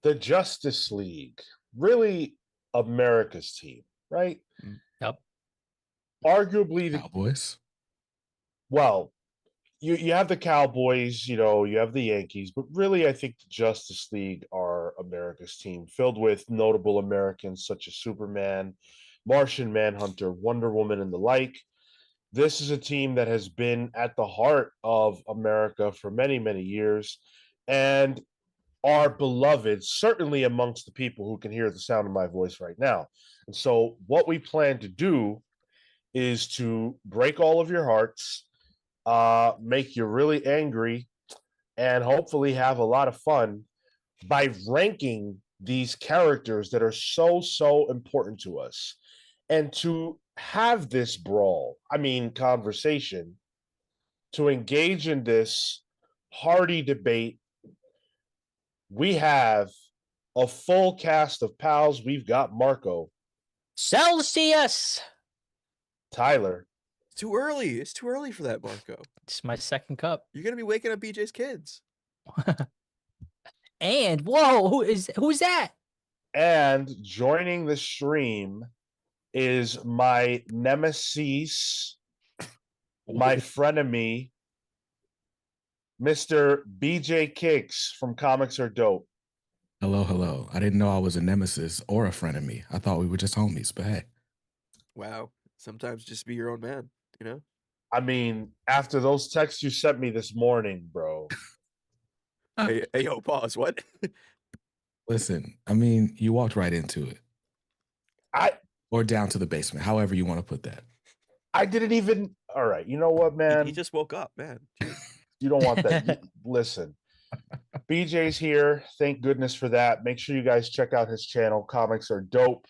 The Justice League, really America's team, right? Yep. Arguably the Cowboys. well, you have the Cowboys, you have the Yankees, but really I think the Justice League are America's team, filled with notable Americans such as Superman, Martian Manhunter, Wonder Woman, and the like. This is a team that has been at the heart of America for many, many years and are beloved, certainly amongst the people who can hear the sound of my voice right now. And so, what we plan to do is to break all of your hearts, make you really angry, and hopefully have a lot of fun by ranking these characters that are so important to us. And to have this brawl, conversation, to engage in this hearty debate, we have a full cast of pals. We've got Marco, Celsius. Tyler. It's too early. It's too early for that, Marco. It's my second cup. You're gonna be waking up BJ's kids. And whoa, who's that? And joining the stream is my nemesis, my frenemy, Mr. BJ Kicks from Comics Are Dope. Hello. I didn't know I was a nemesis or a friend of me. I thought we were just homies, but hey. Wow. Sometimes just be your own man, you know? After those texts you sent me this morning, bro. Hey, yo, pause. What? Listen, you walked right into it. Or down to the basement, however you want to put that. I didn't even. All right, you know what, man? He just woke up, man. You don't want that. Listen, BJ's here. Thank goodness for that. Make sure you guys check out his channel. Comics Are Dope.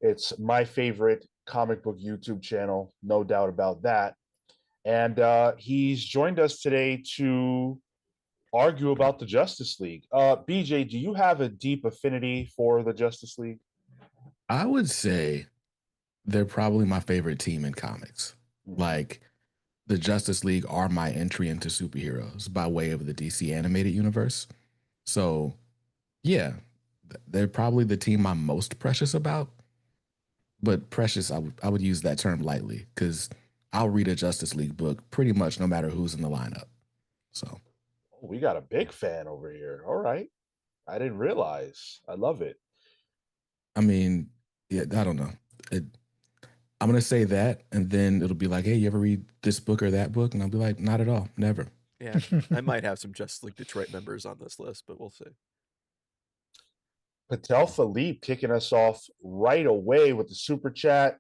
It's my favorite comic book YouTube channel, no doubt about that. And he's joined us today to argue about the Justice League. BJ, do you have a deep affinity for the Justice League? I would say they're probably my favorite team in comics. Like, the Justice League are my entry into superheroes by way of the DC animated universe. So, yeah, they're probably the team I'm most precious about. But precious, I would use that term lightly because I'll read a Justice League book pretty much no matter who's in the lineup. So, we got a big fan over here. All right. I didn't realize. I love it. Yeah, I don't know. I'm going to say that, and then it'll be like, hey, you ever read this book or that book? And I'll be like, not at all. Never. Yeah, I might have some Justice League Detroit members on this list, but we'll see. Patel Philippe kicking us off right away with the super chat.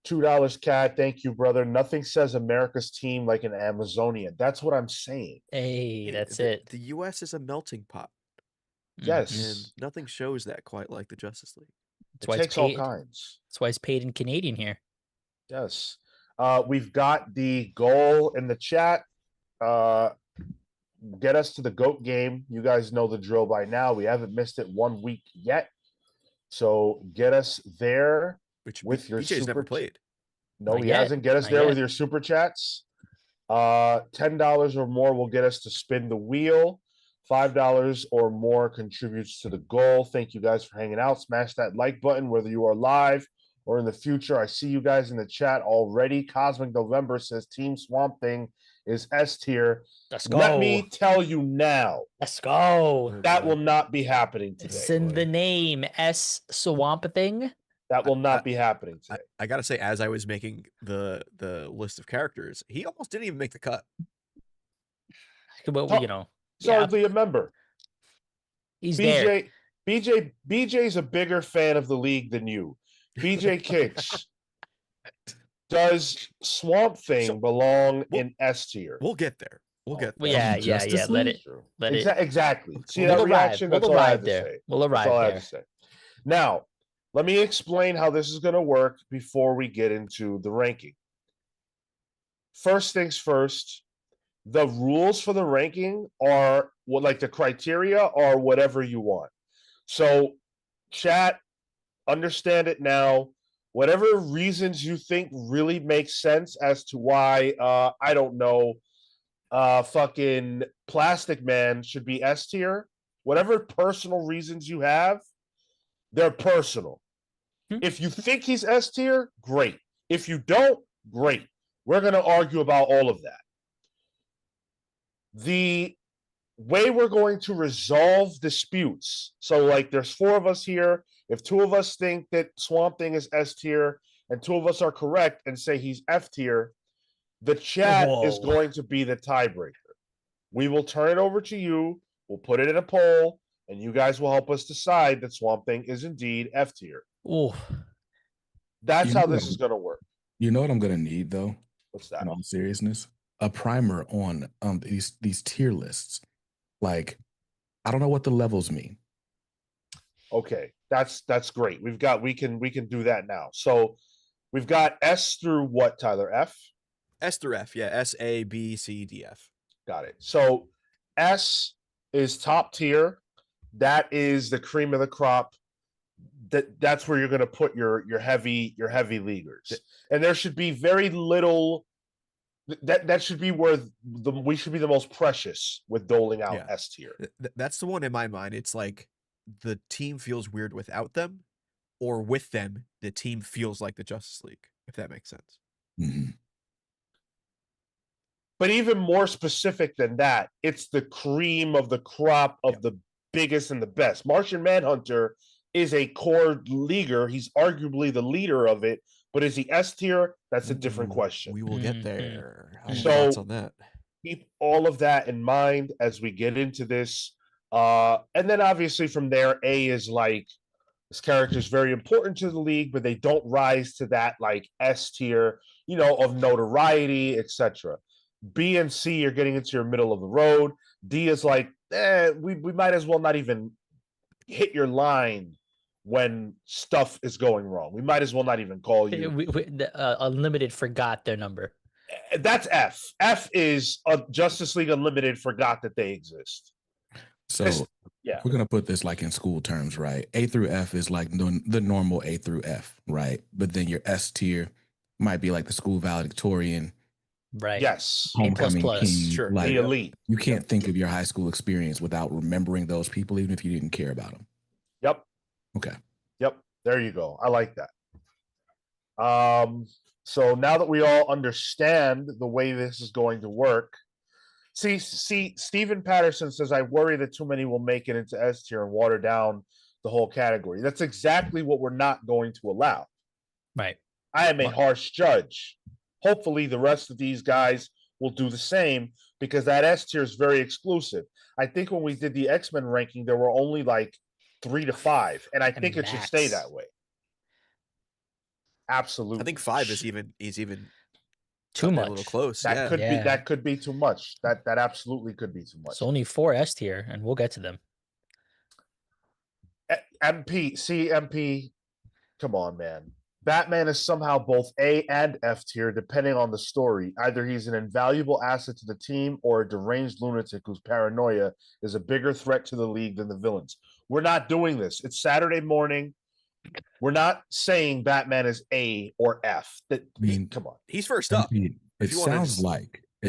$2, Cat. Thank you, brother. Nothing says America's team like an Amazonian. That's what I'm saying. Hey, that's the, it. The U.S. is a melting pot. Yes. And nothing shows that quite like the Justice League. It takes all kinds. That's why it's paid in Canadian here. Yes. We've got the goal in the chat. Get us to the GOAT game. You guys know the drill by now. We haven't missed it 1 week yet. So get us there with your BJ's never played. No, he hasn't. Get us there with your super chats. $10 or more will get us to spin the wheel. $5 or more contributes to the goal. Thank you guys for hanging out. Smash that like button, whether you are live or in the future. I see you guys in the chat already. Cosmic November says Team Swamp Thing is S tier. Let's go. Let me tell you now. Let's go. That will not be happening today. It's in the name, S Swamp Thing. That will not be happening today. I gotta say, as I was making the list of characters, he almost didn't even make the cut. Well, hardly a member. He's there. BJ's a bigger fan of the league than you. BJ Kicks. Does Swamp Thing belong in S tier? We'll get there. We'll get there. Yeah. Let it. Exactly. See that reaction? That's all I have to say. We'll arrive That's all I have to say. Now, let me explain how this is going to work before we get into the ranking. First things first, the rules for the ranking are the criteria are whatever you want. So, chat, understand it now. Whatever reasons you think really make sense as to why, fucking Plastic Man should be S tier, whatever personal reasons you have, they're personal. If you think he's S tier, great. If you don't, great. We're going to argue about all of that. The way we're going to resolve disputes. So, like, there's 4 of us here. If 2 of us think that Swamp Thing is S tier and 2 of us are correct and say he's F tier, the chat is going to be the tiebreaker. We will turn it over to you. We'll put it in a poll, and you guys will help us decide that Swamp Thing is indeed F tier. Oh, that's how this is going to work. You know what I'm going to need, though? What's that? In all seriousness, a primer on these tier lists. Like, I don't know what the levels mean. Okay, that's great. We can do that now. So we've got S through what, Tyler? F? S through F, yeah. S, A, B, C, D, F. Got it. So S is top tier. That is the cream of the crop. That's where you're going to put your heavy leaguers. And there should be very little. That should be where we should be the most precious with doling out S tier. That's the one in my mind. It's like the team feels weird without them, or with them, the team feels like the Justice League, if that makes sense. Mm-hmm. But even more specific than that, it's the cream of the crop of the biggest and the best. Martian Manhunter is a core leaguer. He's arguably the leader of it. But is he S tier? That's a different question. We will get there. So on that. Keep all of that in mind as we get into this. And then obviously from there, A is like, this character is very important to the league, but they don't rise to that like S tier, of notoriety, etc. B and C are getting into your middle of the road. D is like, we might as well not even hit your line when stuff is going wrong. We might as well not even call you. Unlimited forgot their number. That's F. F is Justice League Unlimited forgot that they exist. So we're going to put this like in school terms, right? A through F is like the normal A through F, right? But then your S tier might be like the school valedictorian. Right. Yes. Homecoming king. Sure. Like, the elite. You can't think of your high school experience without remembering those people, even if you didn't care about them. Yep. Okay. Yep. There you go. I like that. So now that we all understand the way this is going to work, see, Stephen Patterson says, I worry that too many will make it into S tier and water down the whole category. That's exactly what we're not going to allow. Right. I am a harsh judge. Hopefully the rest of these guys will do the same, because that S tier is very exclusive. I think when we did the X-Men ranking, there were only like 3 to 5, and I think it should stay that way. Absolutely. I think 5 is even too much. A little close. That could be too much. That absolutely could be too much. It's only 4 S tier, and we'll get to them. MP, come on, man. Batman is somehow both A and F tier, depending on the story. Either he's an invaluable asset to the team or a deranged lunatic whose paranoia is a bigger threat to the league than the villains. We're not doing this. It's Saturday morning. We're not saying Batman is A or F. Come on. He's first up. It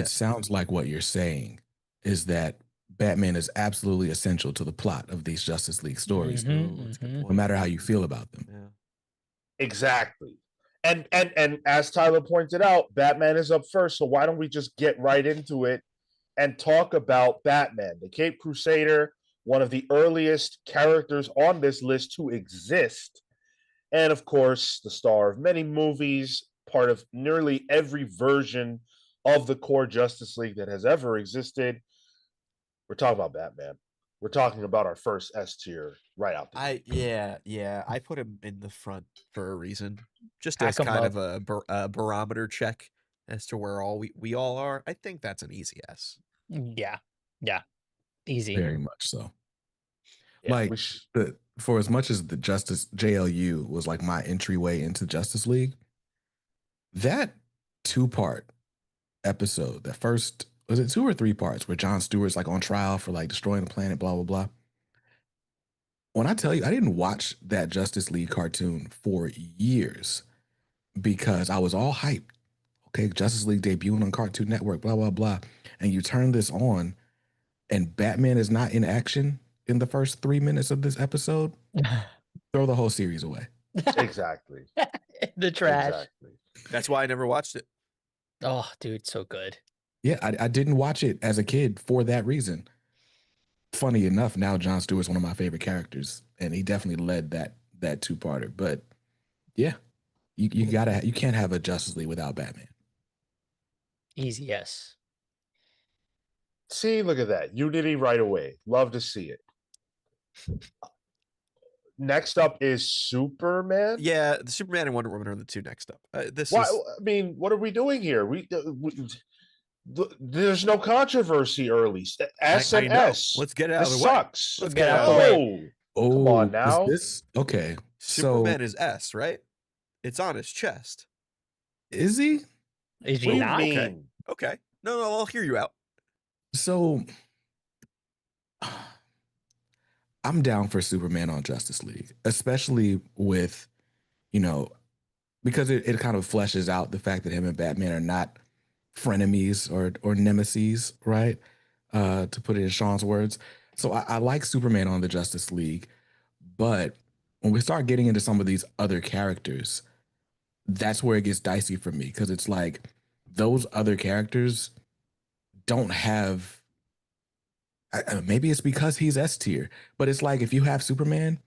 sounds like what you're saying is that Batman is absolutely essential to the plot of these Justice League stories, no matter how you feel about them. Yeah. Exactly. And as Tyler pointed out, Batman is up first, so why don't we just get right into it and talk about Batman, the Caped Crusader, one of the earliest characters on this list to exist, and of course, the star of many movies, part of nearly every version of the core Justice League that has ever existed. We're talking about Batman. We're talking about our first S tier right out there. I put him in the front for a reason, just as kind of a barometer check as to where we all are. I think that's an easy S. Yeah, easy. Very much so. Yeah, like for as much as the Justice JLU was like my entryway into Justice League, that 2-part episode, that first, was it 2 or 3 parts where Jon Stewart's like on trial for like destroying the planet, blah, blah, blah. When I tell you, I didn't watch that Justice League cartoon for years because I was all hyped. Okay, Justice League debuting on Cartoon Network, blah, blah, blah. And you turn this on and Batman is not in action in the first 3 minutes of this episode, throw the whole series away. Exactly. The trash. Exactly. That's why I never watched it. Oh, dude, so good. Yeah, I didn't watch it as a kid for that reason. Funny enough, now Jon Stewart's one of my favorite characters, and he definitely led that two-parter. But yeah, you can't have a Justice League without Batman. Easy, yes. See, look at that. Unity right away. Love to see it. Next up is Superman. Yeah, the Superman and Wonder Woman are the two next up. Why? I mean, what are we doing here? There's no controversy early. S I and know. S. Let's get it out This of the way. sucks. Let's get it out of the way. way. Oh, Come on is now. this okay? Superman is S, right? It's on his chest. Is he? Is What he do you not? mean? Okay. No, I'll hear you out. So I'm down for Superman on Justice League, especially with, because it kind of fleshes out the fact that him and Batman are not frenemies or nemesis, right? To put it in Sean's words. So I like Superman on the Justice League, but when we start getting into some of these other characters, that's where it gets dicey for me, because it's like those other characters don't have. Maybe it's because he's S tier, but it's like if you have Superman,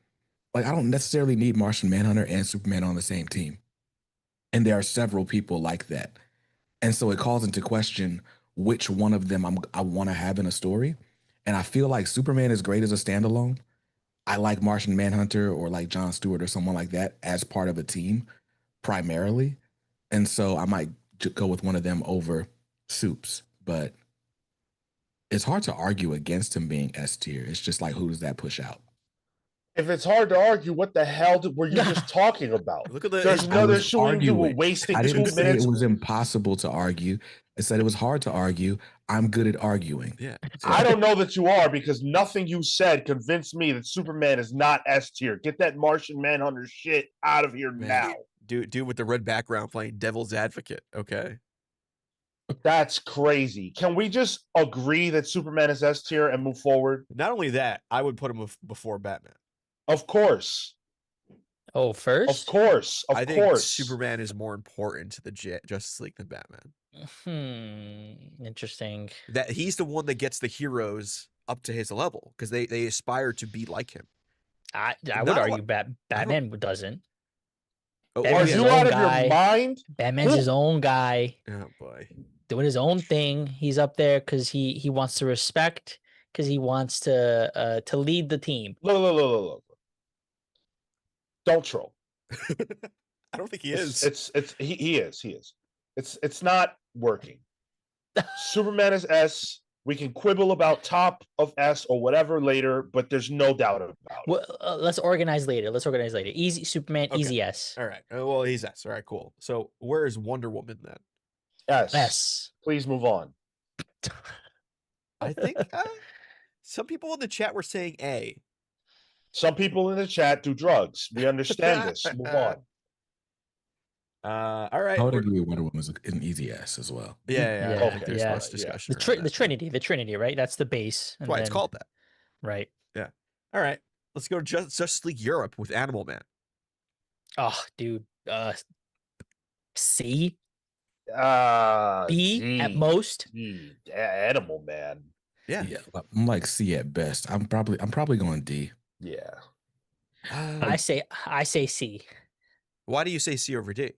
like I don't necessarily need Martian Manhunter and Superman on the same team, and there are several people like that, and so it calls into question which one of them I want to have in a story, and I feel like Superman is great as a standalone. I like Martian Manhunter or like Jon Stewart or someone like that as part of a team primarily, and so I might go with one of them over Supes, but it's hard to argue against him being S tier. It's just like, who does that push out? If it's hard to argue, what the hell were you just talking about? Look at the. There's I no. was There's showing you were arguing. wasting I 2 didn't say minutes. it was impossible to argue. I said it was hard to argue. I'm good at arguing. Yeah. I don't know that you are, because nothing you said convinced me that Superman is not S tier. Get that Martian Manhunter shit out of here Man. now. Dude with the red background playing Devil's Advocate. Okay. That's crazy. Can we just agree that Superman is S tier and move forward? Not only that, I would put him before Batman. Of course. Oh, Of first? course. Of I think course. Superman is more important to the Justice League than Batman. Interesting. That he's the one that gets the heroes up to his level because they aspire to be like him. I Not would a argue lot- Batman doesn't. Oh, Batman's Are his you own out of guy. your mind? Batman's his own guy, oh boy. doing his own thing. He's up there because he wants to respect, because he wants to lead the team. Look. Don't troll. I don't think he It's- is. he is. It's not working. Superman is S. We can quibble about top of S or whatever later, but there's no doubt about it. Well, let's organize later. Easy Superman, Okay. easy S. All right. Well, he's S. All right, cool. So where is Wonder Woman then? S. S. Please move on. I think some people in the chat were saying A. Some people in the chat do drugs. We understand this. Move on. All right. I would agree Wonder Woman is an easy S as well. Yeah. I Yeah, don't think there's yeah. much Yeah. discussion. The around that. the Trinity, right? That's the base. That's why it's called that. Right. All right. Let's go to Justice League Europe with Animal Man. Oh, dude. C, B at Gee, most. gee, Animal Man. Yeah. Yeah, I'm like C at best. I'm probably going D. Yeah. I say C. Why do you say C over D?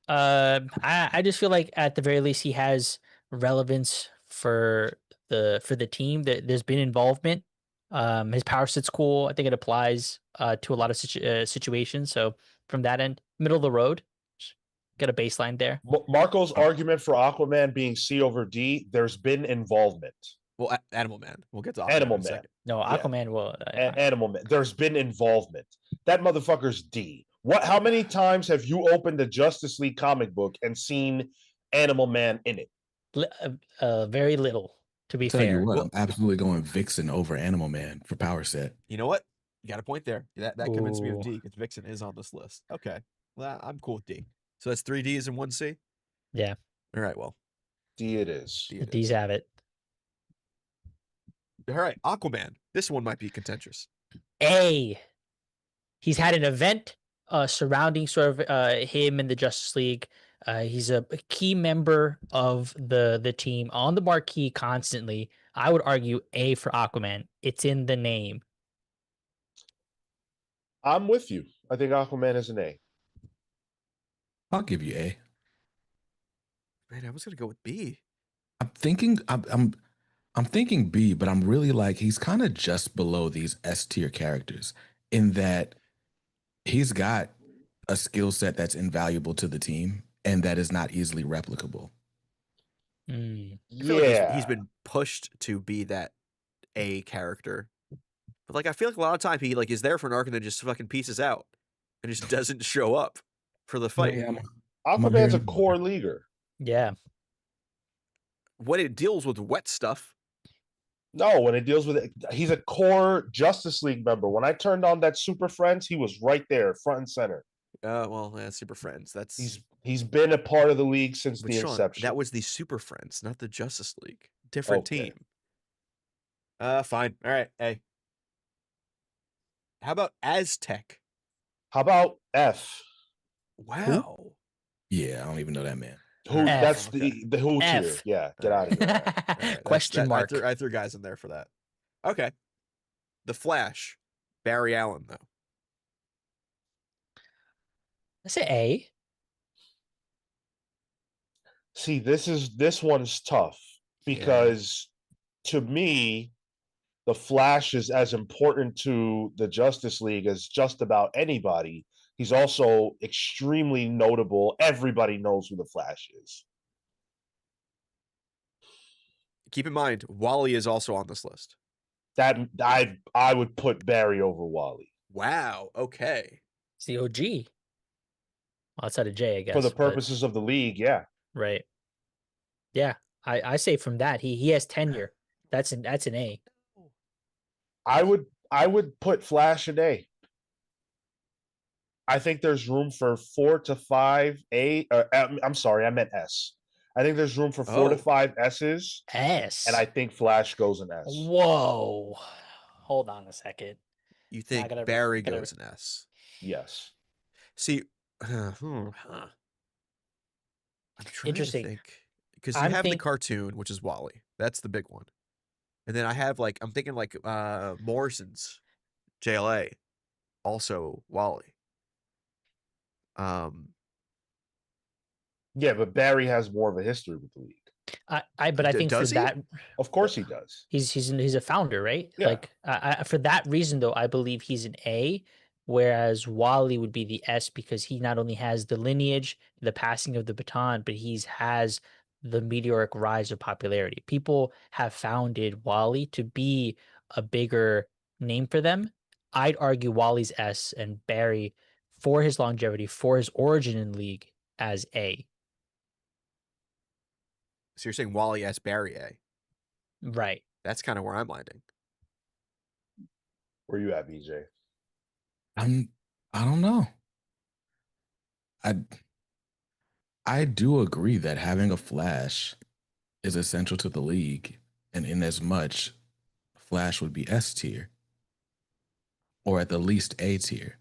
I just feel like at the very least he has relevance for the team. That there's been involvement. His power set's cool. I think it applies to a lot of situations. So from that end, middle of the road, just get a baseline there. Marco's argument for Aquaman being C over D, there's been involvement. Well, Animal Man. We'll get to Aquaman Animal in a Man. second. No, Yeah. Aquaman will. Animal Man. There's been involvement. That motherfucker's D. How many times have you opened a Justice League comic book and seen Animal Man in it? Very little, to be Tell fair. you what, Well- I'm absolutely going Vixen over Animal Man for power set. You know what? You got a point there. That convinced me of Ooh. D because Vixen is on this list. Okay. Well, I'm cool with D. So that's 3 Ds and 1 C? Yeah. All right. Well, D it is. D The it D's is. have it. All right, Aquaman. This one might be contentious. A. He's had an event surrounding sort of him and the Justice League. He's a key member of the team on the marquee constantly. I would argue A for Aquaman. It's in the name. I'm with you. I think Aquaman is an A. I'll give you A. Man, I was gonna go with B. I'm thinking B, but I'm really like he's kind of just below these S tier characters in that he's got a skill set that's invaluable to the team and that is not easily replicable. Mm. I feel like Yeah. he's been pushed to be that A character. But like I feel like a lot of time he like is there for an arc and then just fucking pieces out and just doesn't show up for the fight. Yeah, Aquaman's a core leaguer. Yeah. When it deals with wet stuff, No, when it deals with it, he's a core Justice League member. When I turned on that Super Friends, he was right there, front and center. well, yeah, Super Friends. That's He's been a part of the league since but the Sean, inception. that was the Super Friends, not the Justice League. Different Okay. team. Fine. All right. Hey. How about Aztec? How about F? Wow. Yeah, I don't even know that man. Who? F. That's Okay. the who tier. F. Yeah, get out of here. All right, Question mark. I threw guys in there for that. Okay. The Flash. Barry Allen, though. I say A. See, this one's tough because to me, the Flash is as important to the Justice League as just about anybody. He's also extremely notable. Everybody knows who the Flash is. Keep in mind, Wally is also on this list. That I would put Barry over Wally. Wow. Okay. It's the OG. Well, outside of J, I guess. For the but- purposes of the league, yeah. Right. Yeah. I say from that, he has tenure. That's an A. I would put Flash an A. I think there's room for 4 to 5 A. I'm sorry, I meant S. I think there's room for 4 to Oh. 5 S's, S. and I think Flash goes an S. Whoa. Hold on a second. You think gotta- Barry gotta- goes an S? Yes. See, I'm trying Interesting. to think because you I'm have the think- cartoon, which is Wally. That's the big one, and then I have like I'm thinking like Morrison's JLA, also Wally. Yeah, but Barry has more of a history with the league. But I think for does he? that, Of course he does. he's a founder, right? Yeah. Like for that reason though, I believe he's an A, whereas Wally would be the S because he not only has the lineage, the passing of the baton, but has the meteoric rise of popularity. People have founded Wally to be a bigger name for them. I'd argue Wally's S and Barry for his longevity, for his origin in league as A. So you're saying Wally S. Barry A. Right. That's kind of where I'm landing. Where you at, BJ? I don't know. I do agree that having a Flash is essential to the league, and in as much Flash would be S tier, or at the least A tier.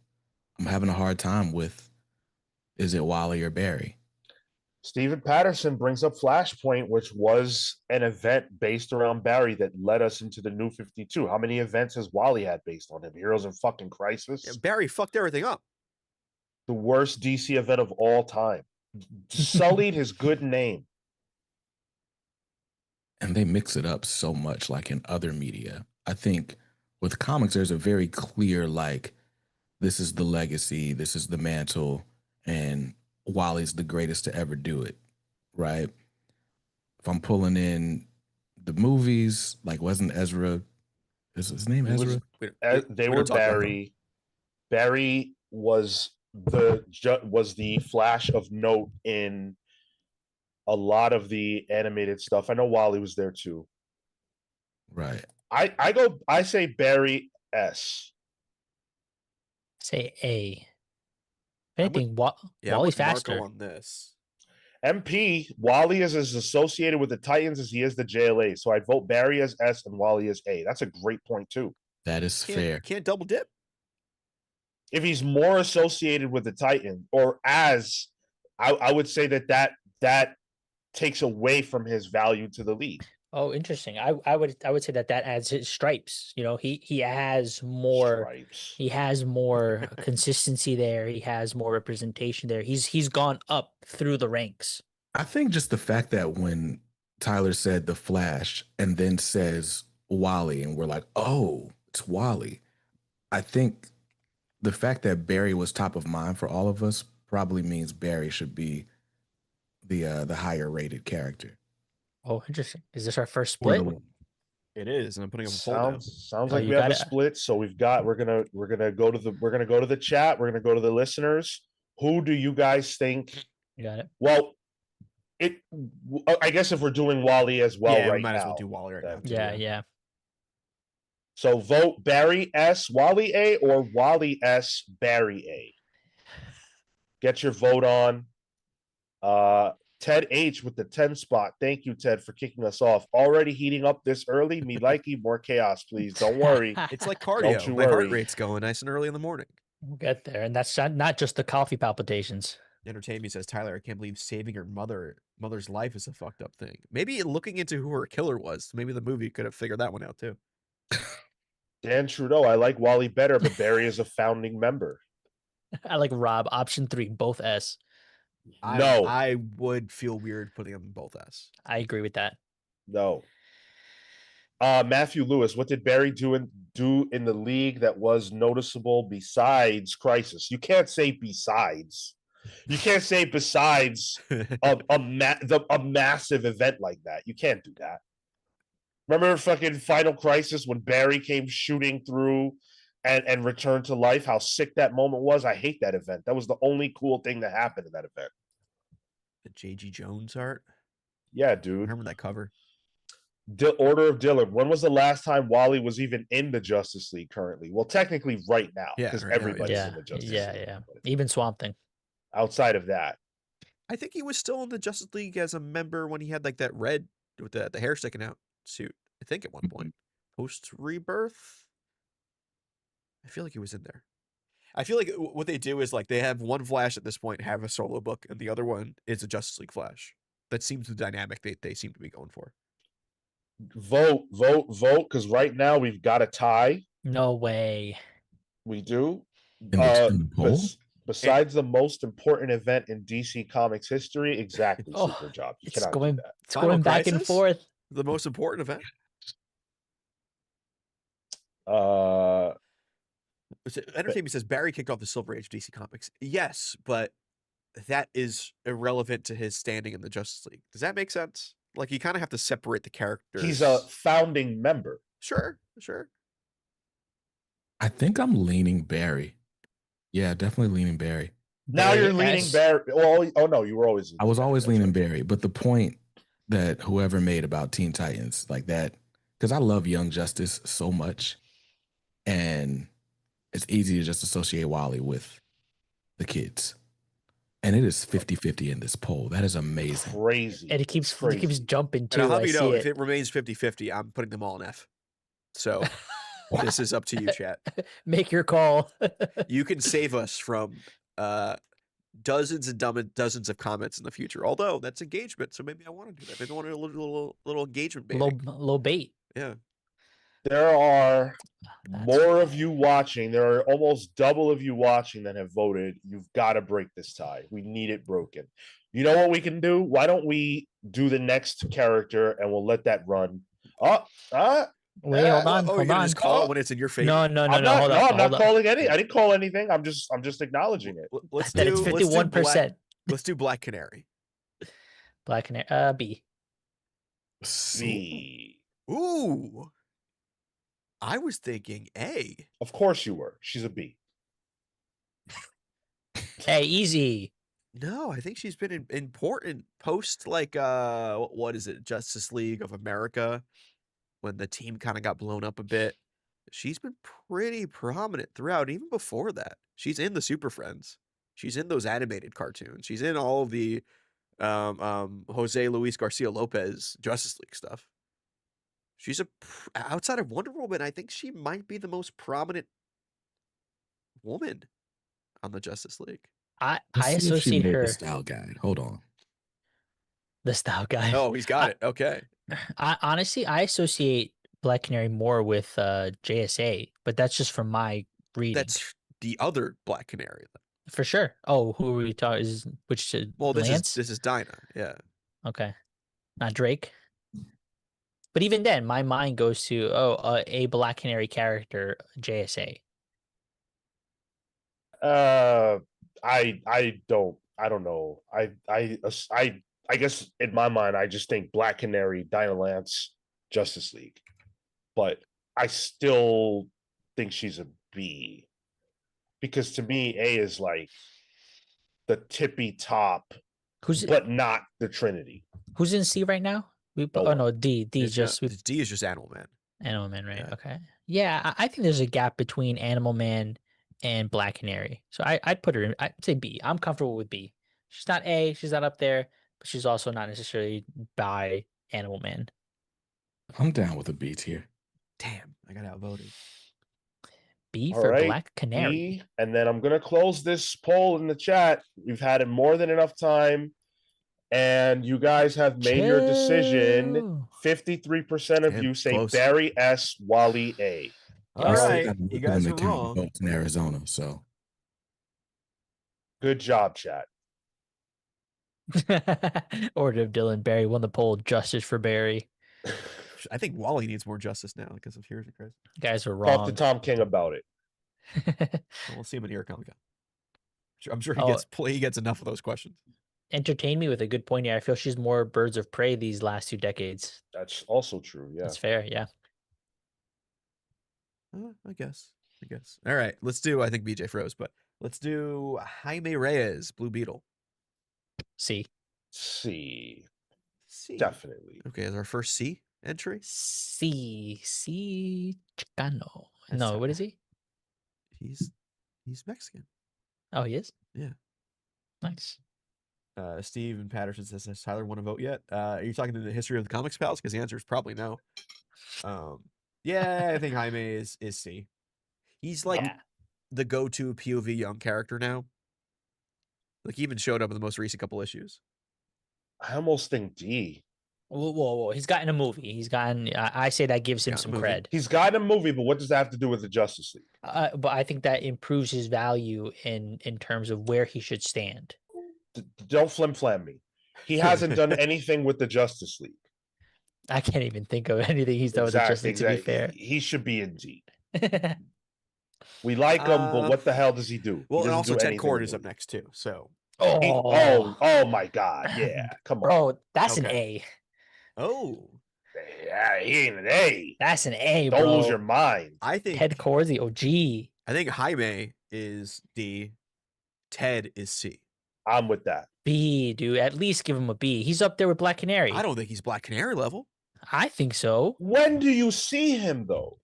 I'm having a hard time with, is it Wally or Barry? Steven Patterson brings up Flashpoint, which was an event based around Barry that led us into the New 52. How many events has Wally had based on him? Heroes in fucking Crisis? Yeah, Barry fucked everything up. The worst DC event of all time. Sullied his good name. And they mix it up so much, like in other media. I think with comics, there's a very clear, like, this is the legacy, this is the mantle, and Wally's the greatest to ever do it, right? If I'm pulling in the movies, like, wasn't Ezra, is his name Ezra? They were Barry. Barry was the Flash of note in a lot of the animated stuff. I know Wally was there too. Right. I say Barry S. Say A. If I'm anything, I'm Wally's with Marco faster. on this. MP, Wally is as associated with the Titans as he is the JLA. So I'd vote Barry as S and Wally as A. That's a great point, too. That is fair. Can't double dip. If he's more associated with the Titan, or as I would say that takes away from his value to the league. Oh, interesting. I would say that adds his stripes. You know, he has more. Stripes. He has more consistency there. He has more representation there. He's gone up through the ranks. I think just the fact that when Tyler said the Flash and then says Wally, and we're like, oh, it's Wally. I think the fact that Barry was top of mind for all of us probably means Barry should be the higher rated character. Oh, interesting. Is this our first split? It is, and I'm putting up a poll now. Sounds Oh, like you we have got a it. split. So we're gonna go to the chat. We're gonna go to the listeners. Who do you guys think? You got it. Well, I guess if we're doing Wally as well, Yeah, right we might now, as well do Wally right now. too, Yeah. So vote Barry S, Wally A, or Wally S, Barry A. Get your vote on. Ted H with the 10 spot. Thank you, Ted, for kicking us off. Already heating up this early. Me likey, more chaos, please. Don't worry. It's like Don't cardio. you My heart worry. rate's going nice and early in the morning. We'll get there. And that's not just the coffee palpitations. Entertain Me says, Tyler, I can't believe saving her mother's life is a fucked up thing. Maybe looking into who her killer was, maybe the movie could have figured that one out too. Dan Trudeau, I like Wally better, but Barry is a founding member. I like Rob. Option 3, both S. No. I would feel weird putting them both S. I agree with that. No. Matthew Lewis, what did Barry do in the league that was noticeable besides Crisis? You can't say besides. You can't say besides a massive event like that. You can't do that. Remember fucking Final Crisis when Barry came shooting through and returned to life? How sick that moment was. I hate that event. That was the only cool thing that happened in that event. The J.G. Jones art. Yeah, I dude. remember that cover. Order of Dylan. When was the last time Wally was even in the Justice League currently? Well, technically right now, Yeah, because right now, everybody's Yeah. in the Justice Yeah. League. Yeah. But Even Swamp Thing. outside of that, I think he was still in the Justice League as a member when he had like that red with the hair sticking out suit. I think at one point. Post Rebirth. I feel like he was in there. I feel like what they do is like they have one Flash at this point have a solo book, and the other one is a Justice League Flash. That seems the dynamic they seem to be going for. vote, because right now we've got a tie. No way. We do. In the poll? Besides the most important event in DC Comics history, exactly, Oh, Super Job. You It's cannot do going that. it's Final going back and Crisis? forth. The most important event. Entertainment says Barry kicked off the Silver Age of DC Comics. Yes, but that is irrelevant to his standing in the Justice League. Does that make sense? Like you kind of have to separate the characters. He's a founding member. Sure. I think I'm leaning Barry. Yeah, definitely leaning Barry. Now Barry you're leaning S. Barry. Oh no, you were always. I was always That's leaning right. Barry, but the point that whoever made about Teen Titans, like that, because I love Young Justice so much, and it's easy to just associate Wally with the kids. And it is 50-50 in this poll. That is amazing. Crazy. And it It's keeps crazy. jumping too. And I'll have I you see know, it. if it remains 50-50, I'm putting them all in F. So this is up to you, chat. Make your call. You can save us from dozens and dozens of comments in the future. Although that's engagement, so maybe I want to do that. Maybe I want to do a little engagement baiting. low bait. Yeah. There are That's more of you watching. There are almost double of you watching that have voted. You've got to break this tie. We need it broken. You know what we can do? Why don't we do the next character and we'll let that run? Wait, hold on. Oh, you're Hold gonna on. just call it when it's in your favor. No. I'm not, Hold no, up. I'm hold not up. calling any. I didn't call anything. I'm just acknowledging it. Let's That do it's let's do 51%. Let's do Black Canary. Black and B. B. Ooh. I was thinking A. Of course you were. She's a B. Hey, easy. No, I think she's been important post like what is it? Justice League of America, when the team kind of got blown up a bit. She's been pretty prominent throughout, even before that. She's in the Super Friends. She's in those animated cartoons. She's in all of the Jose Luis Garcia Lopez Justice League stuff. She's outside of Wonder Woman, I think she might be the most prominent woman on the Justice League. I Let's see if she associate made the her style guide. Hold on. the style guy. Oh, he's got it. Okay. I honestly I associate Black Canary more with JSA, but that's just from my reading. That's the other Black Canary. For sure. Oh, who are we talking? Is which Well, Lance? this is Dinah. Yeah. Okay, not Drake. But even then, my mind goes to a Black Canary character, JSA. I don't know. I guess in my mind, I just think Black Canary, Dinah Lance, Justice League, but I still think she's a B because to me, A is like the tippy top, Who's but not the Trinity. who's in C right now? No oh one. no, D is just D is just Animal Man. Animal Man, right? Yeah. Okay. Yeah, I think there's a gap between Animal Man and Black Canary. So I'd put her in. I'd say B. I'm comfortable with B. She's not A. She's not up there, but she's also not necessarily by Animal Man. I'm down with a B tier. Damn, I got outvoted. B All for right, Black Canary. B, and then I'm gonna close this poll in the chat. We've had it more than enough time, and you guys have made your decision. Chill. 53% of Damn, you say close. Barry S, Wally A. All We still right, got you most of guys them are that count wrong. votes in Arizona, so Good job, chat. Order of Dylan. Barry won the poll. Justice for Barry. I think Wally needs more justice now because of Heroes of Christ. You guys are Talk to wrong. Tom King about it. We'll see him at Air Comic Con. I'm sure he Oh. gets enough of those questions. Entertain me with a good point here. I feel she's more Birds of Prey these last 2 decades. That's also true. Yeah. That's fair. Yeah. I guess. All right, let's do. I think BJ froze, but let's do Jaime Reyes, Blue Beetle. C. C. C. Definitely. Okay, is our first C entry? C. Chicano. That's No, not- what is he? He's Mexican. Oh, he is? Yeah. Nice. Steven Patterson says, "Has Tyler want to vote yet?" Are you talking to the history of the comics pals? Because the answer is probably no. Yeah, I think Jaime is C. He's like Yeah. the go-to POV young character now. Like he even showed up in the most recent couple issues. I almost think D. Whoa. He's gotten a movie. He's gotten, I say that gives him Got a some movie. cred. He's got a movie, but what does that have to do with the Justice League? But I think that improves his value in terms of where he should stand. Don't flim-flam me. He hasn't done anything with the Justice League. I can't even think of anything he's done with the Justice League, to be fair. He should be in D. We like him, but what the hell does he do? Well, He and doesn't also do Ted anything Cord in is the up movie. next too. So Oh my God. Yeah. Come on. Bro, that's an Okay. A. Oh, Yeah, he ain't an A. That's an A, Don't bro. lose your mind. I think Ted Cord, the OG. I think Jaime is D. Ted is C. I'm with that. B, dude. At least give him a B. He's up there with Black Canary. I don't think he's Black Canary level. I think so. When do you see him though?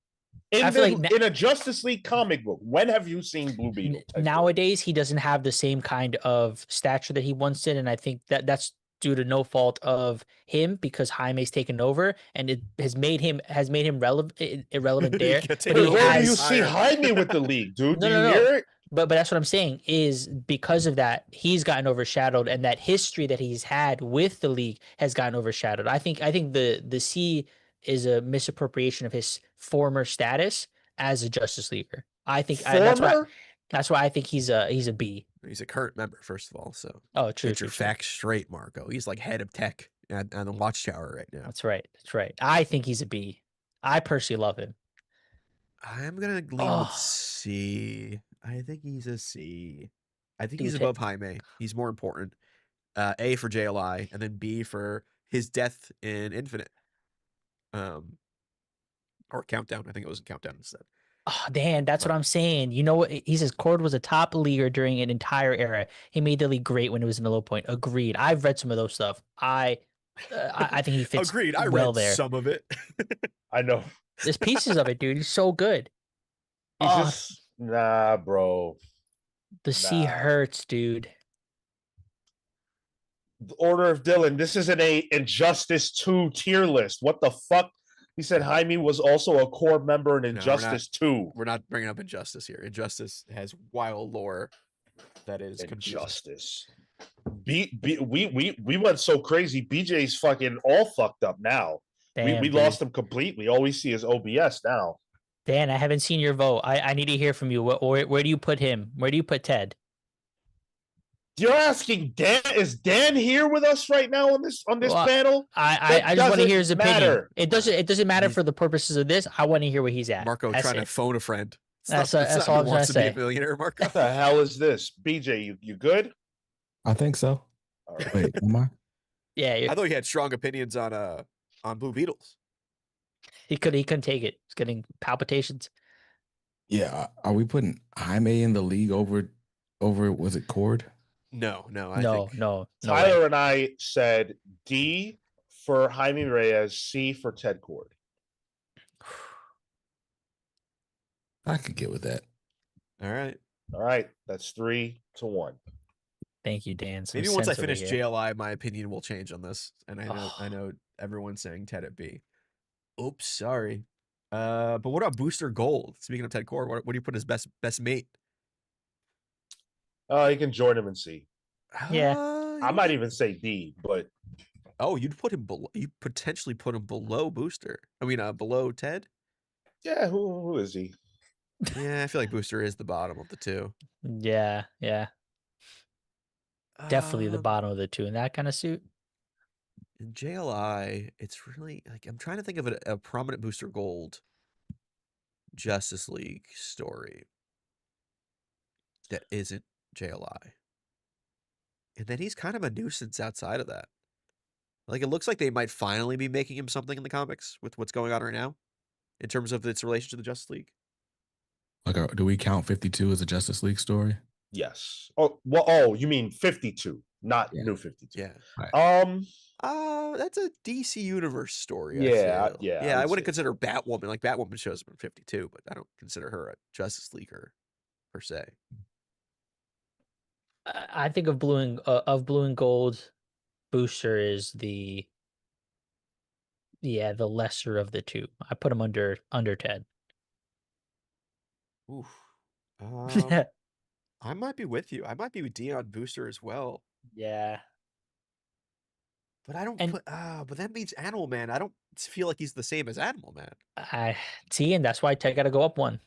I feel In a Justice League comic book, when have you seen Blue Beetle? Ted Cord? Nowadays, he doesn't have the same kind of stature that he once did, and I think that's due to no fault of him because Jaime's taken over and it has made him irrelevant there. He got But taken he over. Where do has, you see Jaime with the league, dude? No, Do you no, no. hear it? but that's what I'm saying is because of that, he's gotten overshadowed, and that history that he's had with the league has gotten overshadowed. I think the C is a misappropriation of his former status as a Justice Leaguer. I think that's why I think he's a B. He's a current member, first of all. So Oh, true. get your facts straight, Marco. He's like head of tech on the Watchtower right now. That's right. I think he's a B. I personally love him. I'm gonna lean with C. I think he's a C. I think he's above Jaime. He's more important. A for JLI, and then B for his death in Infinite. Or Countdown. I think it was in Countdown instead. Oh, Dan, that's what I'm saying. You know what? He says Cord was a top leaguer during an entire era. He made the league great when it was in a low point. Agreed. I've read some of those stuff. I think he fits Agreed. I well read there. some of it. I know. There's pieces of it, dude. He's so good. He's just nah, bro. The C Nah. hurts, dude. The Order of Dylan. This is a Injustice 2 tier list. What the fuck? He said Jaime was also a core member in Injustice 2. We're not bringing up Injustice here. Injustice has wild lore that is confusing. Injustice. We went so crazy. BJ's fucking all fucked up now. Damn, we lost him completely. All we see is OBS now. Dan, I haven't seen your vote. I need to hear from you. Where do you put him? Where do you put Ted? You're asking Dan? Is Dan here with us right now on this Well, panel? I just want to hear his opinion. Matter. It doesn't matter for the purposes of this. I want to hear where he's at. Marco That's trying to it. phone a friend. That's all I'm trying to Be a say. millionaire, Marco. What the hell is this? BJ, you good? I think so. All right. Wait, am I? Yeah, I thought he had strong opinions on Blue Beetles. he couldn't take it. He's getting palpitations. Yeah. Are we putting Jaime in the league over? Was it Cord? No. No think way. Tyler and I said D for Jaime Reyes, C for Ted Cord. I could get with that. All right. All right, that's 3-1. Thank you, Dan. Some Maybe once I sense over finish here. JLI, my opinion will change on this. And I know everyone's saying Ted at B. Oops, sorry. But what about Booster Gold? Speaking of Ted Cord, what do you put as best mate? You can join him and see. Yeah. I might even say D, but you'd put him below. You potentially put him below Booster. I mean, below Ted. yeah, who is he? Yeah, I feel like Booster is the bottom of the two. Yeah. Definitely the Um, bottom of the two in that kind of suit. In JLI, it's really like I'm trying to think of a prominent Booster Gold Justice League story that isn't JLI. And then he's kind of a nuisance outside of that. Like, it looks like they might finally be making him something in the comics with what's going on right now in terms of its relation to the Justice League. Like, do we count 52 as a Justice League story? Yes. Oh, well. Oh, you mean 52, not Yeah. New 52. Yeah. That's a DC Universe story. Yeah, I feel. yeah, Yeah, I I would wouldn't say consider Batwoman. Like, Batwoman shows up in 52, but I don't consider her a Justice Leaguer per se. I think of blue and gold. Booster is the lesser of the two. I put him under Ted. Oof. I might be with you. I might be with Dion Booster as well. Yeah. But I don't but that means Animal Man. I don't feel like he's the same as Animal Man. And that's why Ted got to go up one.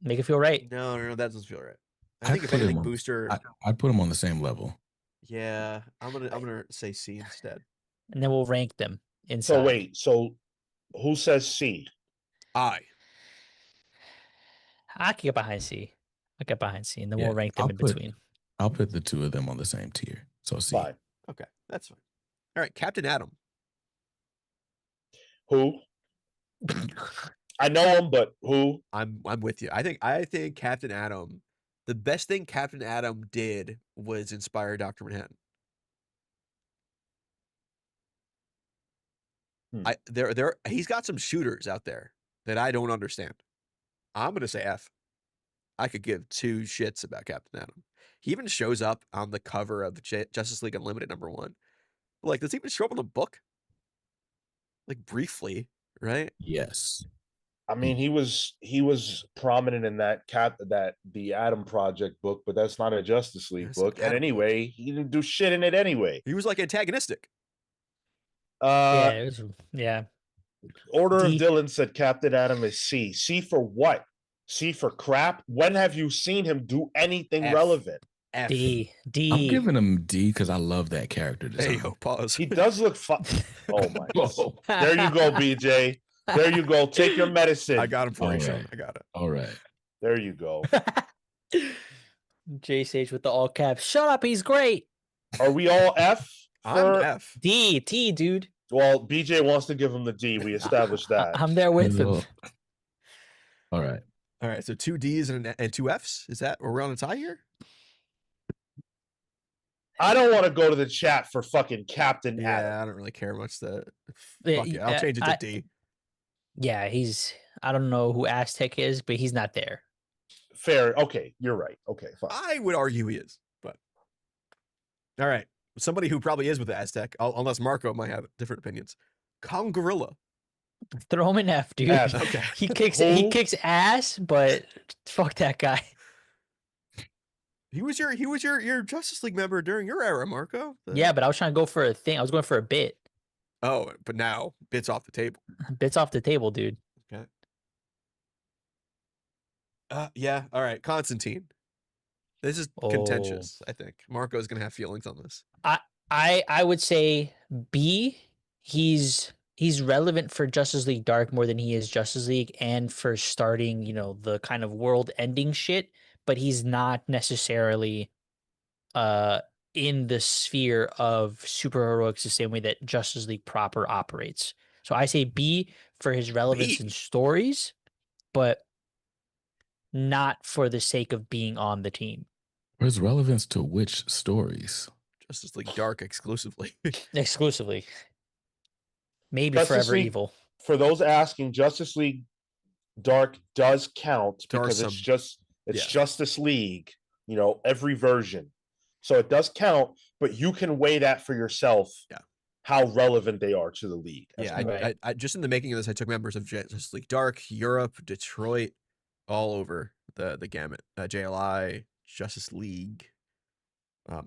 Make it feel right. No, that doesn't feel right. I think if anything, Booster. I'd put him on the same level. Yeah, I'm gonna say C instead. And then we'll rank them inside. So wait, so who says C? I can get behind C. And then we'll rank them in between. I'll put the two of them on the same tier. So C. Fine. Okay, that's fine. All right, Captain Atom. Who? I know him, but who? I'm with you. I think Captain Atom. The best thing Captain Atom did was inspire Dr. Manhattan. He's got some shooters out there that I don't understand. I'm gonna say F. I could give two shits about Captain Atom. He even shows up on the cover of Justice League Unlimited #1. Like, does he even show up in the book? Like, briefly, right? Yes. I mean, he was prominent in that the Atom Project book, but that's not a Justice League book. And anyway, he didn't do shit in it anyway. He was like antagonistic. Order D. of Dylan said Captain Atom is C. C for what? C for crap? When have you seen him do anything relevant? F. D. I'm giving him D because I love that character design. Hey, pause. He does look fun. Oh my God. There you go, BJ. There you go. Take your medicine. I got him for you, Sean. Right. I got it. All right. There you go. J Sage with the all caps. Shut up, he's great. Are we all F? I'm F. D, T, dude. Well, BJ wants to give him the D. We established that. I'm there with him. All right. All right. So 2 Ds and 2 Fs. Is that, are we on a tie here? I don't want to go to the chat for fucking Captain Atom. I don't really care much. Fuck Yeah, it. I'll change it to D. Yeah, I don't know who Aztec is, but he's not there. Fair. Okay, you're right. Okay, fine. I would argue he is, but all right. somebody who probably is with the Aztec, unless Marco might have different opinions. Kong Gorilla. Throw him in F, dude. F. Okay. He kicks Who? ass, but fuck that guy. He was your Justice League member during your era, Marco. Yeah, but I was trying to go for a thing. I was going for a bit. Oh, but now bits off the table. Bits off the table, dude. Okay. Yeah. All right. Constantine. This is contentious. I think Marco's gonna have feelings on this. I would say B. He's relevant for Justice League Dark more than he is Justice League, and for starting, the kind of world-ending shit. But he's not necessarily in the sphere of superheroics the same way that Justice League proper operates. So I say B for his relevance in stories, but not for the sake of being on the team. Where's relevance to which stories? Justice League Dark exclusively. Exclusively. Maybe Justice Forever League- Evil. For those asking, Justice League Dark does count There are because some- it's yeah. Justice League, every version. So it does count, but you can weigh that for yourself. Yeah. How relevant they are to the league. as Yeah, well. Right. I just in the making of this, I took members of Justice League Dark, Europe, Detroit, all over the gamut. JLI, Justice League.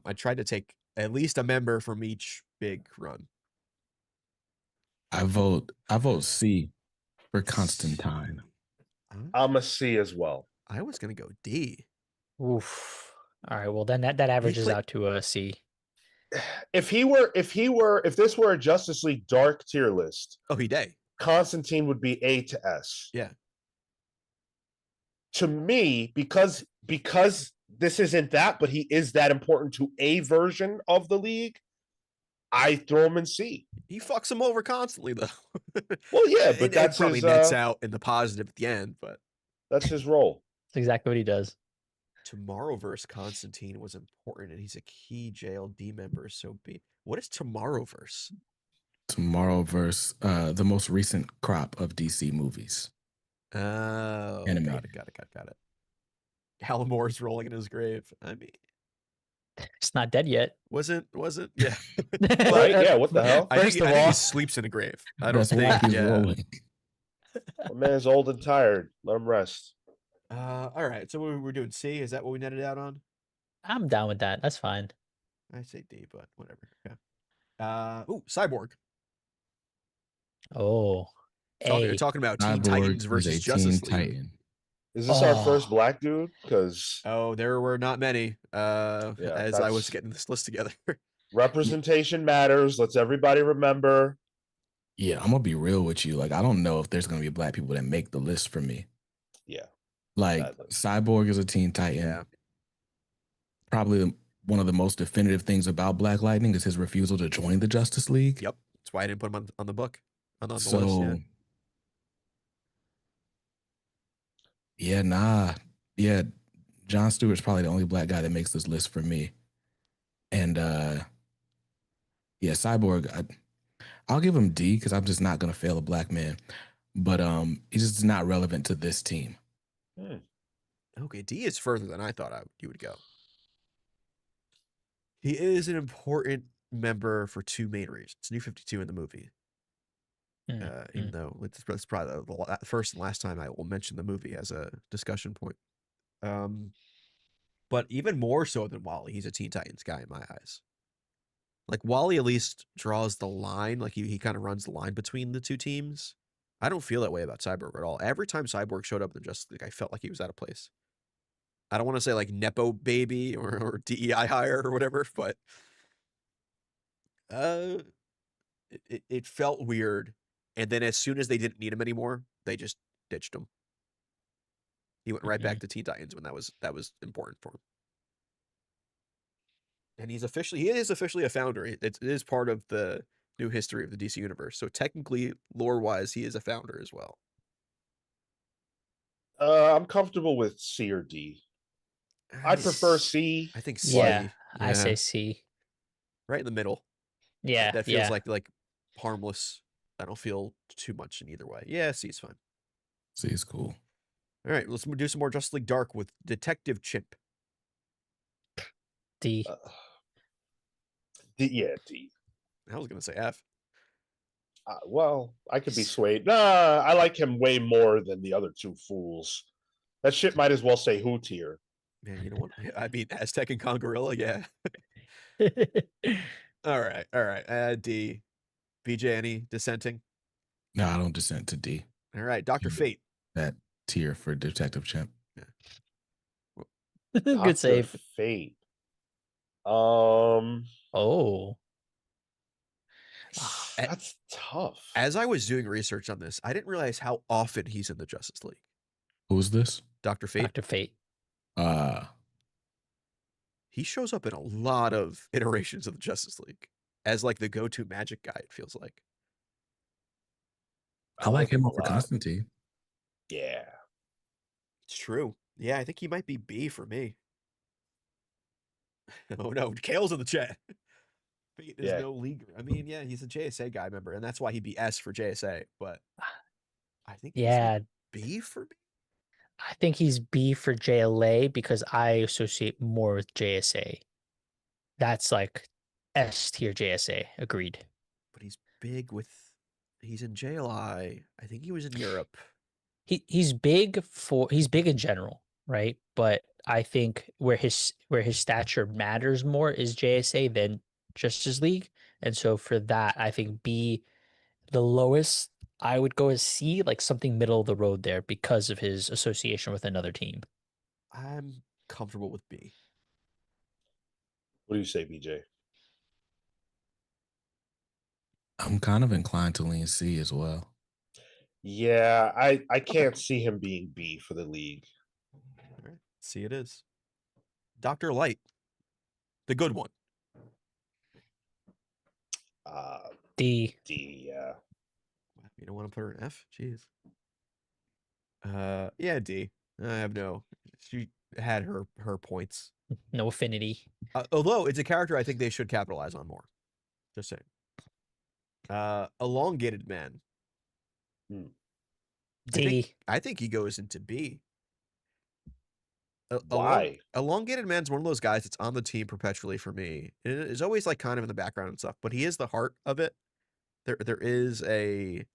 I tried to take at least a member from each big run. I vote C for Constantine. I'm a C as well. I was gonna go D. Oof. All right. Well, then that averages play- out to a C. If this were a Justice League Dark tier list, Oh, he day. Constantine would be A to S. Yeah. To me, because this isn't that, but he is that important to a version of the league, I throw him in C. He fucks him over constantly though. Well, yeah, but it that's probably his, nets out in the positive at the end. But that's his role. That's exactly what he does. Tomorrowverse Constantine was important, and he's a key JLD member. So B. What is Tomorrowverse? Tomorrowverse, the most recent crop of DC movies. Oh, Animated. got it. Alan Moore's rolling in his grave. I mean, It's not dead yet. wasn't yeah. Right? Yeah, what the hell? I think, First of I think all- he sleeps in a grave. I don't That's why think. he's Yeah. rolling. My man's old and tired. Let him rest. All right. So we're doing C. Is that what we netted out on? I'm down with that. That's fine. I say D, but whatever. Okay. Cyborg. Oh. You're A. talking about Teen Cyborg Titans is versus a Justice Teen League. Titan. Is this our first Oh. black dude? Because Oh, there were not many. As I was that's- getting this list together. representation matters. Let's everybody remember. Yeah, I'm gonna be real with you. Like, I don't know if there's gonna be black people that make the list for me. Yeah. Like, Sadly. Cyborg is a Teen Titan. Yeah. Probably one of the most definitive things about Black Lightning is his refusal to join the Justice League. Yep. That's why I didn't put him on the book. On the So, list. yeah, nah. Yeah, Jon Stewart's probably the only black guy that makes this list for me. And yeah, Cyborg, I'll give him D because I'm just not gonna fail a black man. But he's just not relevant to this team. Okay, D is further than I thought you would go. He is an important member for two main reasons. New 52 in the movie. Even though that's probably the first and last time I will mention the movie as a discussion point. But even more so than Wally, he's a Teen Titans guy in my eyes. Like Wally at least draws the line, like he kind of runs the line between the two teams. I don't feel that way about Cyborg at all. Every time Cyborg showed up in the Justice League, I felt like he was out of place. I don't want to say like Nepo baby or DEI hire or whatever, but it felt weird. And then as soon as they didn't need him anymore, they just ditched him. He went right back to Teen Titans when that was important for him. And he is officially a founder. It is part of the new history of the DC universe. So technically, lore-wise, he is a founder as well. I'm comfortable with C or D. I'd prefer C. I think C. Yeah, I say C. Right in the middle. Yeah, That feels yeah. like harmless. I don't feel too much in either way. Yeah, C is fine. See, it's cool. All right, let's do some more Justice League Dark with Detective Chimp. D. Yeah, D. I was gonna say F. Well, I could be swayed. Nah, I like him way more than the other two fools. That shit might as well say who tier. Man, you know what? I mean, Aztec and Kongorilla, yeah. All right, all right. D. BJ, any dissenting? No, I don't dissent to D. All right, Dr. Mm. Fate. That tier for Detective Chimp. Good Dr. save. Fate. Oh. That's tough. As I was doing research on this, I didn't realize how often he's in the Justice League. Who's this? Dr. Fate. Dr. Fate. He shows up in a lot of iterations of the Justice League as like the go-to magic guy, it feels like. I like him a over lot. Constantine. Yeah. It's true. Yeah, I think he might be B for me. Oh no, Kale's in the chat. Fate is Yeah. no leaguer. I mean, yeah, he's a JSA guy member, and that's why he'd be S for JSA, but I think he's Yeah. like B for me. I think he's B for JLA because I associate more with JSA. That's like S tier JSA. Agreed. But he's big with he's in JLI. I think he was in Europe. He's big in general, right? But I think where his stature matters more is JSA than Justice League. And so for that, I think B, the lowest, I would go as C, like something middle of the road there because of his association with another team. I'm comfortable with B. What do you say, BJ? I'm kind of inclined to lean C as well. Yeah, I can't see him being B for the league. All right, C it is. Dr. Light, the good one. D. D, yeah. You don't want to put her in F? Jeez. Yeah, D. I have no. She had her points. No affinity. Although it's a character I think they should capitalize on more. Just saying. Elongated Man. D. I think he goes into B. Why? Elongated Man's one of those guys that's on the team perpetually for me. And it is always like kind of in the background and stuff, but he is the heart of it. There is a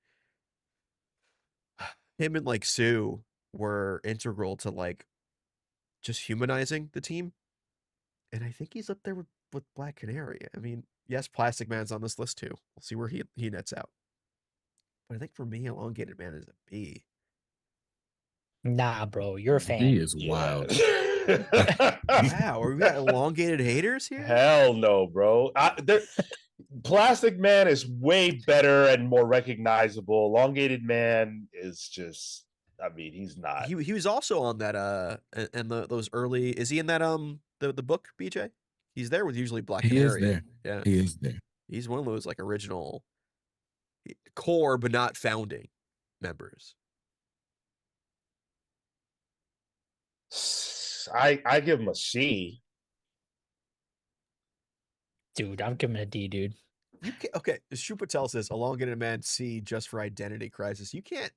him and like Sue were integral to like just humanizing the team. And I think he's up there with Black Canary. I mean, yes, Plastic Man's on this list too. We'll see where he nets out. But I think for me, Elongated Man is a B. Nah, bro, you're a fan. D is wild. Wow, we got elongated haters here? Hell no, bro. Plastic Man is way better and more recognizable. Elongated Man is just, I mean, he's not. He was also on that and those early, is he in that the book, BJ? He's there with usually Black Canary. He is there. Yeah. He is there. He's one of those like original core but not founding members. I give him a C. Dude, I'm giving it a D, dude. You can't, okay, Shupatel says Elongated Man C just for identity crisis. You can't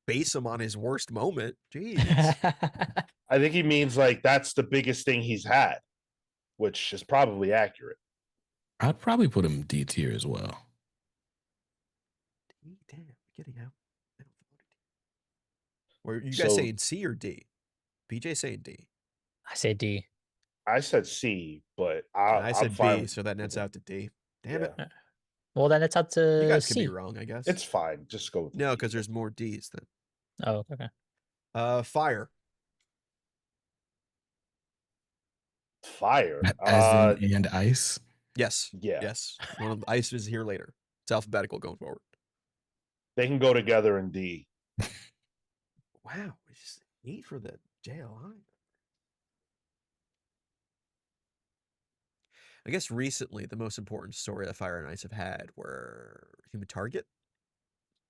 base him on his worst moment. Jeez. I think he means like that's the biggest thing he's had, which is probably accurate. I'd probably put him D tier as well. Damn, getting out. Were you guys saying C or D? BJ saying D. I say D. I said C, but I said I'm fine B, so that nets out to D. Damn it. Well, then it's out to You guys C. could be wrong, I guess. It's fine. Just go with no, D. because there's more D's then. Oh, okay. Fire. Fire. As in and ice. Yes. Yeah. Yes. One of the ice is here later. It's alphabetical going forward. They can go together in D. Wow. It's just neat for the JLI. I guess recently the most important story that Fire and Ice have had were Human Target,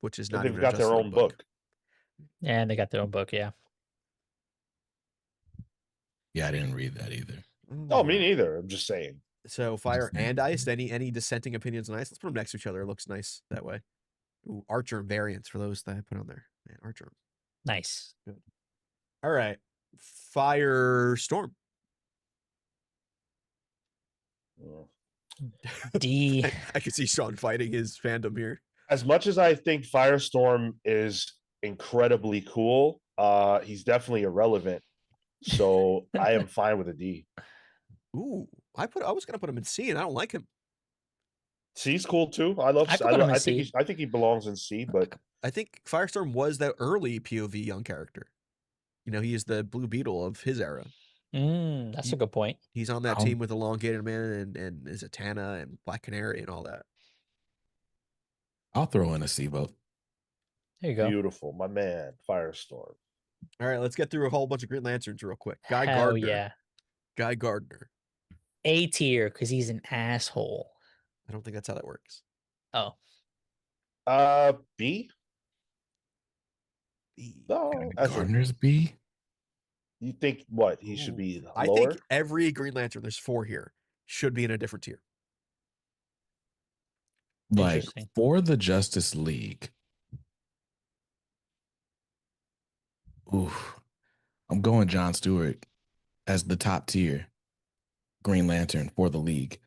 which is not They've even got a their Justice own League book. And they got their own book, yeah. Yeah, I didn't read that either. Oh, me neither. I'm just saying. So Fire and Ice. Any dissenting opinions on Ice? Let's put them next to each other. It looks nice that way. Ooh, Archer variants for those that I put on there. Man, Archer. Nice. Good. All right. Firestorm. D. I can see Sean fighting his fandom here. As much as I think Firestorm is incredibly cool, he's definitely irrelevant. So I am fine with a D. Ooh, I was gonna put him in C, and I don't like him. C's cool too. I love. I could put him in I think C. I think he belongs in C, but I think Firestorm was that early POV young character. You know, he is the Blue Beetle of his era. That's a good point. He's on that Um, team with Elongated Man and Zatanna and Black Canary and all that. I'll throw in a C vote. There you go. beautiful, my man, Firestorm. All right, let's get through a whole bunch of Green Lanterns real quick. Guy Hell Gardner. yeah. Guy Gardner. A tier because he's an asshole. I don't think that's how that works. Oh, B. B. No, as a, Gardner's B. you think what he Ooh. should be lower? I think every Green Lantern, there's 4 here, should be in a different tier. Like Interesting. for the Justice League. Oof. I'm going John Stewart as the top tier Green Lantern for the league.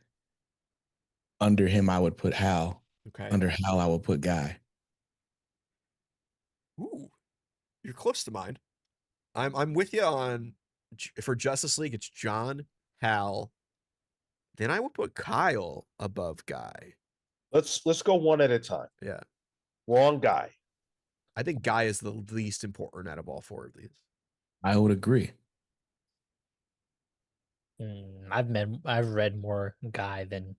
Under him, I would put Hal. Okay. Under Hal, I would put Guy. Ooh, you're close to mine. I'm with you on for Justice League. It's John, Hal. Then I would put Kyle above Guy. Let's go one at a time. Yeah, Wrong guy. I think Guy is the least important out of all 4 of these. I would agree. I've read more Guy than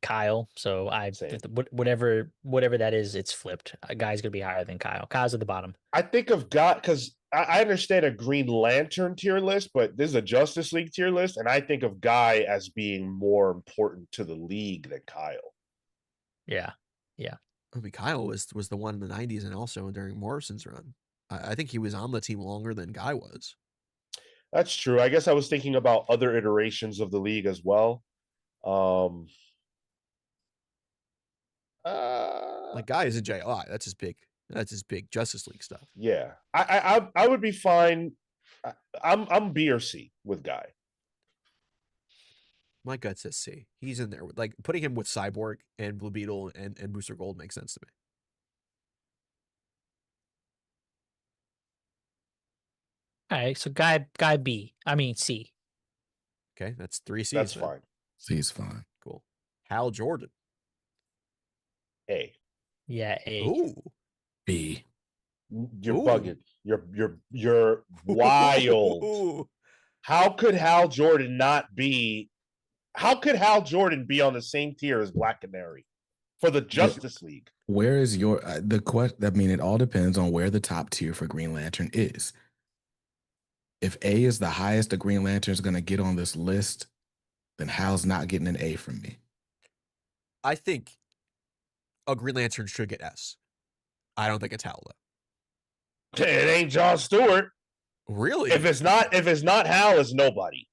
Kyle, so Same. whatever that is, it's flipped. A Guy's gonna be higher than Kyle. Kyle's at the bottom. I think of God because I understand a Green Lantern tier list, but this is a Justice League tier list, and I think of Guy as being more important to the league than Kyle. Yeah. I mean, Kyle was the one in the 90s and also during Morrison's run. I think he was on the team longer than Guy was. That's true. I guess I was thinking about other iterations of the league as well. Like Guy is in JLI. That's his big Justice League stuff. Yeah, I would be fine. I'm B or C with Guy. My gut says C. He's in there. Like putting him with Cyborg and Blue Beetle and Booster Gold makes sense to me. All right, so Guy B. I mean C. Okay, that's 3 C's. That's then. fine. C's fine. Cool. Hal Jordan. A. Yeah, A. Ooh. B. You're Ooh. bugging. You're wild. Ooh. How could Hal Jordan not be? How could Hal Jordan be on the same tier as Black Canary for the Justice League? Where is your the question? I mean, it all depends on where the top tier for Green Lantern is. If A is the highest a Green Lantern is going to get on this list, then Hal's not getting an A from me. I think a Green Lantern should get S. I don't think it's Hal though. It ain't John Stewart. Really? If it's not Hal, it's nobody.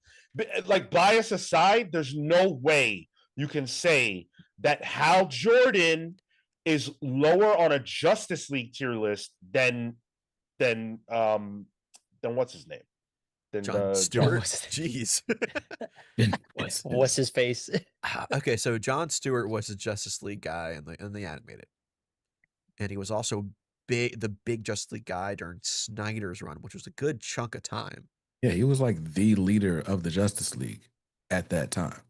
Like bias aside, there's no way you can say that Hal Jordan is lower on a Justice League tier list than what's his name? Than John Stewart. what's- Jeez. What's his face? Okay, so John Stewart was a Justice League guy in the animated, and he was also the big Justice League guy during Snyder's run, which was a good chunk of time. Yeah, he was like the leader of the Justice League at that time.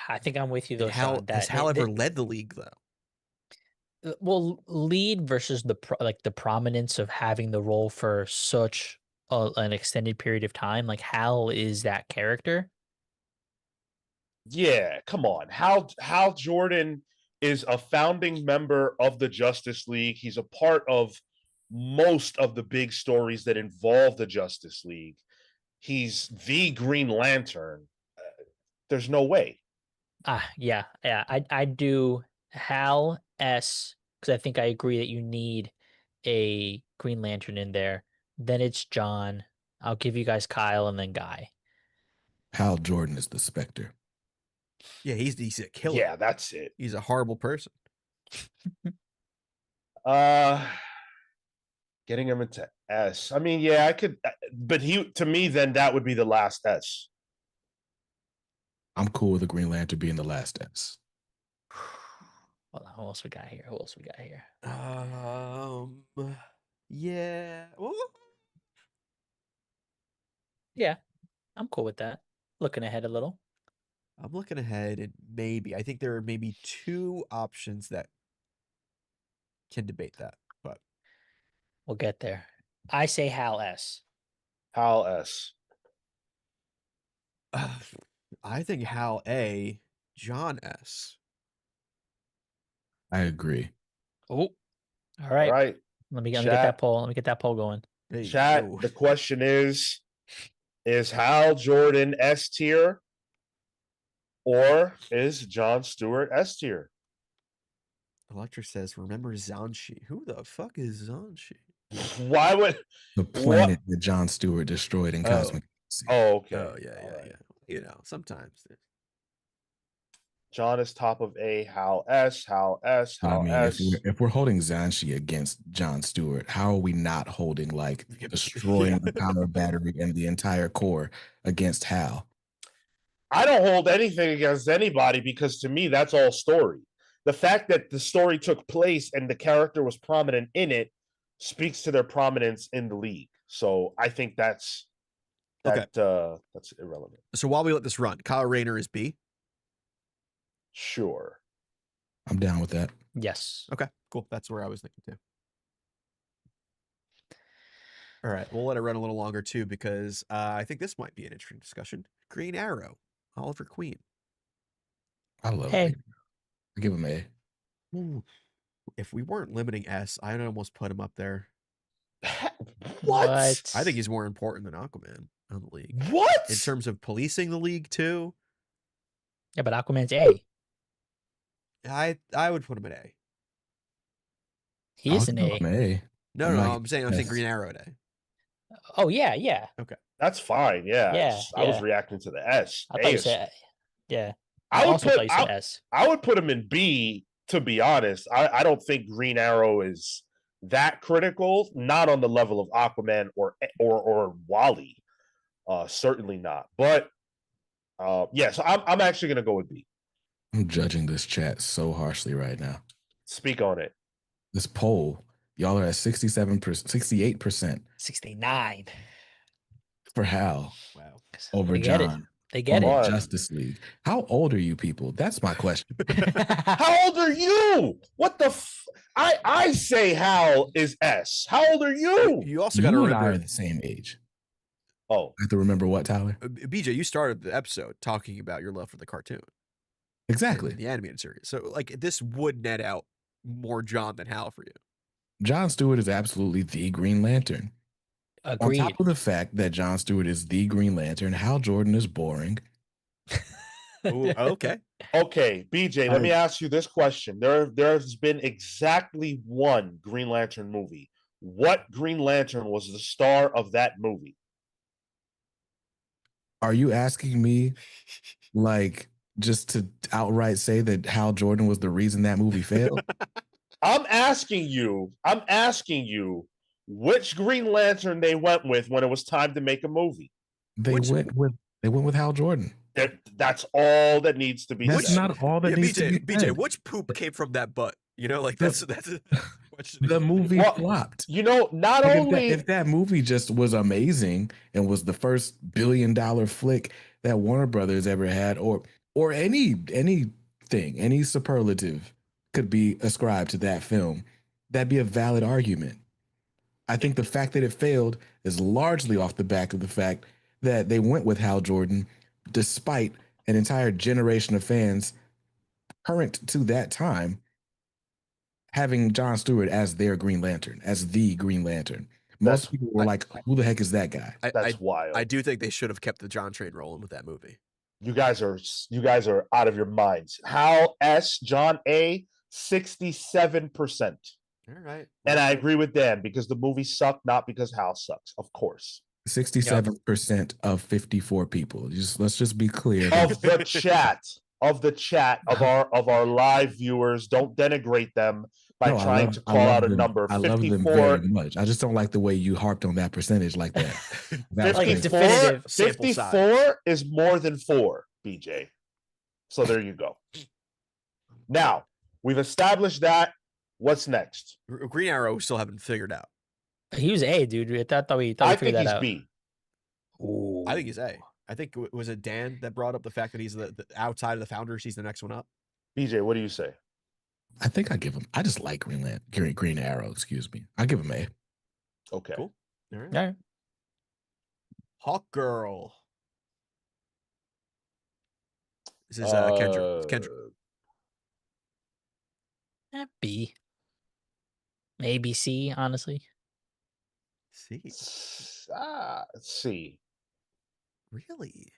I think I'm with you though. Sean, Has Hal ever led the league though? Well, lead versus the prominence of having the role for such an extended period of time. Like Hal is that character. Yeah, come on. Hal Jordan is a founding member of the Justice League. He's a part of most of the big stories that involve the Justice League. He's the Green Lantern. There's no way. Yeah. I do Hal S because I think I agree that you need a Green Lantern in there. Then it's John. I'll give you guys Kyle and then Guy. Hal Jordan is the Spectre. Yeah, he's a killer. Yeah, that's it. He's a horrible person. Getting him into S. I mean, yeah, I could, but to me, then that would be the last S. I'm cool with the Green Lantern being the last S. Hold on, who else we got here? Who else we got here? Yeah. Well, Yeah, I'm cool with that. Looking ahead a little. I'm looking ahead, and I think there are maybe 2 options that can debate that, but We'll get there. I say Hal S. Hal S. I think Hal A, John S. I agree. Oh, all All right. right, Let me get Chat. that poll. Let me get that poll going. There you chat. go. The question is Hal Jordan S tier or is John Stewart S tier? Electric says, "Remember Zanshi? Who the fuck is Zanshi?" Why would The planet that John Stewart destroyed in Oh. Cosmic Galaxy. Oh, okay. Oh yeah, All right. yeah. You know, sometimes. John is top of A, Hal S, Hal S, I Hal mean, S. if we're holding Zanshi against John Stewart, how are we not holding like Yeah. destroying the power battery and the entire core against Hal? I don't hold anything against anybody because to me, that's all story. The fact that the story took place and the character was prominent in it speaks to their prominence in the league. So I think that's that's irrelevant. So while we let this run, Kyle Rayner is B. Sure. I'm down with that. Yes. Okay, cool. That's where I was thinking too. All right, we'll let it run a little longer too because I think this might be an interesting discussion. Green Arrow, Oliver Queen. I love Hey. it. I give him A. Ooh. If we weren't limiting S, I'd almost put him up there. What? I think he's more important than Aquaman on the league. What? In terms of policing the league too, Yeah, but Aquaman's A. I would put him at A. He is an A. A. No, I'm no, like, I'm saying yes. Green Arrow at A. Oh yeah, yeah. That's fine. Yeah. Yeah, I was yeah. reacting to the S. I A thought you is- said yeah. I would also put thought you said S. I would put him in B, to be honest. I don't think Green Arrow is that critical, not on the level of Aquaman or Wally. Certainly not. But yeah, so I'm actually gonna go with B. I'm judging this chat so harshly right now. Speak on it. This poll, y'all are at 67%, 68% 69. for Hal Wow. over They get it. John. They get on it. on. Justice League. How old are you people? That's my question. How old are you? What the I say Hal is S. How old are you? You also got to You and I are remember, the same age. Oh, I have to remember what, Tyler? BJ, you started the episode talking about your love for the cartoon. Exactly. The animated series. So like this would net out more John than Hal for you. John Stewart is absolutely the Green Lantern. Agreed. On top of the fact that John Stewart is the Green Lantern, Hal Jordan is boring. Ooh, okay. okay, BJ. Let me ask you this question. There's been exactly one Green Lantern movie. What Green Lantern was the star of that movie? Are you asking me, like, just to outright say that Hal Jordan was the reason that movie failed? I'm asking you, which Green Lantern they went with when it was time to make a movie. They went with Hal Jordan. That's all that needs to be That's said. not all that Yeah, needs to be BJ, said. which poop came from that butt? You know, like that's a question. The movie Well, flopped. You know, not Like, only if that movie just was amazing and was the first $1 billion flick that Warner Brothers ever had, or anything, any superlative could be ascribed to that film, that'd be a valid argument. I think the fact that it failed is largely off the back of the fact that they went with Hal Jordan, despite an entire generation of fans current to that time having John Stewart as their Green Lantern, as the Green Lantern. Most people were like, who the heck is that guy? that's wild. I do think they should have kept the John train rolling with that movie. You guys are out of your minds. Hal S, John A, 67%. All right. And I agree with Dan because the movie sucked, not because Hal sucks, of course. 67% of 54 people. Let's just be clear. Of the chat of our live viewers, don't denigrate them by trying to call out a number. I love them very much. I just don't like the way you harped on that percentage like that. Like it's 54, definitive. 54 is more than 4, BJ. So there you go. Now, we've established that. What's next? Green Arrow we still haven't figured out. He was A, dude. I thought we I figured think that he's out. B. I think he's A. I think was it Dan that brought up the fact that he's the outside of the founders, he's the next one up. BJ, what do you say? I think I give him. I just like Green Arrow. Excuse me. I give him A. Okay. Cool. All right. All right. Hawk Girl. This is Kendra. It's Kendra. B. Maybe C, honestly. C. C. Really?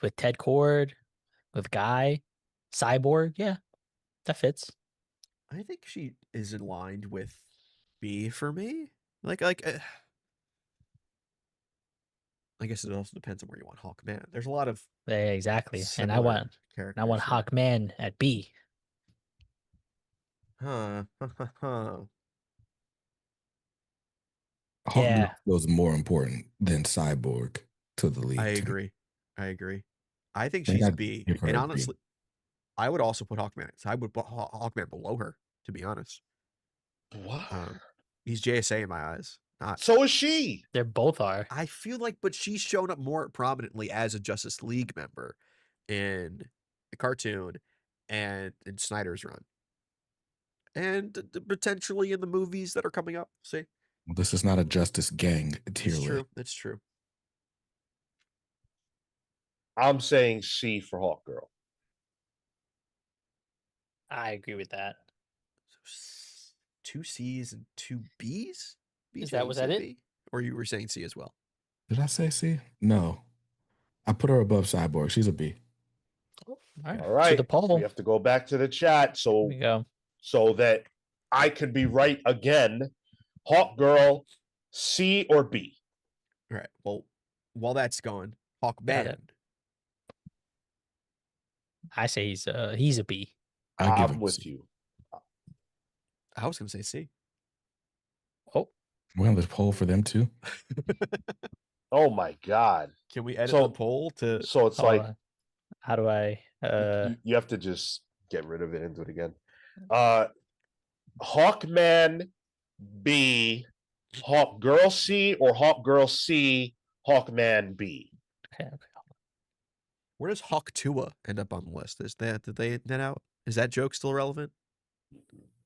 With Ted Cord, with Guy, Cyborg. Yeah, that fits. I think she is aligned with B for me. I guess it also depends on where you want Hawkman. There's a lot of Yeah, exactly. And I similar want characters. Hawkman at B. Huh. Yeah. Hawkman was more important than Cyborg to the league. I to me. agree. I agree. I think think she's I'd B. give her And a B. honestly, I would also put Hawkman. So I would put Hawkman below her, to be honest. What? He's JSA in my eyes. Not. So is she. They both are. I feel like, but she's shown up more prominently as a Justice League member in the cartoon and in Snyder's run, and potentially in the movies that are coming up. See, Well, this is not a Justice Gang tier it's list. true. It's true. I'm saying C for Hawk Girl. I agree with that. So 2 C's and 2 B's. Was BJ, that you it? said B? Or you were saying C as well? Did I say C? No. I put her above Cyborg. She's a B. All right. All right. To the poll. We have to go back to the chat Here so we go. that I could be right again. Hawk Girl, C or B? All right. Well, while that's going, Got Hawkman. it. I say he's a B. I give I'm him with C. you. I was going to say C. Oh, We're on this poll for them too. Oh my God. Can we edit So- the poll to? So it's hold like on. How do I? you have to just get rid of it and do it again. Hawkman B, Hawk Girl C, or Hawk Girl C, Hawkman B. Okay. Where does Hawk Tua end up on the list? Is that did they net out? Is that joke still relevant?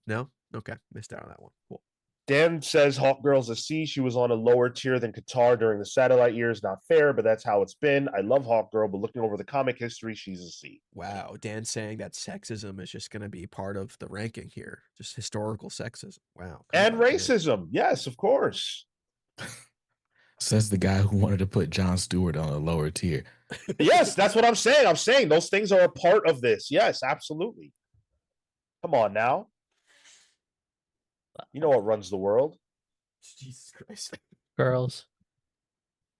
No. Okay, missed out on that one. Cool. Dan says Hawk Girl's a C. She was on a lower tier than Qatar during the satellite years. Not fair, but that's how it's been. I love Hawk Girl, but looking over the comic history, she's a C. Wow, Dan saying that sexism is just going to be part of the ranking here, just historical sexism. Wow. come And on, Dan. racism. Yes, of course. Says the guy who wanted to put Jon Stewart on a lower tier. Yes, that's what I'm saying. I'm saying those things are a part of this. Yes, absolutely. Come on now. You know what runs the world? Jesus Christ. Girls.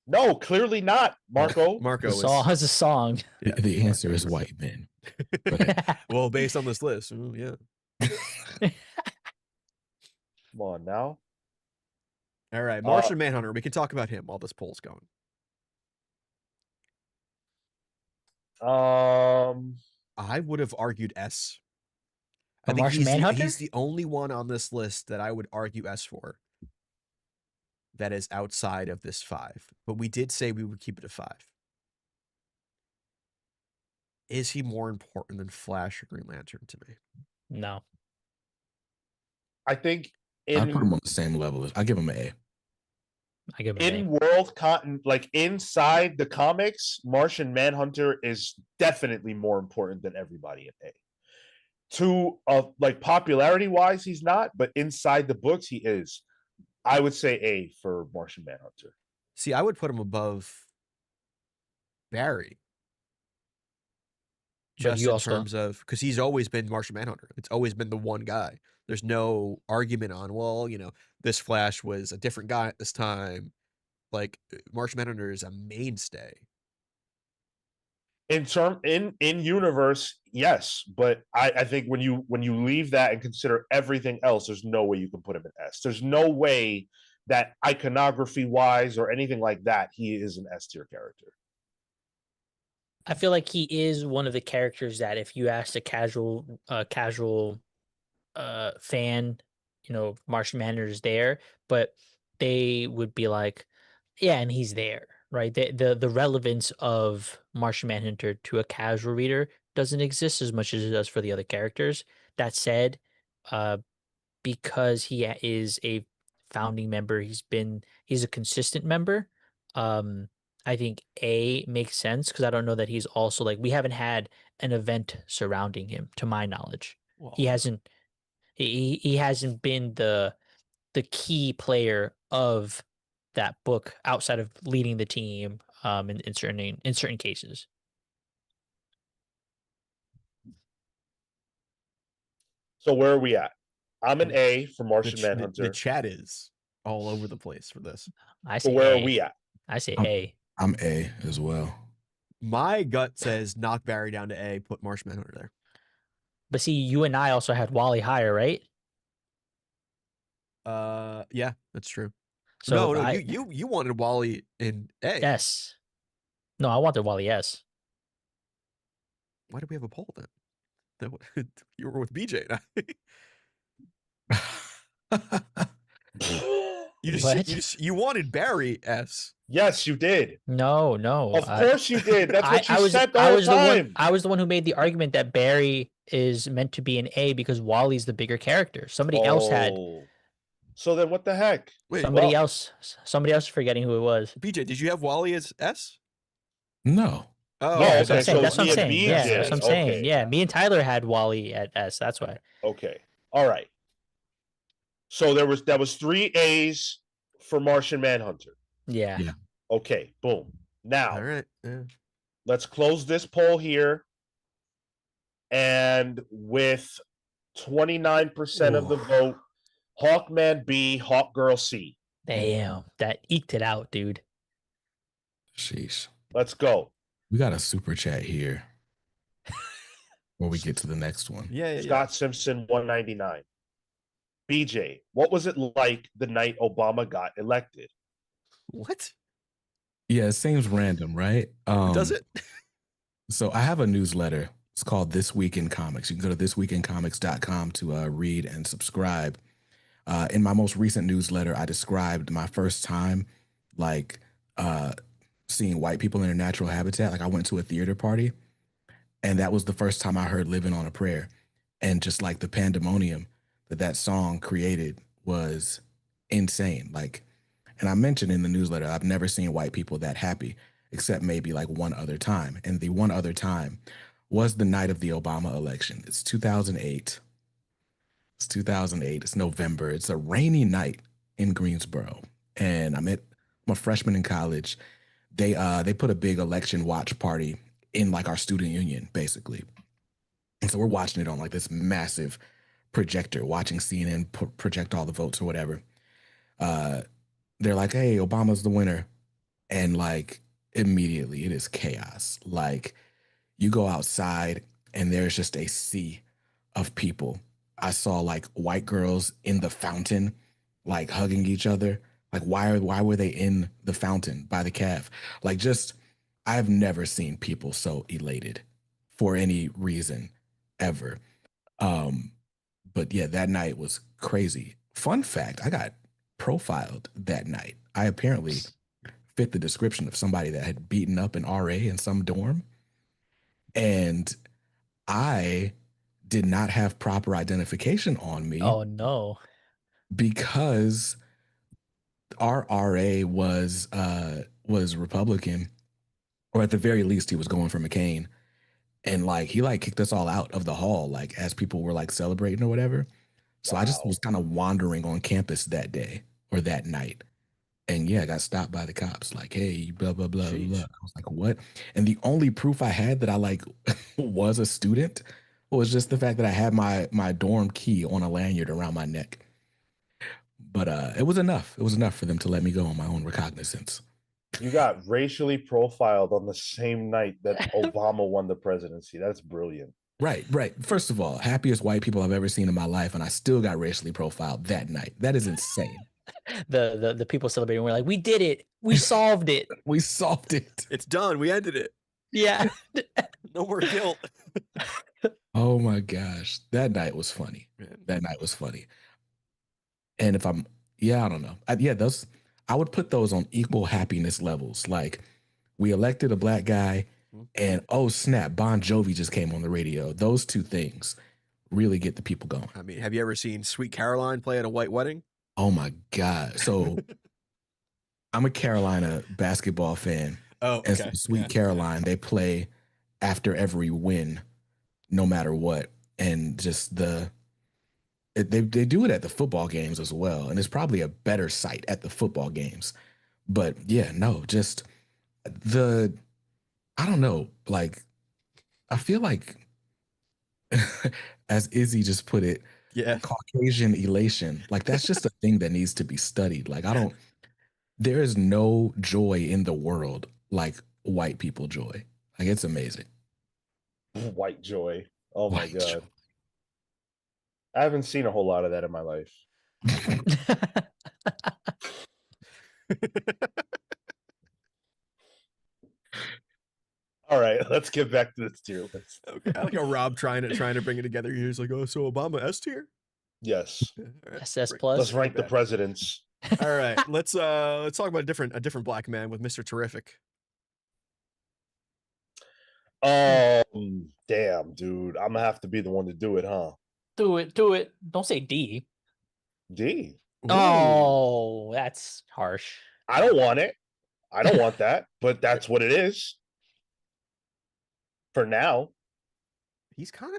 No, clearly not, Marco. Marco The is song has a song. Yeah, The answer Marco is is- white men. But well, based on this list, yeah. Come on now. All right, Martian Manhunter. We can talk about him while this poll's going. I would have argued S. I For think Martian Manhunter? he's the only one on this list that I would argue S for. That is outside of this 5. But we did say we would keep it a 5. Is he more important than Flash or Green Lantern to me? No. I think I put him in on the same level. I give him an A. I give him an in world cotton, like inside the comics, Martian Manhunter is definitely more important than everybody in A. To like popularity wise, he's not, but inside the books, he is. I would say A for Martian Manhunter. See, I would put him above Barry. But Just you in also- terms of, because he's always been Martian Manhunter. It's always been the one guy. There's no argument on, well, this Flash was a different guy at this time. Like, Martian Manhunter is a mainstay. In universe, yes, but I think when you leave that and consider everything else, there's no way you can put him in S. There's no way that iconography wise or anything like that, he is an S tier character. I feel like he is one of the characters that if you asked a casual fan, Martian Manhunter is there, but they would be like, yeah, and he's there, right? The relevance of Martian Manhunter to a casual reader doesn't exist as much as it does for the other characters. That said, uh, because is a founding member, he's a consistent member. Um, I think A makes sense because I don't know that he's also like we haven't had an event surrounding him to my knowledge. Well, He hasn't he hasn't been the key player of that book outside of leading the team in certain cases. So where are we at? I'm an A for the, Martian ch- the, Manhunter. the chat is all over the place for this. I So say where A. are we at? I say I'm- A. I'm A as well. My gut says knock Barry down to A, put Martian Manhunter there. But see, you and I also had Wally higher, right? Yeah, that's true. So No, I you wanted Wally in A. S. No, I wanted Wally S. Why do we have a poll then? You were with BJ. You wanted Barry S. Yes, you did. No. Of course you did. That's what you said the I whole was time. I was the one who made the argument that Barry is meant to be an A because Wally's the bigger character. Somebody else had Oh. So then what the heck? Wait, somebody well- else is forgetting who it was. BJ, did you have Wally as S? No. Oh, No, Yeah, that's what okay, I'm saying. so That's what I'm me and saying. B Yeah, did. that's what I'm saying. Okay. Yeah, me and Tyler had Wally at S. That's why. Okay. All right. So that was 3 A's for Martian Manhunter. Yeah. Yeah. Okay, boom. Now all right. Yeah. let's close this poll here. And with 29% of the Ooh. vote, Hawkman B, Hawkgirl C. Damn, that eked it out, dude. Sheesh. Let's go. We got a super chat here. Before we get to the next one. Yeah. Scott Simpson 199. BJ, what was it like the night Obama got elected? What? Yeah, it seems random, right? Does it? So I have a newsletter. It's called This Week in Comics. You can go to thisweekincomics.com to read and subscribe. In my most recent newsletter, I described my first time like seeing white people in their natural habitat. Like I went to a theater party, and that was the first time I heard Living on a Prayer. And just like the pandemonium that song created was insane. Like, and I mentioned in the newsletter, I've never seen white people that happy, except maybe like one other time. And the one other time was the night of the Obama election. It's 2008. It's 2008. It's November. It's a rainy night in Greensboro. And I'm a freshman in college. They put a big election watch party in like our student union, basically. And so we're watching it on like this massive projector, watching CNN project all the votes or whatever. They're like, hey, Obama's the winner. And like immediately it is chaos. Like you go outside and there's just a sea of people. I saw like white girls in the fountain, like hugging each other. Like why were they in the fountain by the calf? Like just, I've never seen people so elated for any reason ever. But yeah, that night was crazy. Fun fact, I got profiled that night. I apparently fit the description of somebody that had beaten up an RA in some dorm. And I did not have proper identification on me. Oh no. Because our RA was Republican, or at the very least he was going for McCain. And like he like kicked us all out of the hall, like as people were like celebrating or whatever. So I just was kind of wandering on campus that day or that night. And yeah, I got stopped by the cops, like, hey, blah, blah, blah, blah. I was like, what? And the only proof I had that I like was a student was just the fact that I had my dorm key on a lanyard around my neck. But it was enough. It was enough for them to let me go on my own recognizance. You got racially profiled on the same night that Obama won the presidency. That's brilliant. Right. First of all, happiest white people I've ever seen in my life, and I still got racially profiled that night. That is insane. The people celebrating were like, we did it. We solved it. We solved it. It's done. We ended it. Yeah. No more guilt. Oh my gosh, that night was funny. Man. That night was funny. And if I'm, I don't know. Those I would put those on equal happiness levels. Like we elected a black guy, and oh snap, Bon Jovi just came on the radio. Those two things really get the people going. I mean, have you ever seen Sweet Caroline play at a white wedding? Oh my god! So I'm a Carolina basketball fan. Oh, And okay. so Sweet Caroline, they play after every win, no matter what, and just they do it at the football games as well, and it's probably a better sight at the football games. But yeah, no, just I don't know, like I feel like as Izzy just put it, Yeah. Caucasian elation, like that's just a thing that needs to be studied. Like there is no joy in the world like white people joy. Like it's amazing. White joy. Oh my White god. joy. I haven't seen a whole lot of that in my life. All right, let's get back to this tier list. Okay. I like how Rob trying to bring it together. He's like, "Oh, so Obama S tier." Yes. All right, SS bring- plus. Let's bring it rank the back. presidents. All right, let's talk about a different black man with Mr. Terrific. Damn, dude. I'm gonna have to be the one to do it, huh? Do it. Don't say D. D. Oh, that's harsh. I don't want it. I don't want that, but that's what it is. For now. He's kind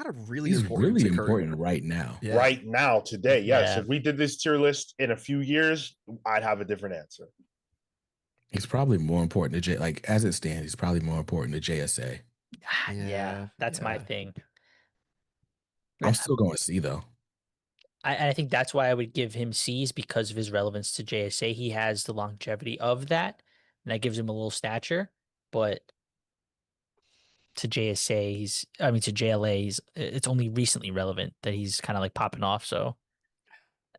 of really He's important. really to current- important right now. Yeah. Right now, today. Yes. Yeah. If we did this tier list in a few years, I'd have a different answer. He's probably more important to like as it stands, he's probably more important to JSA. Yeah, that's my yeah. thing. I'm still going C though. I think that's why I would give him C's because of his relevance to JSA. He has the longevity of that, and that gives him a little stature. But to JSA, to JLA, it's only recently relevant that he's kind of like popping off. So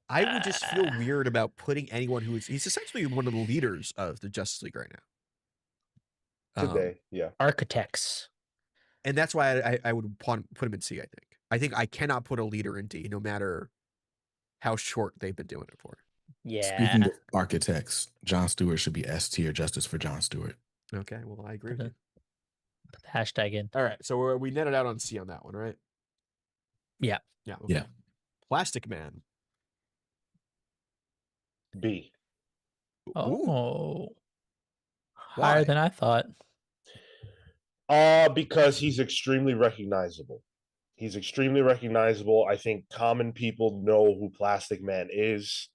I would just feel weird about putting anyone he's essentially one of the leaders of the Justice League right now. Today. Yeah. architects. And that's why I would put him in C, I think I cannot put a leader in D, no matter how short they've been doing it for. Yeah. Speaking of architects, Jon Stewart should be S tier. Justice for Jon Stewart. Okay, well, I agree with you. Put the hashtag in. All right, so we netted out on C on that one, right? Yeah. Yeah. Okay. Yeah. Plastic Man. B. Ooh, Oh, Why? higher than I thought. Because he's extremely recognizable. He's extremely recognizable. I think common people know who Plastic Man is.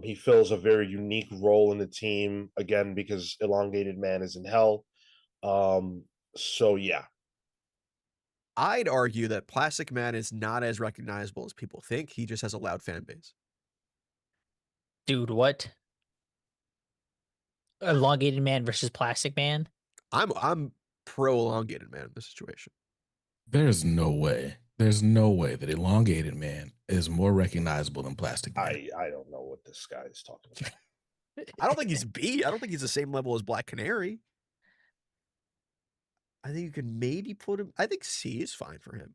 He fills a very unique role in the team, again, because Elongated Man is in hell. So yeah. I'd argue that Plastic Man is not as recognizable as people think. He just has a loud fan base. Dude, what? Elongated Man versus Plastic Man? I'm pro Elongated Man in this situation. There's no way. There's no way that Elongated Man is more recognizable than Plastic Man. I don't know what this guy is talking about. I don't think he's B. I don't think he's the same level as Black Canary. I think you can maybe put him. I think C is fine for him.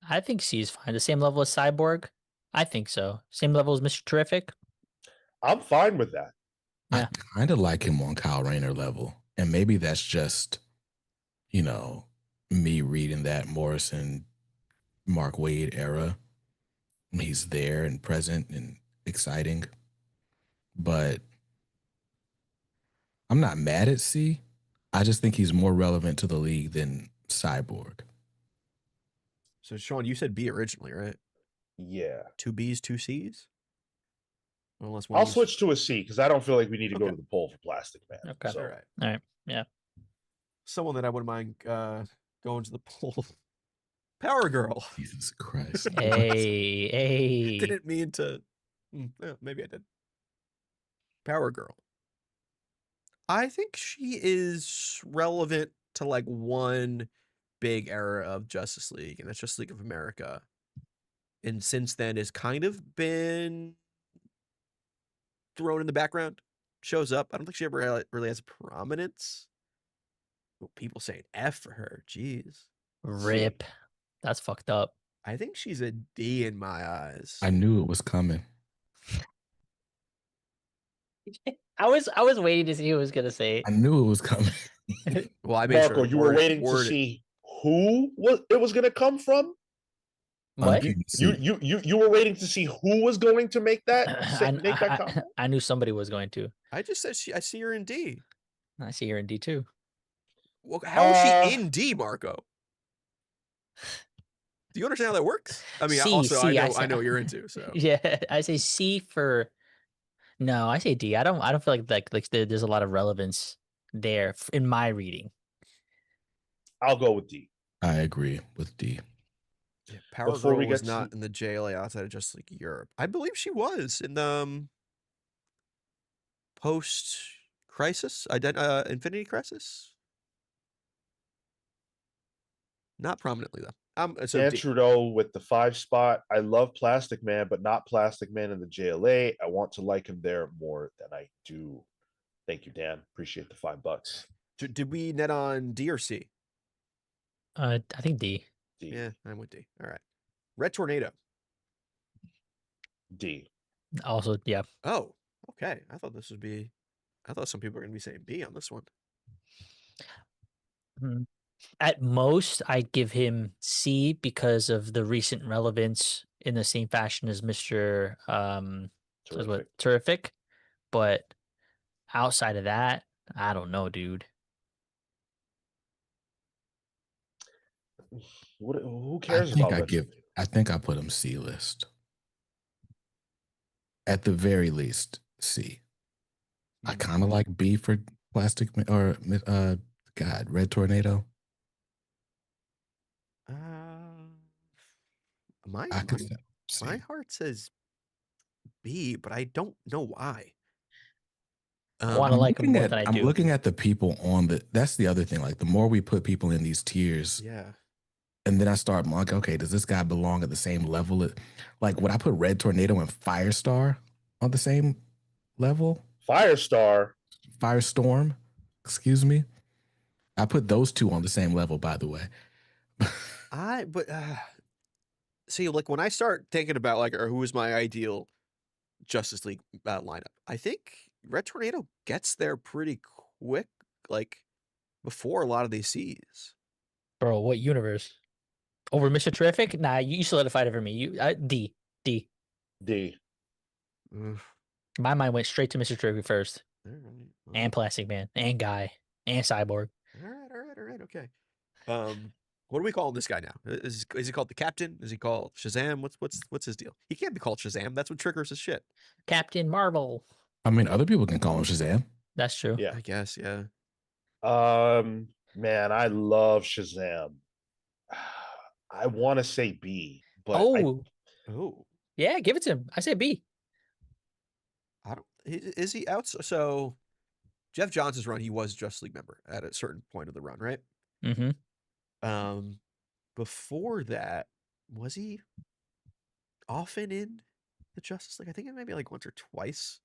I think C is fine. The same level as Cyborg? I think so. Same level as Mr. Terrific? I'm fine with that. Yeah. I kind of like him on Kyle Rayner level. And maybe that's just, me reading that Morrison, Mark Wade era. He's there and present and exciting. But I'm not mad at C. I just think he's more relevant to the league than Cyborg. So, Sean, you said B originally, right? Yeah. 2 Bs, 2 Cs? Unless I'll switch to a C because I don't feel like we need to go Okay. to the poll for Plastic Man. Okay. So, All right. All right. Yeah. Someone that I wouldn't mind going to the poll. Power Girl. Jesus Christ. Hey. Didn't mean to. Maybe I did. Power Girl. I think she is relevant to like one big era of Justice League, and that's Justice League of America. And since then has kind of been thrown in the background. Shows up. I don't think she ever really has prominence. Ooh, people saying F for her. Jeez. Rip. That's fucked up. I think she's a D in my eyes. I knew it was coming. I was waiting to see who was gonna say I knew it was coming. Well, I made Marco, sure. you were waiting to word it. see who it was going to come from. what. You, You were waiting to see who was going to make that I comment. I knew somebody was going to. I just said I see her in D. I see her in D too. Well, how is she in D, Marco? Do you understand how that works? I mean, C, also C, I know what you're into. So Yeah, I say C for. No, I say D. I don't feel like there's a lot of relevance there in my reading. I'll go with D. I agree with D. yeah, Power Before Girl we was get to- not in the JLA outside of just like Europe. I believe she was in the post Crisis, Infinity Crisis. Not prominently though. So Dan D. Trudeau with the 5 spot. I love Plastic Man, but not Plastic Man in the JLA. I want to like him there more than I do. Thank you, Dan. Appreciate the $5. Did we net on D or C? I think D. D. Yeah, I'm with D. All right. Red Tornado. D. Also, yeah. Oh, okay. I thought this would be. I thought some people were going to be saying B on this one. Mhm. At most, I give him C because of the recent relevance in the same fashion as Mr. Terrific. But outside of that, I don't know, dude. Who I cares think about I Red give. Tornado? I think I put him C list. At the very least, C. I kind of like B for Plastic or God, Red Tornado. My I could say C. my heart says B, but I don't know why. I want to I'm like him looking more at than I I'm do. looking at the people on the. That's the other thing. Like the more we put people in these tiers, Yeah. and then I start like, okay, does this guy belong at the same level? Like, would I put Red Tornado and Firestar on the same level? Firestar. Firestorm, excuse me. I put those two on the same level, by the way. See, like when I start thinking about like, or who is my ideal Justice League lineup, I think Red Tornado gets there pretty quick, like before a lot of these C's. Bro, what universe? Over Mr. Terrific? Nah, you solidified it for me. D. D. Ugh. My mind went straight to Mr. Terrific first. All right. Well, And Plastic Man. And Guy. And Cyborg. all right. Okay. What do we call this guy now? Is he called the Captain? Is he called Shazam? What's his deal? He can't be called Shazam. That's what triggers his shit. Captain Marvel. I mean, other people can call him Shazam. That's true. Yeah. I guess. Yeah. Man, I love Shazam. I want to say B, but Oh, Oh, yeah, give it to him. I say B. I don't. Is he out? So Jeff Johnson's run, he was Justice League member at a certain point of the run, right? Mm-hmm. Before that, was he often in the Justice League? I think it maybe like once or twice.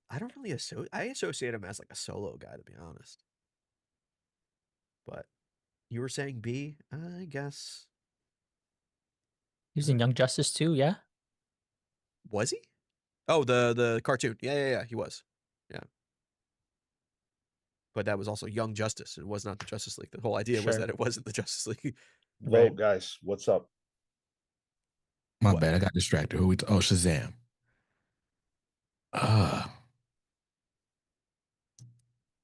I don't really associate him as like a solo guy, to be honest. But you were saying B, I guess. He was in Young Justice too, yeah? Was he? Oh, the cartoon. Yeah, he was. Yeah. But that was also Young Justice. It was not the Justice League. The whole idea was Sure. that it wasn't the Justice League. vote, guys. What's up? My What? bad. I got distracted. Who we? Oh, Shazam.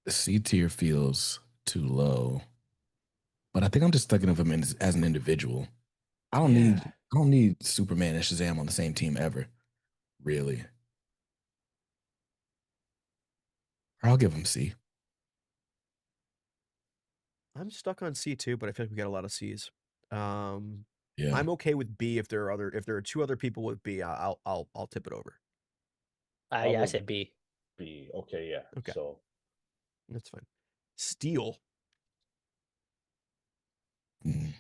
The C tier feels too low, but I think I'm just thinking of him as an individual. I don't need Superman and Shazam on the same team ever, really. Or I'll give him C. I'm stuck on C too, but I feel like we got a lot of C's. Yeah. I'm okay with B if there are two other people with B. I'll tip it over. Yeah, I said B. B. Okay, yeah. Okay. So That's fine. Steel. Mm.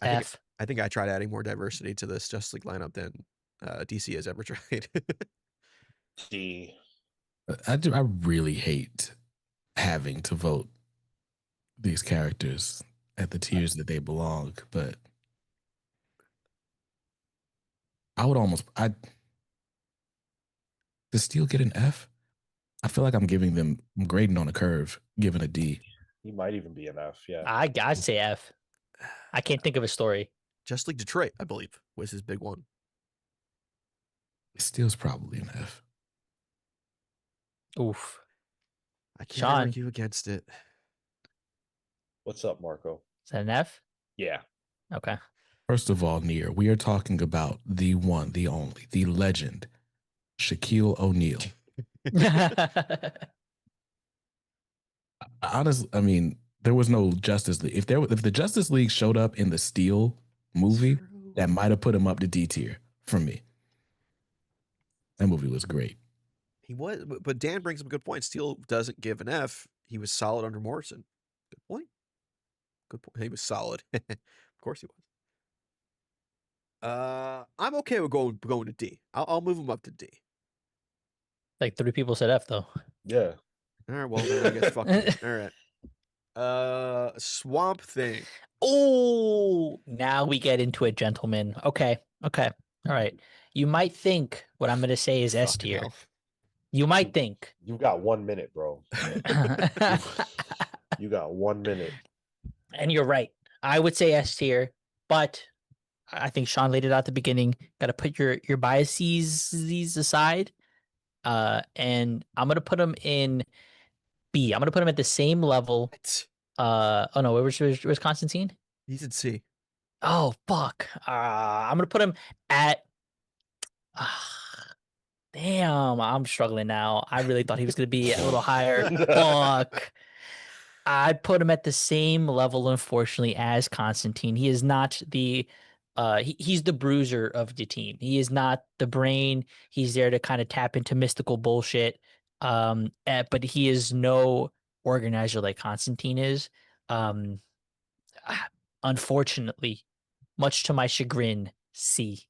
F. I think I tried adding more diversity to this Justice League lineup than DC has ever tried. D. I really hate having to vote these characters at the tiers that they belong, but I would almost does Steel get an F? I feel like I'm grading on a curve, giving a D. He might even be an F. Yeah. I'd say F. I can't think of a story. Just League Detroit, I believe, was his big one. Steel's probably an F. Oof. I can't Sean. argue against it. What's up, Marco? Is that an F? Yeah. Okay. First of all, Nier, we are talking about the one, the only, the legend, Shaquille O'Neal. Honestly, I mean, there was no Justice League. If the Justice League showed up in the Steel movie, True. that might have put him up to D tier for me. That movie was great. He was, but Dan brings up a good point. Steele doesn't give an F. He was solid under Morrison. Good point. Good point. He was solid. Of course he was. I'm okay with going to D. I'll move him up to D. Like 3 people said F though. Yeah. All right. Well, then I guess fuck you. All right. Swamp Thing. Oh, now we get into it, gentlemen. Okay. All right. You might think what I'm going to say is S Fucking tier. hell. You might think. You got 1 minute, bro. You got 1 minute. And you're right. I would say S tier, but I think Sean laid it out at the beginning. Got to put your biases aside. And I'm going to put him in B. I'm going to put him at the same level. Oh no, where's Constantine? He's in C. Oh fuck. I'm going to put him at damn, I'm struggling now. I really thought he was going to be a little higher. Fuck. I'd put him at the same level, unfortunately, as Constantine. He is not the he's the bruiser of the team. He is not the brain. He's there to kind of tap into mystical bullshit. But he is no organizer like Constantine is. Unfortunately, much to my chagrin, C.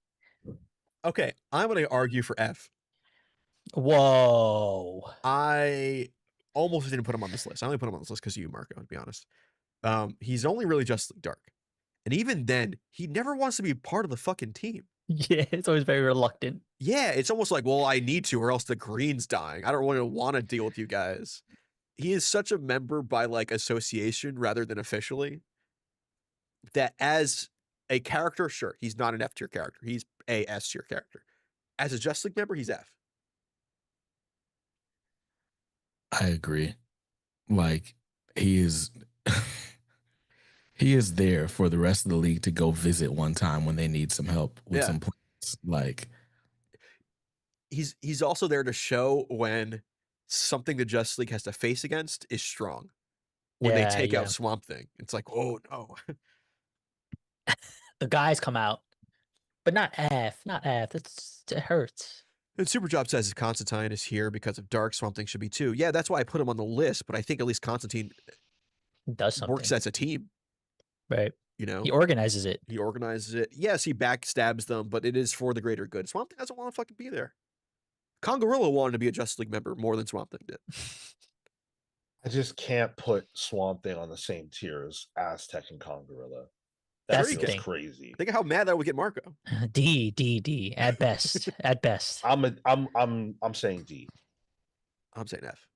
Okay, I'm going to argue for F. Whoa. I almost didn't put him on this list. I only put him on this list because of you, Marco, to be honest. He's only really Justice League Dark. And even then, he never wants to be part of the fucking team. Yeah, it's always very reluctant. Yeah, it's almost like, well, I need to, or else the green's dying. I don't really want to deal with you guys. He is such a member by like association rather than officially that as a character, sure, he's not an F tier character. He's a S tier character. As a Justice League member, he's F. I agree. Like he is he is there for the rest of the league to go visit one time when they need some help with some plans. Like he's also there to show when something the Justice League has to face against is strong. When they take out Swamp Thing, it's like, oh no. The guys come out, but not F. It hurts. And Superjob says Constantine is here because of Dark. Swamp Thing should be too. Yeah, that's why I put him on the list. But I think at least Constantine Does something. works as a team. Right. You know, he organizes it. He organizes it. Yes, he backstabs them, but it is for the greater good. Swamp Thing doesn't want to fucking be there. Congarilla wanted to be a Justice League member more than Swamp Thing did. I just can't put Swamp Thing on the same tier as Aztec and Congarilla. That's That the feels thing. crazy. Think of how mad that would get Marco. D at best. At best. I'm saying D. I'm saying F.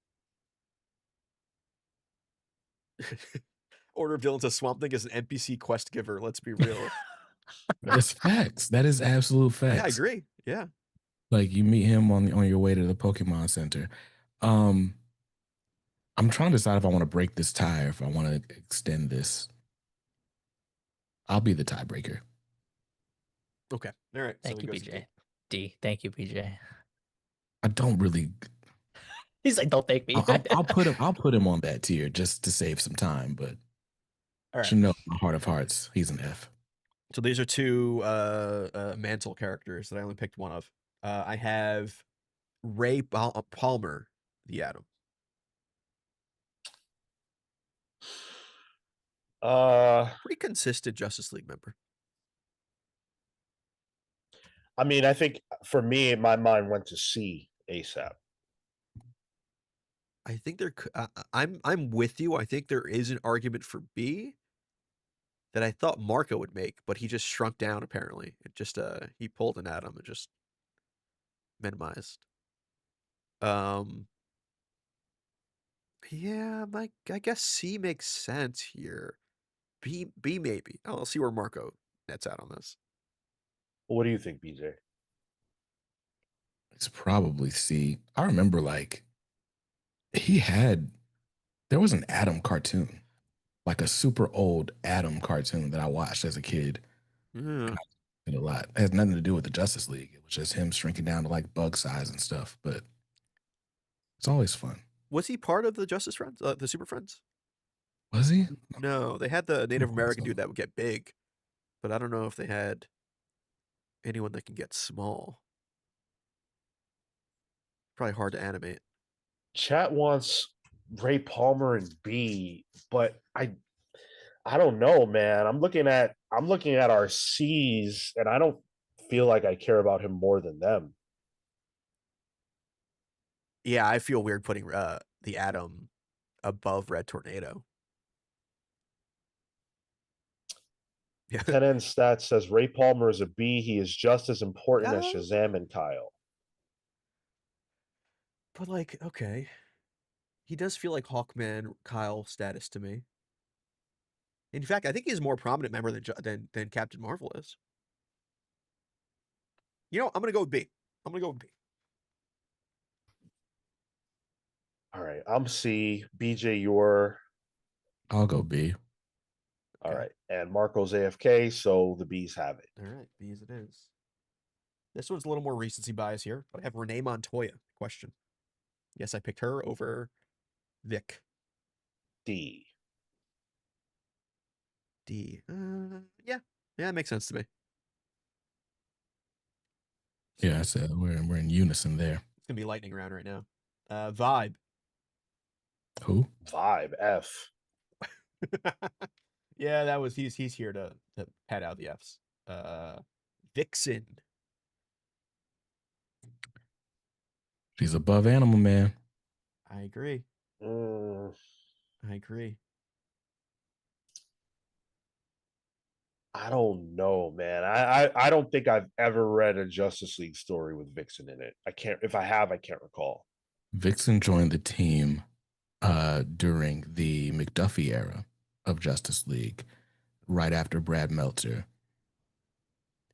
Order of Dylan says Swamp Thing is an NPC quest giver. Let's be real. that's facts. That is absolute facts. Yeah, I agree. Yeah. Like you meet him on your way to the Pokemon Center. I'm trying to decide if I want to break this tie or if I want to extend this. I'll be the tiebreaker. Okay. All right. Thank you, BJ. D. Thank you, BJ. I don't really. He's like, don't thank me. I'll put him on that tier just to save some time. But right. You know, in my heart of hearts, he's an F. So these are two mantle characters that I only picked one of. I have Ray Palmer, the Atom. Pretty consistent Justice League member. I mean, I think for me, my mind went to C ASAP. I think there. I'm with you. I think there is an argument for B that I thought Marco would make, but he just shrunk down. Apparently, it just he pulled an atom and just minimized. Yeah, I guess C makes sense here. B maybe. I'll see where Marco nets out on this. What do you think, BJ? It's probably C. I remember like there was an Atom cartoon, like a super old Atom cartoon that I watched as a kid. Yeah. A lot. It has nothing to do with the Justice League. It was just him shrinking down to like bug size and stuff. But it's always fun. Was he part of the Justice Friends, the Super Friends? Was he? No, they had the Native think American so. dude that would get big, but I don't know if they had anyone that can get small. Probably hard to animate. Chat wants Ray Palmer and B, but I don't know, man. I'm looking at our C's, and I don't feel like I care about him more than them. Yeah, I feel weird putting the Atom above Red Tornado. Yeah. 10N Stats says Ray Palmer is a B. He is just as important as Yeah. Shazam and Kyle. But like, okay. He does feel like Hawkman Kyle status to me. In fact, I think he's a more prominent member than Captain Marvel is. You know, I'm gonna go with B. I'm gonna go with B. All right, I'm C. BJ, you're I'll go B. all Okay. right, and Marco's AFK, so the B's have it. All right, B as it is. This one's a little more recency bias here, but I have Renee Montoya. Question. Yes, I picked her over Vic. D. D. Yeah, it makes sense to me. Yeah, I said we're in unison there. It's gonna be lightning round right now. Vibe. Who? Vibe F. Yeah, that was he's here to pad out the Fs. Vixen. She's above Animal Man. I agree. Mm, I agree. I don't know, man. I don't think I've ever read a Justice League story with Vixen in it. I can't. If I have, I can't recall. Vixen joined the team during the McDuffie era of Justice League, right after Brad Meltzer,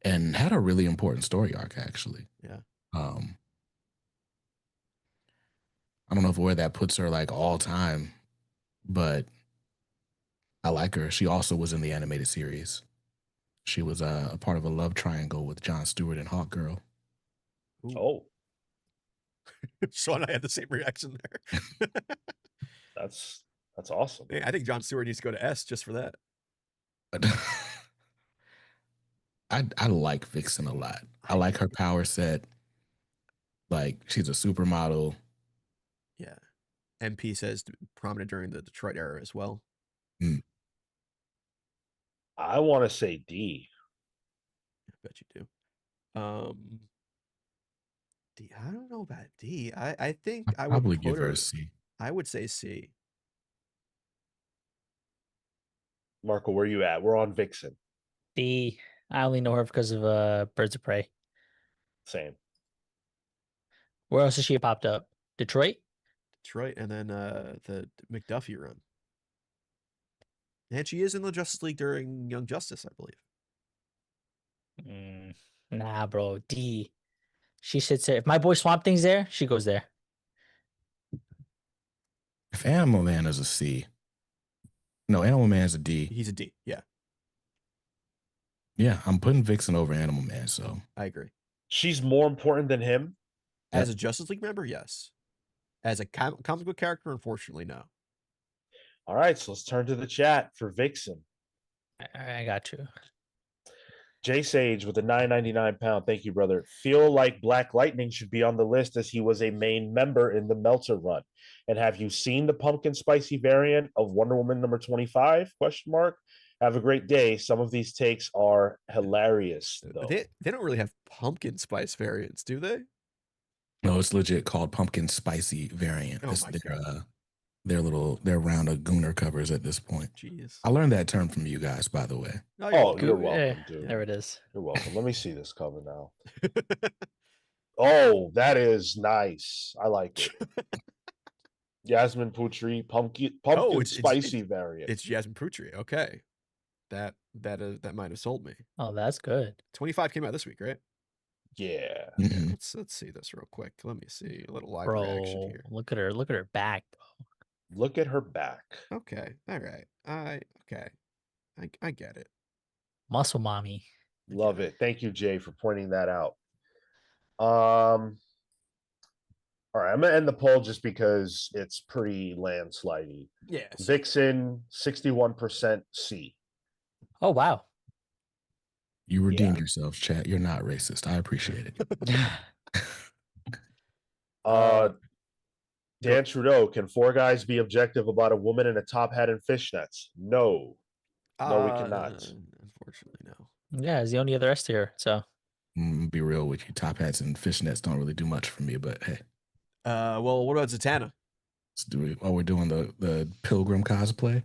and had a really important story arc, actually. Yeah. I don't know where that puts her like all time, but I like her. She also was in the animated series. She was a part of a love triangle with Jon Stewart and Hawkgirl. Ooh. Oh, Sean and I had the same reaction there. that's awesome. Hey, I think Jon Stewart needs to go to S just for that. I like Vixen a lot. I like her power set. Like, she's a supermodel. Yeah. MP says prominent during the Detroit era as well. I want to say D. I bet you do. D. I don't know about D. I think I'd I would probably put give her her. a C. I would say C. Marco, where you at? We're on Vixen. D. I only know her because of Birds of Prey. Same. Where else has she popped up? Detroit? Detroit, and then the McDuffie run. And she is in the Justice League during Young Justice, I believe. Nah, bro. D. She sits there. If my boy Swamp Thing's there, she goes there. If Animal Man is a C. No, Animal Man is a D. He's a D. Yeah, Yeah, I'm putting Vixen over Animal Man, so. I agree. She's more important than him. As a Justice League member, yes. As a comic book character, unfortunately, no. All right, so let's turn to the chat for Vixen. I got you. Jay Sage with a £9.99. Thank you, brother. Feel like Black Lightning should be on the list as he was a main member in the Meltzer run. And have you seen the pumpkin spicy variant of Wonder Woman number 25? Question mark. Have a great day. Some of these takes are hilarious, though. They don't really have pumpkin spice variants, do they? No, it's legit called pumpkin spicy variant. Oh It's my God. their round of Gooner covers at this point. Jeez. I learned that term from you guys, by the way. No, Oh, welcome. you're welcome, There dude. it is. You're welcome. Let me see this cover now. Oh, that is nice. I like it. Yasmin Putri, pumpkin it's spicy variant. It's Jasmine Putri. Okay, that might have sold me. Oh, that's good. 25 came out this week, right? Yeah. Yeah, Mhm. let's see this real quick. Let me see a little live reaction Bro, here. look at her. Look at her back, bro. Look at her back. Okay, all right. I get it. Muscle mommy. Love it. Thank you, Jay, for pointing that out. All right, I'm gonna end the poll just because it's pretty landslidey. Yes. Vixen, 61% C. Oh wow. You redeemed yourselves, chat. You're not racist. I appreciate it. Dan Trudeau, can four guys be objective about a woman in a top hat and fishnets? No. No, we cannot. Unfortunately, no. Yeah, it's the only other S tier. So Be real with you. Top hats and fishnets don't really do much for me, but hey, Well, what about Zatanna? let's do it. Oh, we're doing the pilgrim cosplay.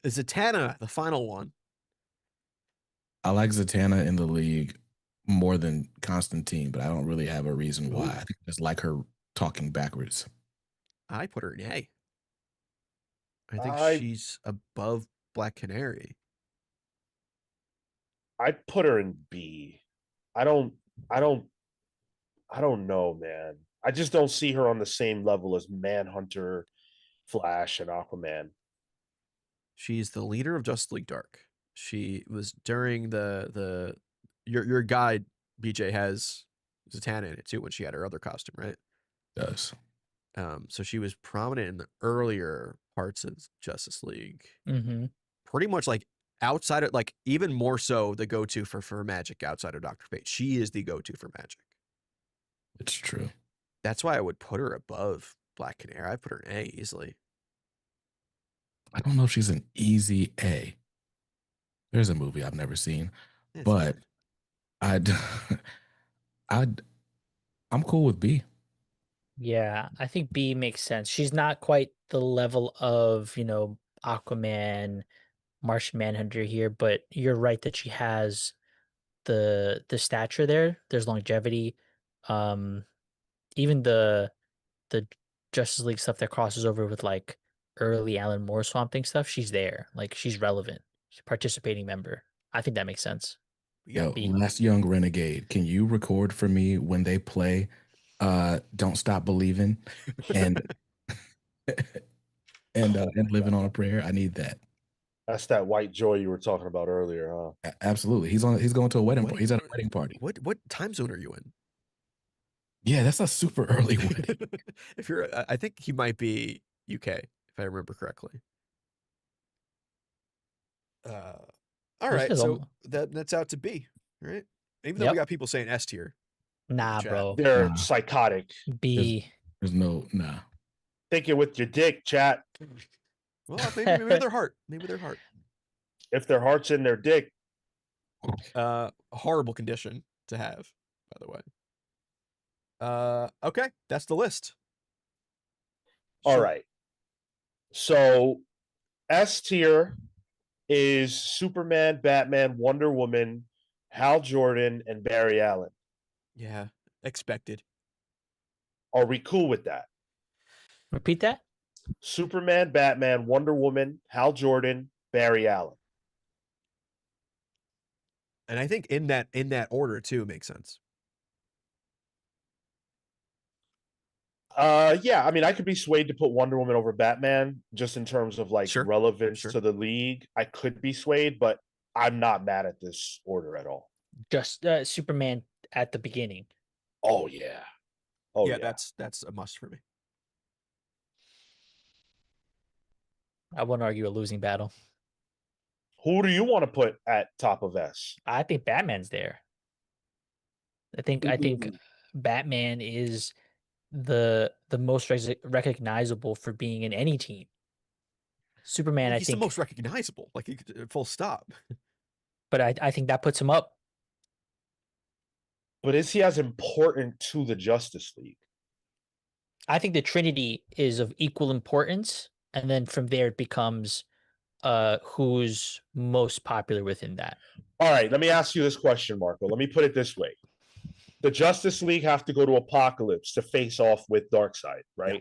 Zatanna, the final one. I like Zatanna in the league more than Constantine, but I don't really have a reason why. Ooh. I think I just like her talking backwards. I put her in A. I think she's above Black Canary. I'd put her in B. I don't know, man. I just don't see her on the same level as Manhunter, Flash, and Aquaman. She's the leader of Justice League Dark. She was during the your guide, BJ, has Zatanna in it too when she had her other costume, right? Does. So she was prominent in the earlier parts of Justice League. mm-hmm. Pretty much like outside of, like, even more so the go-to for magic outside of Dr. Fate. She is the go-to for magic. It's true. That's why I would put her above Black Canary. I'd put her in A easily. I don't know if she's an easy A. There's a movie I've never seen, It's but fine. I'm cool with B. Yeah, I think B makes sense. She's not quite the level of, Aquaman, Martian Manhunter here, but you're right that she has the stature there. There's longevity. Um, even the Justice League stuff that crosses over with like early Alan Moore Swamp Thing stuff, she's there. Like she's relevant. She's a participating member. I think that makes sense. Yo, B. Last Young Renegade, can you record for me when they play Don't Stop Believing and and Living on a Prayer? I need that. That's that white joy you were talking about earlier, huh? Absolutely. He's going to a wedding What party. are He's you- at a wedding party. What time zone are you in? Yeah, that's a super early wedding. If you're, I think he might be UK, if I remember correctly. All This right, is so that's out to B, right? Even though we Yep. got people saying S tier. Nah, chat. bro. They're Nah. psychotic. B. There's no nah. Think it with your dick, chat. Well, maybe their heart. Maybe their heart. If their heart's in their dick, A horrible condition to have, by the way. Okay, that's the list. all So- right. So S tier is Superman, Batman, Wonder Woman, Hal Jordan, and Barry Allen. Yeah, expected. Are we cool with that? Repeat that? Superman, Batman, Wonder Woman, Hal Jordan, Barry Allen. And I think in that order too makes sense. Yeah, I mean, I could be swayed to put Wonder Woman over Batman just in terms of like Sure, relevance sure. to the league. I could be swayed, but I'm not mad at this order at all. Just Superman at the beginning. Oh yeah. Oh yeah. That's a must for me. I wouldn't argue a losing battle. Who do you want to put at top of S? I think Batman's there. I think Batman is the most recognizable for being in any team. Superman, Well, I he's think, the most recognizable. Like, full stop. but I think that puts him up. But is he as important to the Justice League? I think the Trinity is of equal importance, and then from there it becomes who's most popular within that. All right, let me ask you this question, Marco. Let me put it this way. The Justice League have to go to Apocalypse to face off with Darkseid, right? Yeah.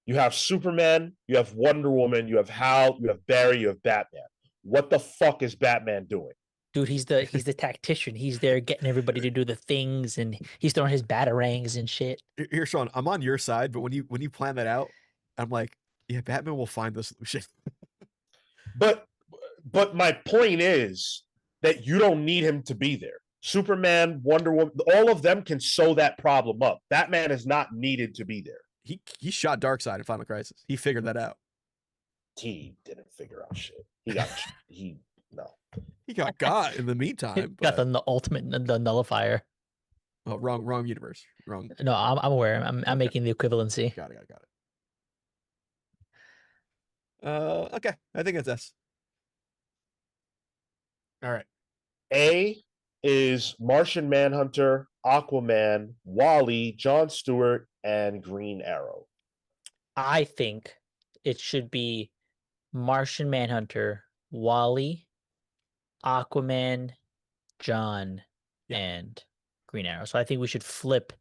You have Superman, you have Wonder Woman, you have Hal, you have Barry, you have Batman. What the fuck is Batman doing? Dude, he's the tactician. He's there getting everybody to do the things, and he's throwing his batarangs and shit. Here, Sean, I'm on your side, but when you plan that out, I'm like, yeah, Batman will find the solution. But my point is that you don't need him to be there. Superman, Wonder Woman, all of them can sew that problem up. Batman is not needed to be there. He shot Darkseid in Final Crisis. He figured that out. He didn't figure out shit. No. He got in the meantime. Got But, the ultimate the nullifier. oh, wrong universe. Wrong. No, I'm aware. I'm Okay. making the equivalency. Got it. Okay. I think it's S. All right. A is Martian Manhunter, Aquaman, Wally, Jon Stewart, and Green Arrow. I think it should be Martian Manhunter, Wally, Aquaman, John, Yeah. and Green Arrow. So I think we should flip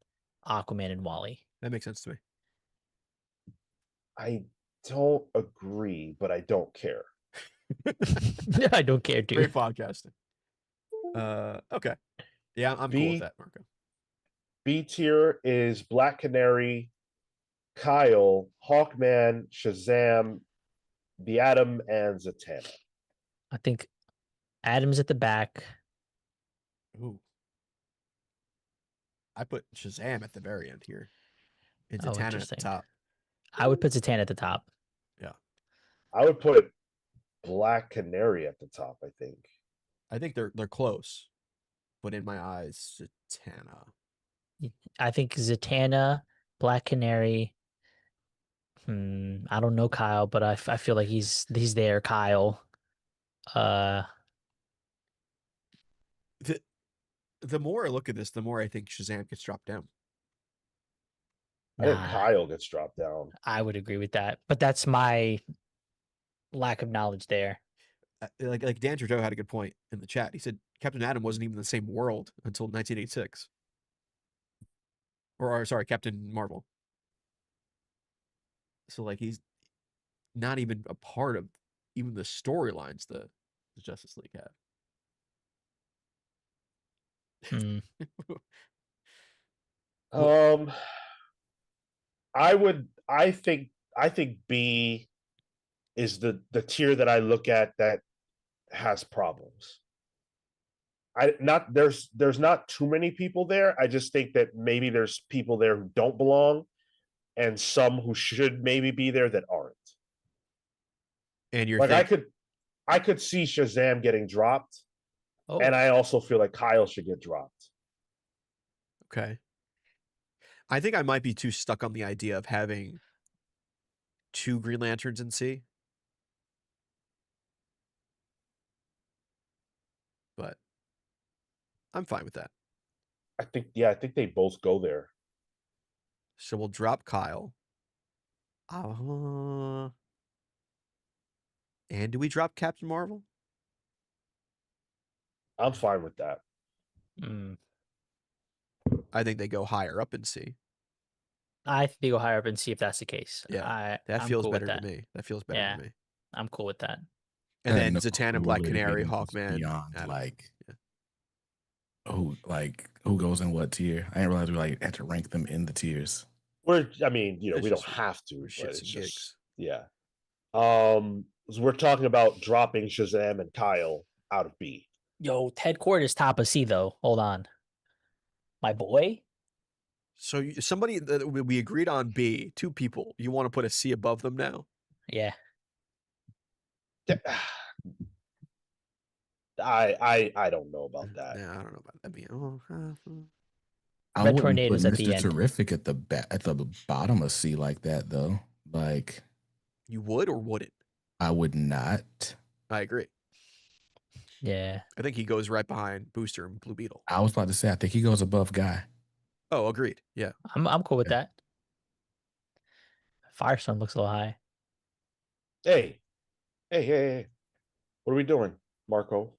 Aquaman and Wally. That makes sense to me. I don't agree, but I don't care. I don't care, dude. Great podcasting. Okay. Yeah, I'm cool with that, Marco. B tier is Black Canary, Kyle, Hawkman, Shazam, the Atom, and Zatanna. I think Adam's at the back. Ooh. I put Shazam at the very end here. And Oh, Zatanna at the interesting. top. I would put Zatanna at the top. I would put Black Canary at the top, I think. I think they're close. But in my eyes, Zatanna. I think Zatanna, Black Canary. I don't know Kyle, but I feel like he's there. Kyle. The more I look at this, the more I think Shazam gets dropped down. I think Nah, Kyle gets dropped down. I would agree with that, but that's my lack of knowledge there. Like Dan Trudeau had a good point in the chat. He said Captain Atom wasn't even in the same world until 1986. Or sorry, Captain Marvel. So like he's not even a part of even the storylines the Justice League have. I think B is the tier that I look at that has problems. There's not too many people there. I just think that maybe there's people there who don't belong and some who should maybe be there that aren't. And you're like I could see Shazam getting dropped, Oh, and I also feel like Kyle should get dropped. okay. I think I might be too stuck on the idea of having 2 Green Lanterns in C. But I'm fine with that. I think they both go there. So we'll drop Kyle. And do we drop Captain Marvel? I'm fine with that. I think they go higher up in C. I think they go higher up and see if that's the case. Yeah, I'm feels cool better with to that. me. That feels better Yeah. to me. I'm cool with that. And then the Zatanna, Black cooler Canary, thing is Hawkman. beyond Atom. Yeah. Who goes in what tier? I didn't realize we had to rank them in the tiers. We It's don't just have to, for but shits it's and just gigs. yeah. So we're talking about dropping Shazam and Kyle out of B. Yo, Ted Cord is top of C though. Hold on, my boy. So somebody that we agreed on B, 2 people. You want to put a C above them now? Yeah, I don't know about that. Yeah, I don't know about that. I Red wouldn't put Tornadoes at the Mr. end. Terrific at the bottom of C like that though. Like You would or wouldn't? I would not. I agree. Yeah, I think he goes right behind Booster and Blue Beetle. I was about to say, I think he goes above Guy. Oh, agreed. Yeah. I'm cool with Yeah. that. Firestorm looks a little high. Hey. What are we doing, Marco?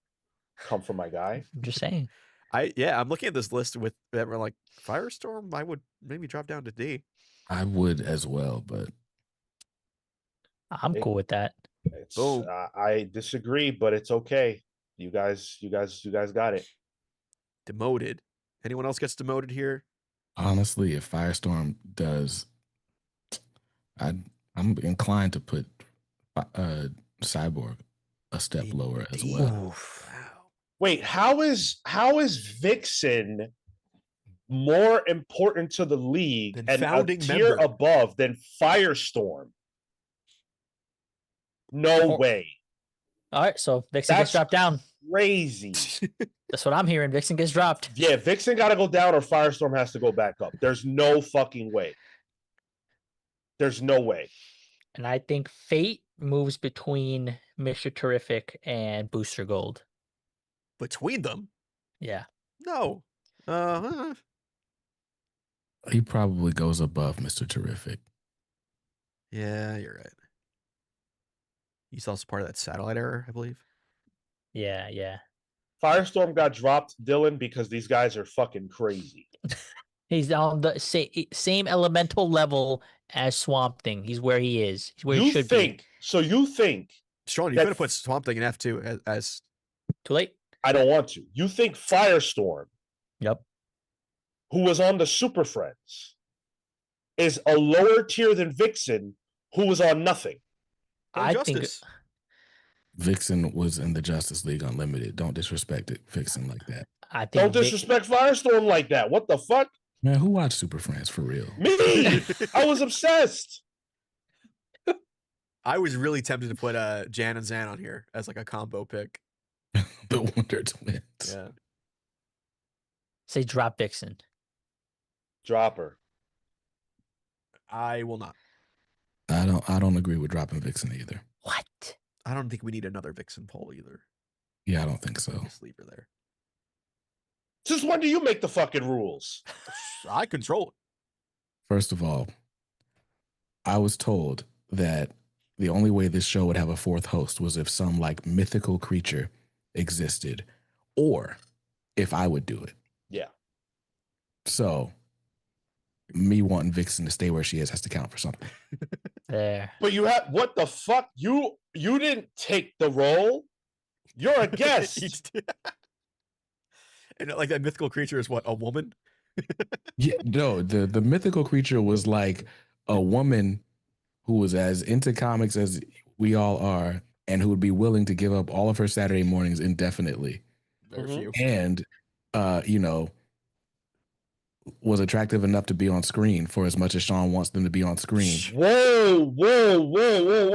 Come for my guy. I'm just saying. I'm looking at this list with that we're like Firestorm. I would maybe drop down to D. I would as well, but I'm It- cool with that. It's Boom. I disagree, but it's okay. You guys got it. Demoted. Anyone else gets demoted here? honestly, if Firestorm does, I'm inclined to put Cyborg a step lower as well. Oof. Wow. Wait, how is Vixen more important to the league Than and a founding tier member. above than Firestorm? No Or- way. All right, so Vixen gets That's dropped down. crazy. That's what I'm hearing. Vixen gets dropped. Yeah, Vixen got to go down or Firestorm has to go back up. There's no fucking way. There's no way. And I think Fate moves between Mr. Terrific and Booster Gold. Between them? Yeah. No. He probably goes above Mr. Terrific. Yeah, you're right. He's also part of that satellite error, I believe. Yeah. Firestorm got dropped, Dylan, because these guys are fucking crazy. He's on the same elemental level as Swamp Thing. He's where he is. He's where he should be. You think Sean, you That could have put Swamp Thing in F2 as Too late? I don't want to. You think Firestorm, Yep. who was on the Super Friends, is a lower tier than Vixen, who was on nothing? I think Justice. Vixen was in the Justice League Unlimited. Don't disrespect it, Vixen like that. I think Don't disrespect Firestorm like that. What the fuck? Man, who watched Super Friends for real? Me! I was obsessed. I was really tempted to put Jan and Zan on here as like a combo pick. The Wonder Twins. Yeah. say drop Vixen. Dropper. I will not. I don't agree with dropping Vixen either. What? I don't think we need another Vixen poll either. Yeah, I don't think so. Just leave her there. Since when do you make the fucking rules? I control it. First of all, I was told that the only way this show would have a fourth host was if some like mythical creature existed, or if I would do it. Yeah. So me wanting Vixen to stay where she is has to count for something. There. But you have what the fuck? You didn't take the role. You're a guest. And like that mythical creature is what, a woman? Yeah, no, the mythical creature was like a woman who was as into comics as we all are, and who would be willing to give up all of her Saturday mornings indefinitely, Very Mhm. few. and was attractive enough to be on screen for as much as Sean wants them to be on screen. Whoa.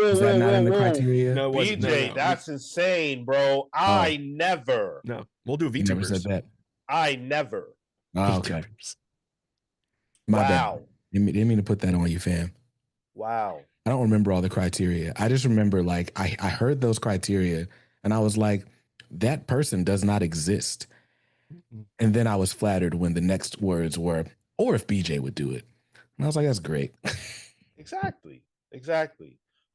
Is that not in the whoa. criteria? No, it wasn't. BJ, No. that's insane, bro. I never. No, we'll do You never said VTubers. that. I never. Oh, okay. My bad. Wow. Didn't mean to put that on you, fam. Wow. I don't remember all the criteria. I just remember like I heard those criteria and I was like, that person does not exist. And then I was flattered when the next words were, or if BJ would do it. And I was like, that's great. Exactly.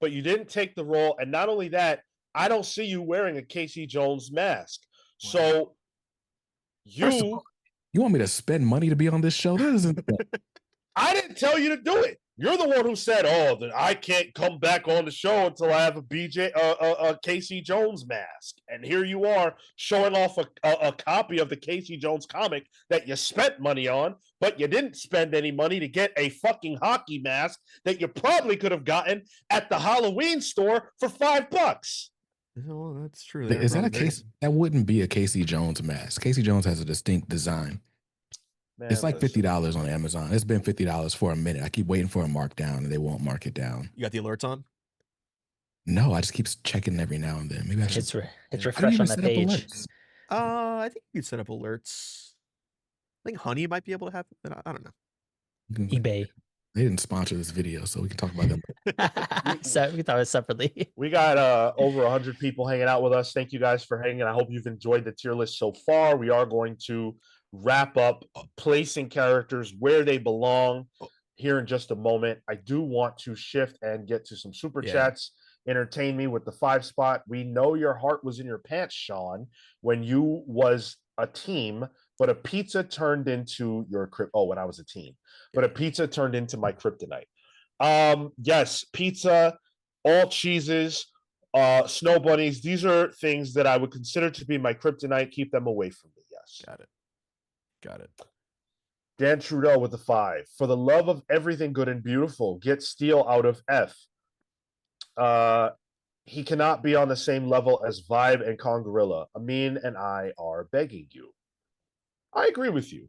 But you didn't take the role. And not only that, I don't see you wearing a Casey Jones mask. So First of all, you want me to spend money to be on this show? That isn't. I didn't tell you to do it. You're the one who said, "Oh, that I can't come back on the show until I have a Casey Jones mask." And here you are showing off a copy of the Casey Jones comic that you spent money on, but you didn't spend any money to get a fucking hockey mask that you probably could have gotten at the Halloween store for $5. Oh, that's true. Is that a case? That wouldn't be a Casey Jones mask. Casey Jones has a distinct design. Man, It's like listen. $50 on Amazon. It's been $50 for a minute. I keep waiting for a markdown and they won't mark it down. You got the alerts on? No, I just keep checking every now and then. Maybe I should. It's I don't refresh even on that set up page. alerts. I think you could set up alerts. I think Honey might be able to have it. I don't know. eBay. They didn't sponsor this video, so we can talk about them. So we thought it separately. We got over 100 people hanging out with us. Thank you guys for hanging. I hope you've enjoyed the tier list so far. We are going to wrap up placing characters where they belong here in just a moment. I do want to shift and get to some super chats. Entertain me with the 5 spot. We know your heart was in your pants, Sean, when you was a team, but a pizza turned into your when I was a team, but a pizza turned into my kryptonite. Yes, pizza, all cheeses, snow bunnies. These are things that I would consider to be my kryptonite. Keep them away from me. Yes. Got it. Dan Trudeau with the 5. For the love of everything good and beautiful, get Steel out of F. He cannot be on the same level as Vibe and Kongorilla. Amin and I are begging you. I agree with you.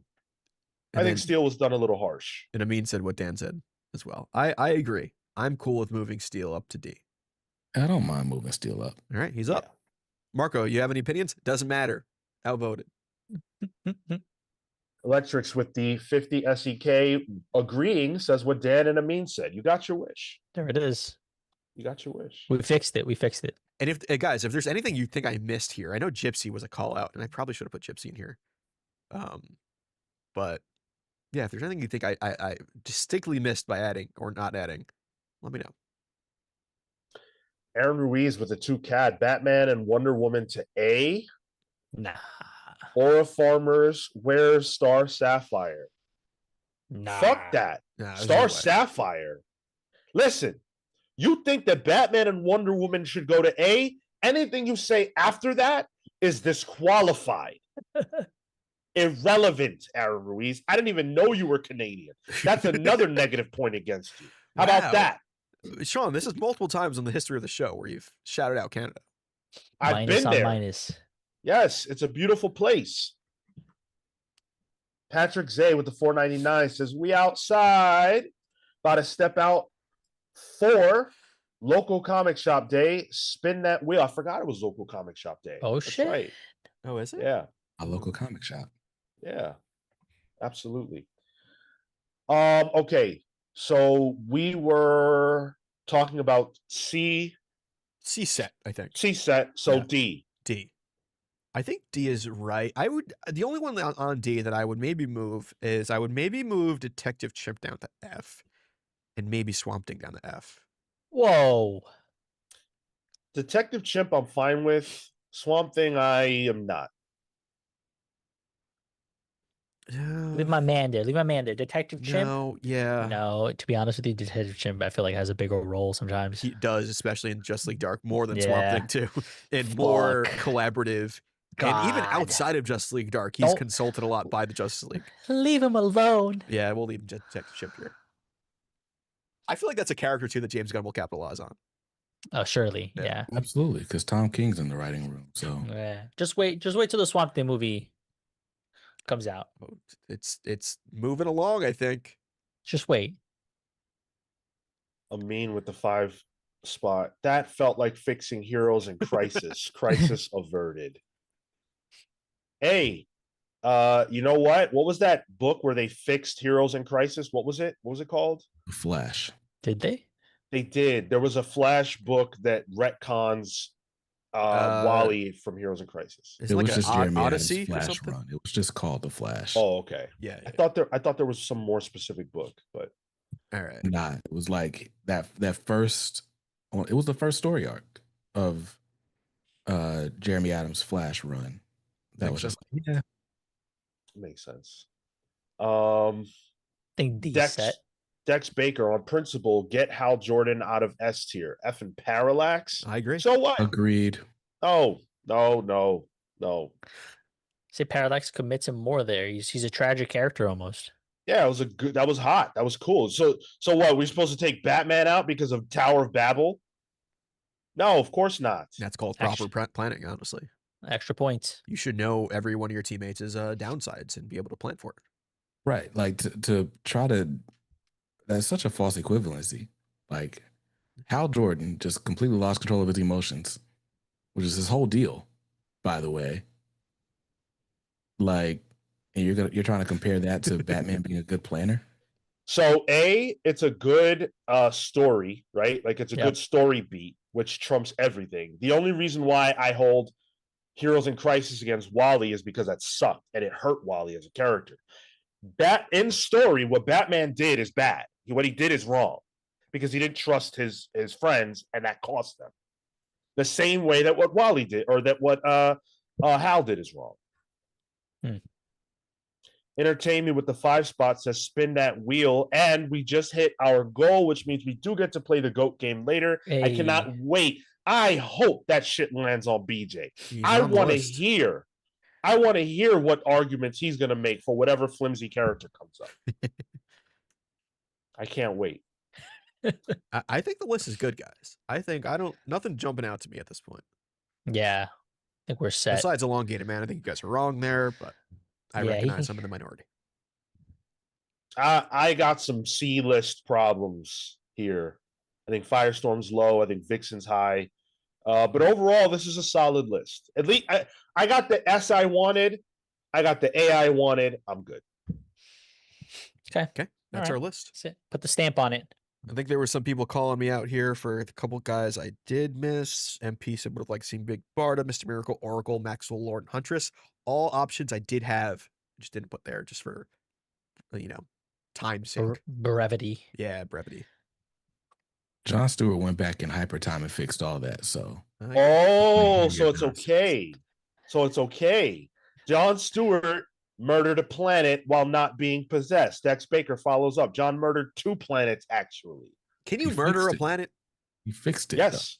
And I think Steel was done a little harsh. And Amin said what Dan said as well. I agree. I'm cool with moving Steel up to D. I don't mind moving Steel up. All right, he's up. Marco, you have any opinions? Doesn't matter. Outvoted. Electrics with the 50 SEK agreeing says what Dan and Amin said. You got your wish. There it is. You got your wish. We fixed it. And if guys, if there's anything you think I missed here, I know Gypsy was a call out, and I probably should have put Gypsy in here. But yeah, if there's anything you think I distinctly missed by adding or not adding, let me know. Aaron Ruiz with the 2 CAD, Batman and Wonder Woman to A. Nah. Aura Farmers, where's Star Sapphire? Nah. Fuck that. Nah, Star Sapphire. Listen, you think that Batman and Wonder Woman should go to A? Anything you say after that is disqualified. Irrelevant, Aaron Ruiz. I didn't even know you were Canadian. That's another negative point against you. How about that? Sean, this is multiple times in the history of the show where you've shouted out Canada. I've been there. Minus. Yes, it's a beautiful place. Patrick Zay with the 499 says, we outside. About to step out for local comic shop day. Spin that wheel. I forgot it was local comic shop day. Oh, That's shit. right. Oh, is it? Yeah. A local comic shop. Yeah. Absolutely. Okay. So we were talking about C set, I think. C set. So Yeah. D. I think D is right. The only one on D that I would maybe move is I would maybe move Detective Chimp down to F and maybe Swamp Thing down to F. Whoa. Detective Chimp, I'm fine with. Swamp Thing, I am not. Leave my man there. Detective Chimp. No, yeah. No, to be honest with you, Detective Chimp, I feel like has a bigger role sometimes. He does, especially in Justice League Dark, more than Yeah. Swamp Thing too, and more Fuck. collaborative. And even God. outside of Justice League Dark, he's consulted a lot by the Justice League. Leave him alone. Yeah, we'll leave Detective Chimp here. I feel like that's a character too that James Gunn will capitalize on. Oh, surely. Yeah. Absolutely, because Tom King's in the writing room. So Yeah. Just wait till the Swamp Thing movie comes out. It's moving along, I think. Just wait. Amin with the 5 spot. That felt like fixing Heroes in Crisis. Crisis averted. Hey, you know what? What was that book where they fixed Heroes in Crisis? What was it? What was it called? The Flash. Did they? They did. There was a Flash book that retcons Wally from Heroes in Crisis. Is It it like was an just Jeremy Odyssey Adams' or Flash something? run. It was just called The Flash. Oh, okay. Yeah. I thought there was some more specific book, but All right. Nah, it was like that first. It was the first story arc of Jeremy Adams' Flash run. That was just like, yeah. makes sense. I think D set. Dex Baker on principle, get Hal Jordan out of S tier. F and Parallax. I agree. So what? Agreed. No. Say Parallax commits him more there. He's a tragic character almost. Yeah, it was that was hot. That was cool. So what? We're supposed to take Batman out because of Tower of Babel? No, of course not. That's called proper planning, honestly. Extra points. You should know every one of your teammates' downsides and be able to plan for it. Right. Like to try to, that's such a false equivalency. Like Hal Jordan just completely lost control of his emotions, which is his whole deal, by the way. Like, and you're trying to compare that to Batman being a good planner? So it's a good story, right? Like it's a Yep. good story beat, which trumps everything. The only reason why I hold Heroes in Crisis against Wally is because that sucked and it hurt Wally as a character. In story, what Batman did is bad. What he did is wrong because he didn't trust his friends, and that cost them. The same way that what Wally did, or that what Hal did, is wrong. Entertain me with the 5 spot, says spin that wheel, and we just hit our goal, which means we do get to play the GOAT game later. I cannot wait. I hope that shit lands on BJ. I want to hear what arguments he's going to make for whatever flimsy character comes up. I can't wait. I think the list is good, guys. Nothing jumping out to me at this point. Yeah, I think we're set. Besides Elongated Man, I think you guys are wrong there, but I recognize I'm in the minority. I got some C-list problems here. I think Firestorm's low. I think Vixen's high. But overall, this is a solid list. At least I got the S I wanted. I got the A I wanted. I'm good. Okay. That's our list. That's it. Put the stamp on it. I think there were some people calling me out here for the couple guys I did miss. MP said would have liked to see Big Barda, Mr. Miracle, Oracle, Maxwell, Lord, and Huntress. All options I did have, just didn't put there just for, time's sake. Brevity. Yeah, brevity. John Stewart went back in hyper time and fixed all that. So so it's okay. So it's okay. John Stewart murdered a planet while not being possessed. Dex Baker follows up. John murdered 2 planets, actually. Can you murder a planet? He fixed it. Yes.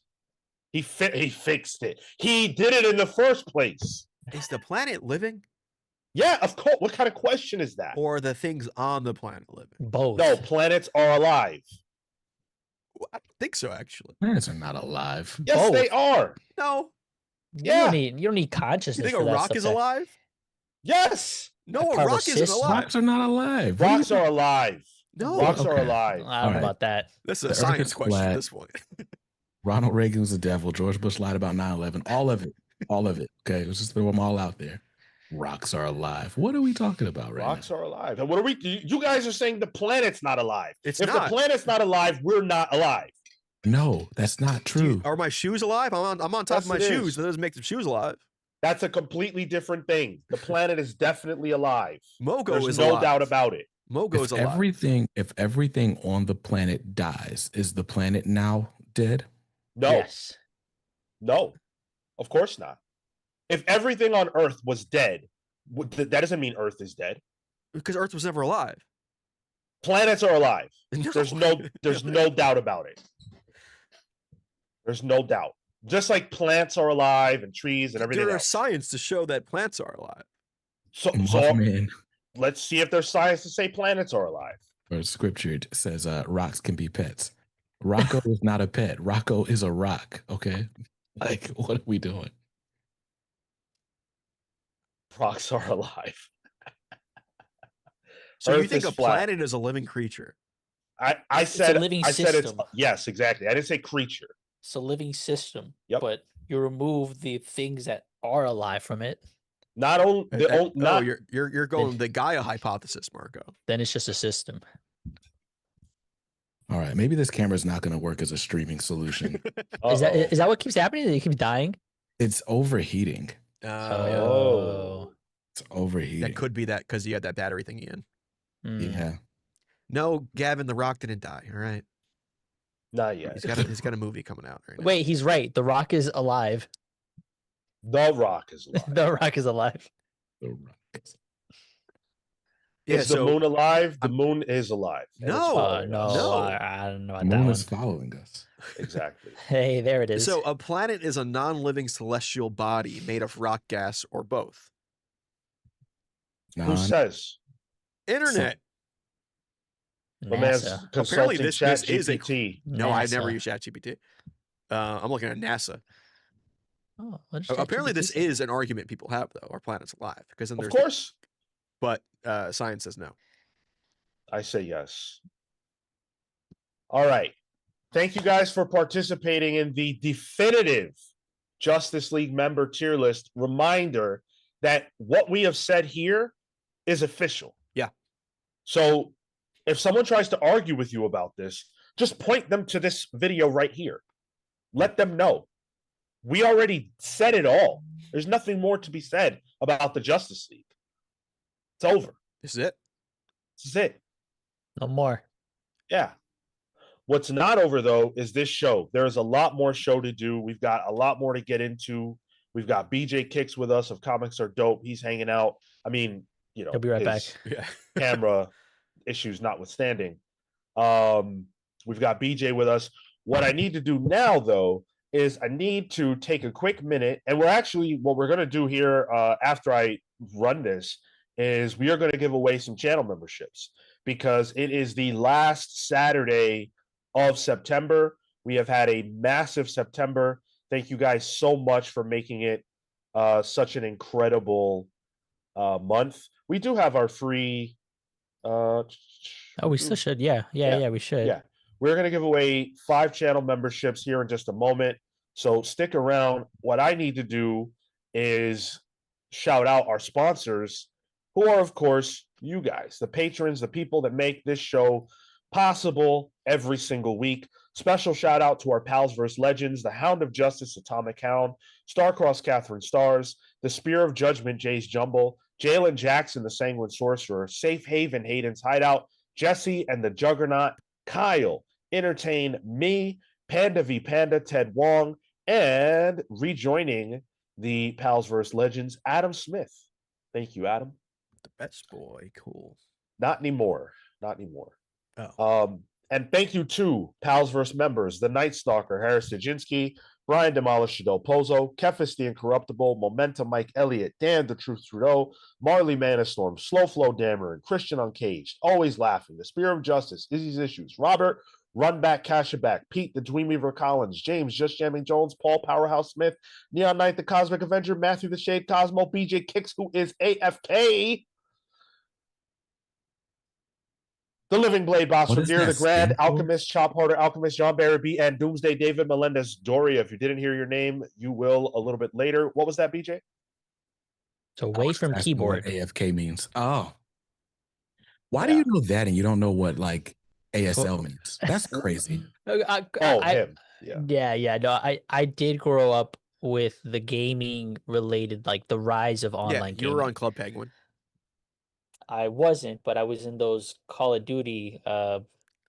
He fixed it. He did it in the first place. Is the planet living? Yeah, of course. What kind of question is that? Or are the things on the planet living? Both. No, planets are alive. I don't think so, actually. Planets are not alive. Yes, Both. they are. No. You don't need consciousness. You think a rock is alive? Yes. No, a rock isn't alive. Rocks are not alive. Rocks are alive. No. Rocks are alive. I don't know about that. This is a science question at this point. Ronald Reagan was the devil. George Bush lied about 9/11. All of it. All of it. Okay. Let's just throw them all out there. Rocks are alive. What are we talking about right Rocks now? are alive. And what are we? You guys are saying the planet's not alive. If the planet's not alive, we're not alive. No, that's not true. Are my shoes alive? I'm on top of my shoes. That doesn't make the shoes alive. That's a completely different thing. The planet is definitely alive. Mogo is no alive. doubt about it. Mogo's alive. If everything on the planet dies, is the planet now dead? No. Yes. No. Of course not. If everything on Earth was dead, that doesn't mean Earth is dead. Because Earth was never alive. Planets are alive. No. There's no doubt about it. There's no doubt. Just like plants are alive and trees and everything There else. is science to show that plants are alive. So let's see if there's science to say planets are alive. Or scripture it says rocks can be pets. Rocco is not a pet. Rocco is a rock. Okay. Like, what are we doing? Rocks are alive. So Earth you think is a flat. planet is a living creature? I said a living I said it's system. yes, exactly. I didn't say creature. It's a living system. Yep. But you remove the things that are alive from it, Not only You're going the Gaia hypothesis, Marco. then it's just a system. All right. Maybe this camera is not going to work as a streaming solution. Is that what keeps happening? That it keeps dying? It's overheating. Oh. It's overheating. That could be that because you had that battery thingy in. Yeah. No, Gavin, the Rock didn't die. All right. Not yet. He's got a movie coming out right now. Wait, he's right. The Rock is alive. The Rock is alive. The Rock is alive. The rocks. Yeah, Is the moon alive? The moon is alive. And it's No. following No, us. No. I don't know The about that moon one. is following us. Exactly. Hey, there it is. So a planet is a non-living celestial body made of rock, gas, or both. Who says? Internet. My man's NASA. Apparently consulting this chat is a- GPT. No, I never NASA. use ChatGPT. I'm looking at NASA. Oh, what does Apparently ChatGPT this say? is an argument people have, though. Our planet's alive. Because then Of there's course. but science says no. I say yes. All right. Thank you guys for participating in the definitive Justice League member tier list. Reminder that what we have said here is official. Yeah. So If someone tries to argue with you about this, just point them to this video right here. Let them know. We already said it all. There's nothing more to be said about the Justice League. It's over. This is it. This is it. No more. Yeah. What's not over, though, is this show. There's a lot more show to do. We've got a lot more to get into. We've got BJ Kicks with us of Comics Are Dope. He's hanging out. I mean, you know, He'll be right back. Yeah. camera issues notwithstanding. We've got BJ with us. What I need to do now, though, is I need to take a quick minute, and what we're going to do here after I run this is we are going to give away some channel memberships because it is the last Saturday of September. We have had a massive September. Thank you guys so much for making it such an incredible month. We do have our free. Oh, we still should. Yeah, we should. Yeah. We're going to give away 5 channel memberships here in just a moment. So stick around. What I need to do is shout out our sponsors, who are, of course, you guys, the patrons, the people that make this show possible every single week. Special shout out to our pals vs. Legends, the Hound of Justice, Atomic Hound, Starcross, Catherine Stars, the Spear of Judgment, Jay's Jumble, Jalen Jackson, the Sanguine Sorcerer, Safe Haven, Hayden's Hideout, Jesse and the Juggernaut, Kyle, Entertain Me, Panda v Panda, Ted Wong, and rejoining the Pals vs. Legends, Adam Smith. Thank you, Adam. The best boy. Cool. Not anymore. Not anymore. Oh. And thank you to Pals vs. members, the Night Stalker, Harris Dajinski, Brian Demolish, Shadol Pozo, Kefis the Incorruptible, Momentum Mike Elliott, Dan the Truth Trudeau, Marley Manastorm, Slow Flow Dameron, Christian Uncaged, Always Laughing, The Spear of Justice, Izzy's Issues, Robert, Runback Cashaback, Pete the Dreamweaver Collins, James Just Jamming Jones, Paul Powerhouse Smith, Neon Knight the Cosmic Avenger, Matthew the Shade Cosmo, BJ Kicks, who is AFK, the Living Blade Boss What from does Dear the that Grand, stand for? Alchemist, Chop Harder, Alchemist, John Barry B, and Doomsday David Melendez Doria. If you didn't hear your name, you will a little bit later. What was that, BJ? So away from Asking what keyboard. AFK means. Oh. Why do Yeah. you know that and you don't know what like ASL means? That's crazy. Him. Yeah. No, I did grow up with the gaming related, like the rise of online You gaming. were on Club Penguin. I wasn't, but I was in those Call of Duty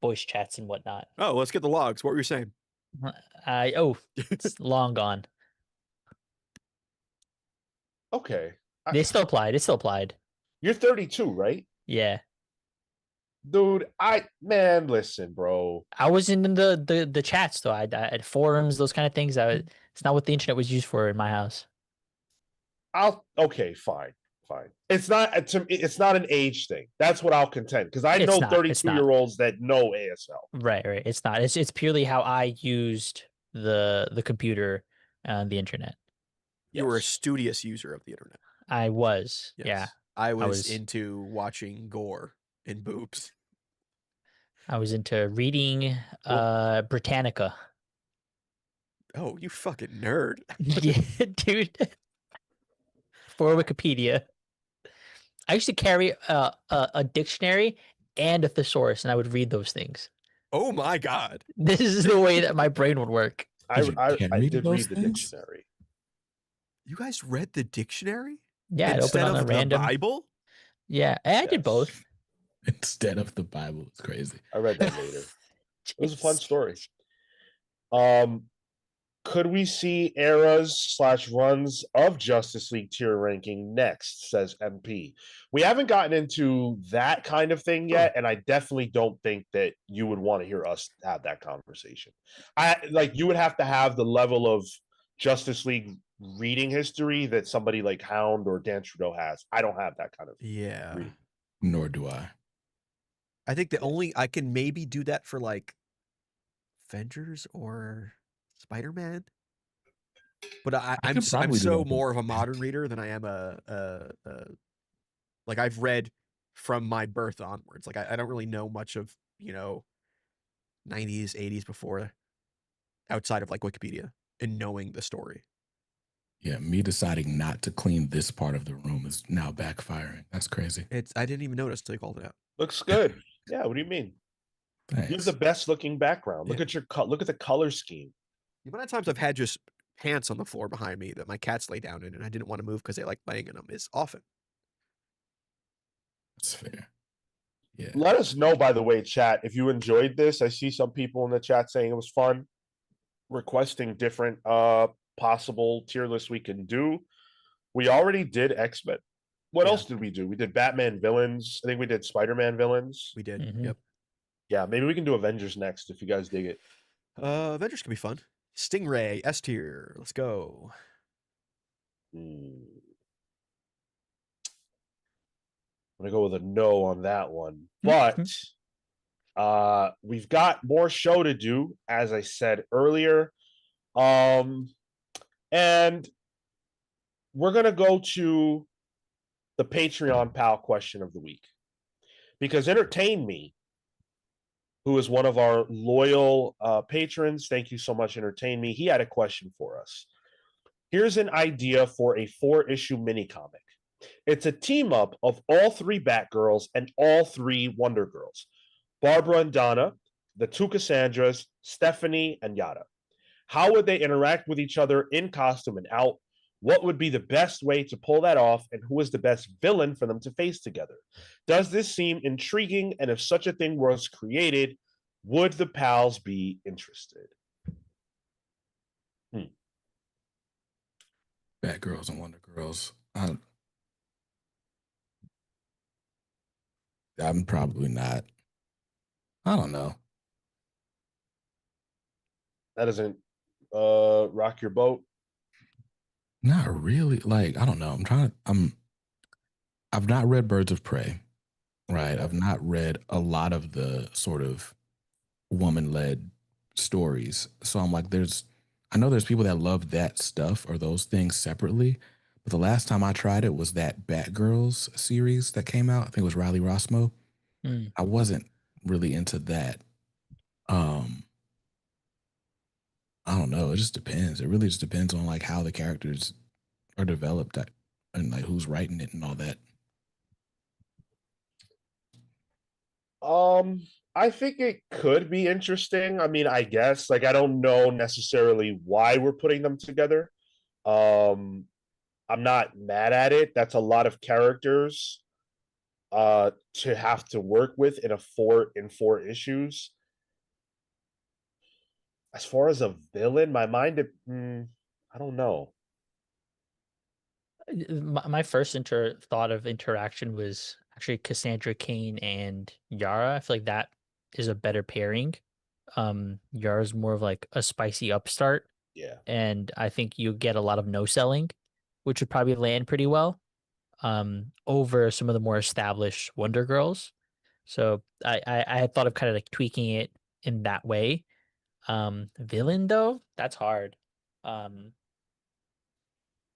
voice chats and whatnot. Oh, let's get the logs. What were you saying? It's long gone. Okay. It still applied. You're 32, right? Yeah. Dude, listen, bro. I was in the chats though. I at forums, those kind of things. It's not what the internet was used for in my house. Okay, fine. It's not an age thing. That's what I'll contend because I know 32-year-olds that know ASL. Right. It's not. It's purely how I used the computer and the internet. You were a studious user of the internet. I was. Yes. Yeah. I was into watching gore and boobs. I was into reading Britannica. Oh, you fucking nerd. Yeah, dude. For Wikipedia. I used to carry a dictionary and a thesaurus, and I would read those things. Oh my god. This is the way that my brain would work. I did read the things? dictionary. You guys read the dictionary? Yeah, I'd Instead open on of a random. the Bible? Yeah, I did both. Instead of the Bible. It's crazy. I read that later. It was a fun story. Could we see eras/runs of Justice League tier ranking next, says MP. We haven't gotten into that kind of thing yet, and I definitely don't think that you would want to hear us have that conversation. You would have to have the level of Justice League reading history that somebody like Hound or Dan Trudeau has. I don't have that kind of reading. Nor do I. I think I can maybe do that for like Avengers or Spider-Man, but I'm so more of a modern reader than I am like I've read from my birth onwards. Like I don't really know much of 90s, 80s before, outside of like Wikipedia and knowing the story. Yeah, me deciding not to clean this part of the room is now backfiring. That's crazy. I didn't even notice until you called it out. Looks good. Yeah, what do you mean? You have Thanks. the best looking background. Look Yeah. at your look at the color scheme. The amount of times I've had just pants on the floor behind me that my cats lay down in and I didn't want to move because they like laying in them is often. That's fair. Yeah. Let us know, by the way, chat, if you enjoyed this. I see some people in the chat saying it was fun, requesting different possible tier lists we can do. We already did X-Men. What Yeah. else did we do? We did Batman villains. I think we did Spider-Man villains. We did. Mhm. Yep. Yeah, maybe we can do Avengers next if you guys dig it. Avengers can be fun. Stingray, S tier. Let's go. I'm gonna go with a no on that one. But we've got more show to do, as I said earlier. And we're gonna go to the Patreon pal question of the week. Because Entertain Me, who is one of our loyal patrons, thank you so much, Entertain Me, he had a question for us. Here's an idea for a 4-issue mini comic. It's a team up of all 3 Batgirls and all 3 Wonder Girls. Barbara and Donna, the 2 Cassandras, Stephanie, and Yada. How would they interact with each other in costume and out? What would be the best way to pull that off, and who is the best villain for them to face together? Does this seem intriguing? And if such a thing was created, would the pals be interested? Batgirls and Wonder Girls. I'm probably not. I don't know. That doesn't rock your boat. Not really. Like, I don't know. I've not read Birds of Prey, right? I've not read a lot of the sort of woman-led stories. So I'm like, I know there's people that love that stuff or those things separately. But the last time I tried it was that Batgirls series that came out. I think it was Riley Rossmo. I wasn't really into that. I don't know. It just depends. It really just depends on like how the characters are developed and like who's writing it and all that. I think it could be interesting. I mean, I guess like I don't know necessarily why we're putting them together. I'm not mad at it. That's a lot of characters to have to work with in 4 issues. As far as a villain, my mind I don't know. My first thought of interaction was actually Cassandra Cain and Yara. I feel like that is a better pairing. Yara's more of like a spicy upstart, Yeah. and I think you get a lot of no selling, which would probably land pretty well over some of the more established Wonder Girls. So I had thought of kind of like tweaking it in that way. Villain though, that's hard. My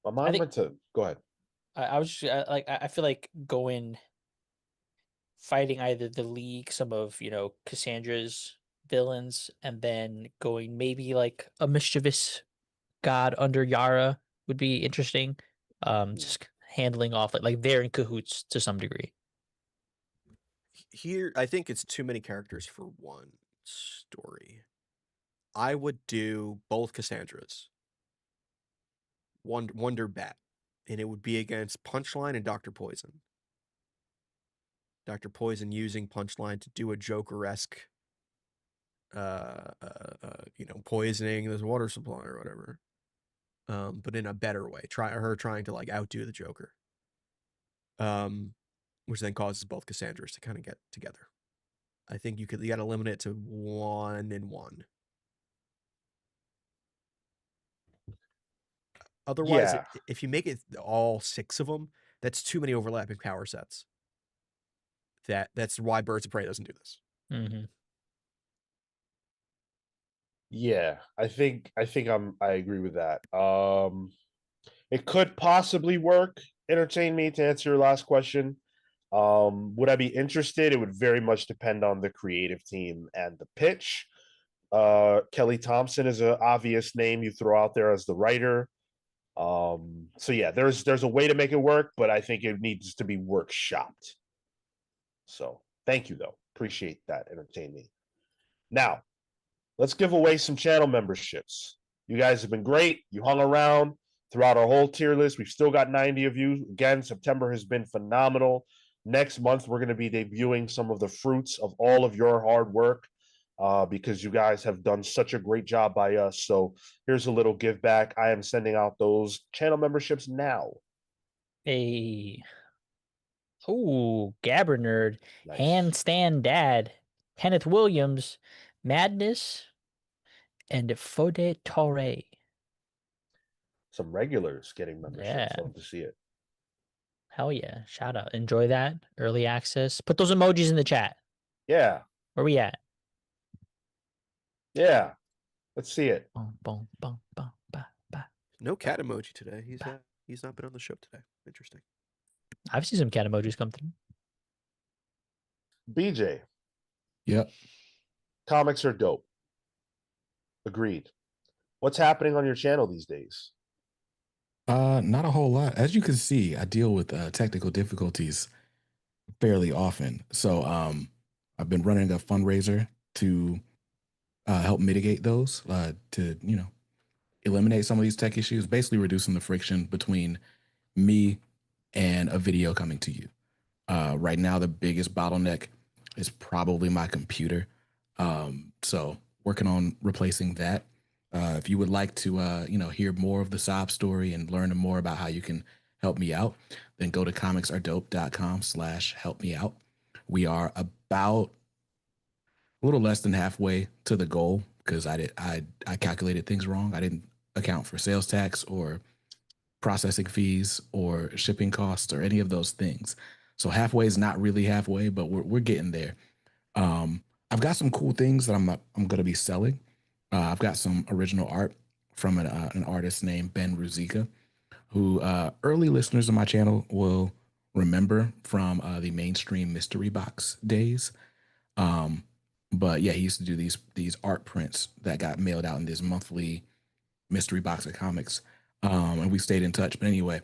I mind think went to go ahead. I was just I feel like going fighting either the League, some of Cassandra's villains, and then going maybe like a mischievous god under Yara would be interesting. Just handling off like they're in cahoots to some degree. Here, I think it's too many characters for one story. I would do both Cassandras. Wonder Bat. And it would be against Punchline and Dr. Poison. Dr. Poison using Punchline to do a Joker-esque, poisoning this water supply or whatever. But in a better way. Her trying to like outdo the Joker. Which then causes both Cassandras to kind of get together. I think you got to limit it to 1-1. Otherwise, Yeah. if you make it all 6 of them, that's too many overlapping power sets. That's why Birds of Prey doesn't do this. Mm-hmm. Yeah, I think I agree with that. It could possibly work. Entertain Me to answer your last question. Would I be interested? It would very much depend on the creative team and the pitch. Kelly Thompson is an obvious name you throw out there as the writer. So yeah, there's a way to make it work, but I think it needs to be workshopped. So thank you though. Appreciate that. Entertain me. Now, let's give away some channel memberships. You guys have been great. You hung around throughout our whole tier list. We've still got 90 of you. Again, September has been phenomenal. Next month, we're going to be debuting some of the fruits of all of your hard work because you guys have done such a great job by us. So here's a little give back. I am sending out those channel memberships now. Hey. Oh, Gabber Nerd. Nice. Handstand Dad. Kenneth Williams. Madness. And Fode Torre. Some regulars getting memberships. Yeah. Love to see it. Hell yeah. Shout out. Enjoy that. Early access. Put those emojis in the chat. Yeah. Where we at? Yeah. Let's see it. Boom, boom, boom, boom, ba, ba. No cat emoji today. He's not been on the show today. Interesting. I've seen some cat emojis come through. BJ, Yep. comics are dope. Agreed. What's happening on your channel these days? Not a whole lot. As you can see, I deal with technical difficulties fairly often. So I've been running a fundraiser to help mitigate those, to, you know, eliminate some of these tech issues, basically reducing the friction between me and a video coming to you. Right now, the biggest bottleneck is probably my computer. So working on replacing that. If you would like to, you know, hear more of the sob story and learn more about how you can help me out, then go to comicsaredope.com/help-me-out. We are about a little less than halfway to the goal because I calculated things wrong. I didn't account for sales tax or processing fees or shipping costs or any of those things. So halfway is not really halfway, but we're getting there. I've got some cool things that I'm going to be selling. I've got some original art from an artist named Ben Ruzika, who early listeners of my channel will remember from the mainstream mystery box days. But yeah, he used to do these art prints that got mailed out in this monthly mystery box of comics. And we stayed in touch. But anyway,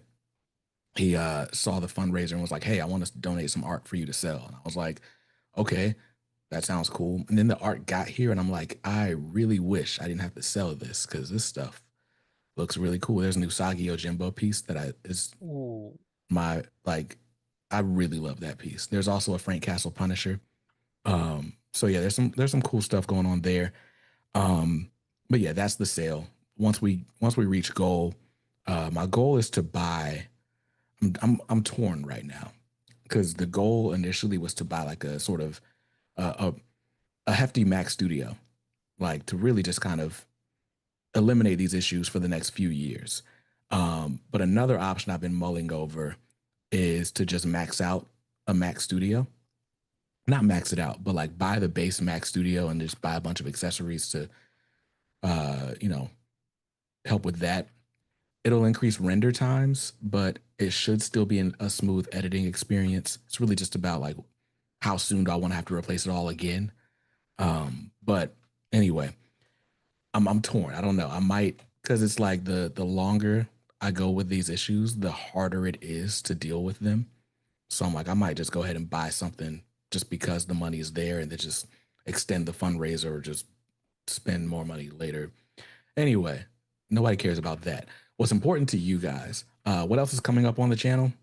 he saw the fundraiser and was like, "Hey, I want to donate some art for you to sell." And I was like, "Okay, that sounds cool." And then the art got here, and I'm like, I really wish I didn't have to sell this because this stuff looks really cool. There's a new Sagi Ojimbo piece that is Ooh. my, like, I really love that piece. There's also a Frank Castle Punisher. So yeah, there's some cool stuff going on there. But yeah, that's the sale. Once we reach goal, my goal is to buy. I'm torn right now because the goal initially was to buy like a sort of a hefty Mac studio, like to really just kind of eliminate these issues for the next few years. But another option I've been mulling over is to just max out a Mac studio. Not max it out, but like buy the base Mac studio and just buy a bunch of accessories to, you know, help with that. It'll increase render times, but it should still be a smooth editing experience. It's really just about like how soon do I want to have to replace it all again. But anyway, I'm torn. I don't know. I might, because it's like the longer I go with these issues, the harder it is to deal with them. So I'm like, I might just go ahead and buy something just because the money is there and then just extend the fundraiser or just spend more money later. Anyway, nobody cares about that. What's important to you guys? What else is coming up on the channel?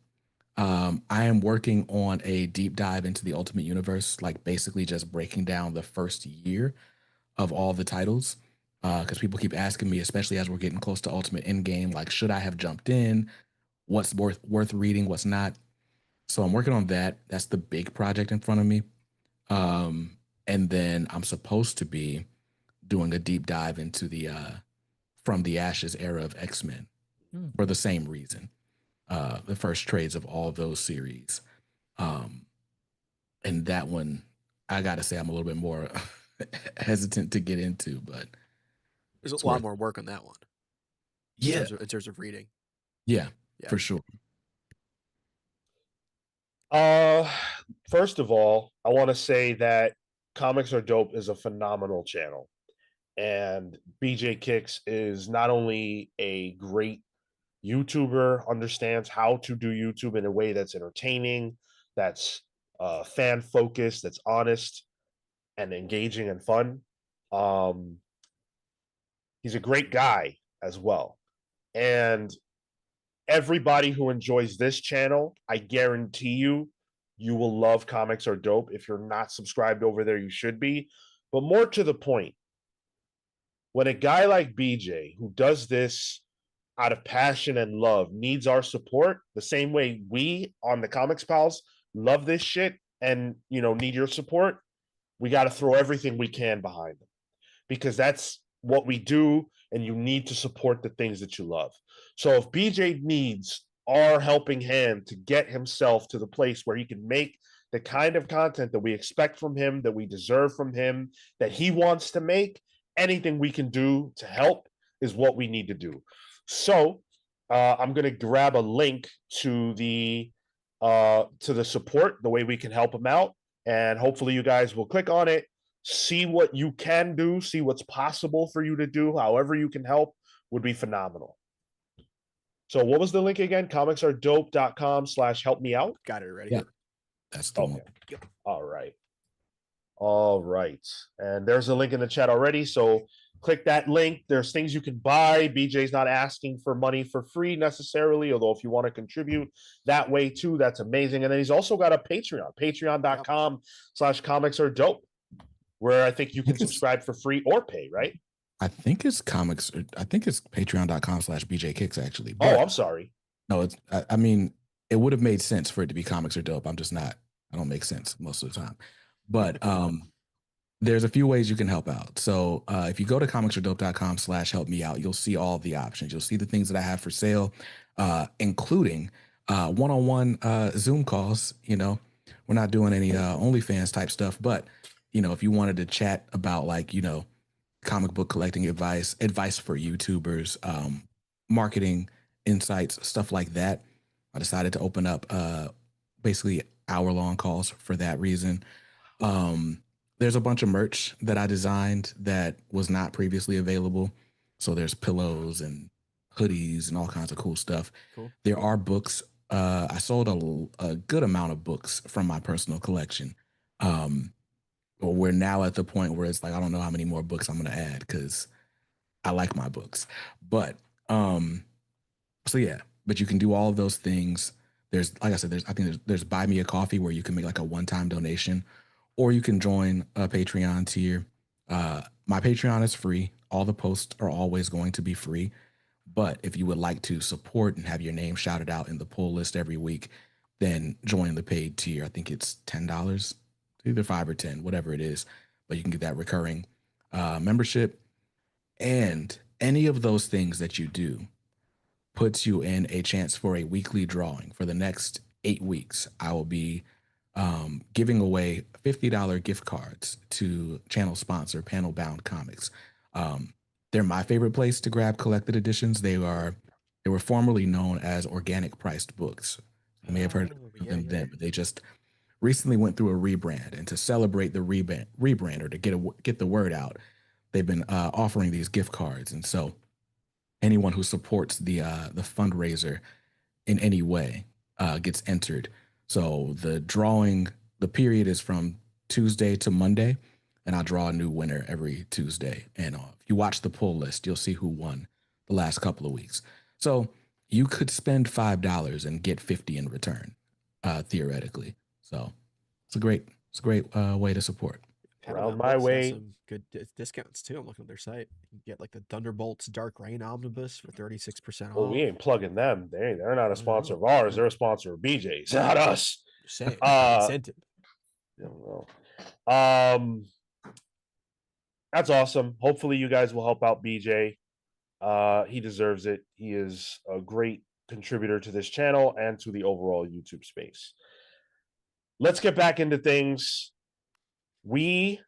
I am working on a deep dive into the Ultimate Universe, like basically just breaking down the first year of all the titles. Because people keep asking me, especially as we're getting close to Ultimate Endgame, like, should I have jumped in? What's worth reading? What's not? So I'm working on that. That's the big project in front of me. And then I'm supposed to be doing a deep dive into the From the Ashes era of X-Men for the same reason. The first trades of all of those series. And that one, I gotta say, I'm a little bit more hesitant to get into, but There's a lot more work on that one. Yeah, In terms of reading. yeah, Yeah. for sure. First of all, I want to say that Comics Are Dope is a phenomenal channel. And BJ Kicks is not only a great YouTuber, understands how to do YouTube in a way that's entertaining, that's fan focused, that's honest and engaging and fun. He's a great guy as well. And everybody who enjoys this channel, I guarantee you will love Comics Are Dope. If you're not subscribed over there, you should be. But more to the point, when a guy like BJ, who does this out of passion and love, needs our support, the same way we on the Comics Pals love this shit and, need your support, we got to throw everything we can behind them, because that's what we do, and you need to support the things that you love. So if BJ needs our helping hand to get himself to the place where he can make the kind of content that we expect from him, that we deserve from him, that he wants to make, anything we can do to help is what we need to do. So I'm going to grab a link to the support, the way we can help him out, and hopefully you guys will click on it, see what you can do, see what's possible for you to do. However you can help would be phenomenal. So what was the link again? comicsaredope.com/help me out. Got it already. Yeah. That's the one. Yep. All right. And there's a link in the chat already. So click that link. There's things you can buy. BJ's not asking for money for free necessarily, although if you want to contribute that way too, that's amazing. And then he's also got a Patreon, patreon.com/comicsaredope, where I think you can subscribe for free or pay, right? I think it's patreon.com/BJKicks actually. Oh, I'm sorry. No, I mean, it would have made sense for it to be Comics Are Dope. I'm just not, I don't make sense most of the time. But there's a few ways you can help out. So if you go to comicsaredope.com/help me out, you'll see all the options. You'll see the things that I have for sale, including one-on-one Zoom calls. We're not doing any OnlyFans type stuff, but if you wanted to chat about comic book collecting advice for YouTubers, marketing insights, stuff like that, I decided to open up basically hour-long calls for that reason. There's a bunch of merch that I designed that was not previously available. So there's pillows and hoodies and all kinds of cool stuff. Cool. There are books. I sold a good amount of books from my personal collection. We're now at the point where it's like, I don't know how many more books I'm going to add because I like my books. But so yeah, but you can do all of those things. There's, like I said, there's Buy Me a Coffee where you can make like a one-time donation, or you can join a Patreon tier. My Patreon is free. All the posts are always going to be free. But if you would like to support and have your name shouted out in the pull list every week, then join the paid tier. I think it's $10, either $5 or $10, whatever it is. But you can get that recurring membership. And any of those things that you do puts you in a chance for a weekly drawing. For the next 8 weeks, I will be giving away $50 gift cards to channel sponsor Panel Bound Comics. They're my favorite place to grab collected editions. They were formerly known as organic priced books. You may have heard of them then, but they just recently went through a rebrand. And to celebrate the rebrand or to get the word out, they've been offering these gift cards. And so anyone who supports the fundraiser in any way gets entered. So the period is from Tuesday to Monday, and I draw a new winner every Tuesday. And if you watch the pull list, you'll see who won the last couple of weeks. So you could spend $5 and get 50 in return, theoretically. So it's a great way to support. Around my way. Some good discounts too. I'm looking at their site. You can get like the Thunderbolts Dark Rain Omnibus for 36% off. Well, we ain't plugging them. They're not a sponsor of ours. They're a sponsor of BJ's, not us. Just saying, incentive. That's awesome. Hopefully you guys will help out BJ. He deserves it. He is a great contributor to this channel and to the overall YouTube space. Let's get back into things. We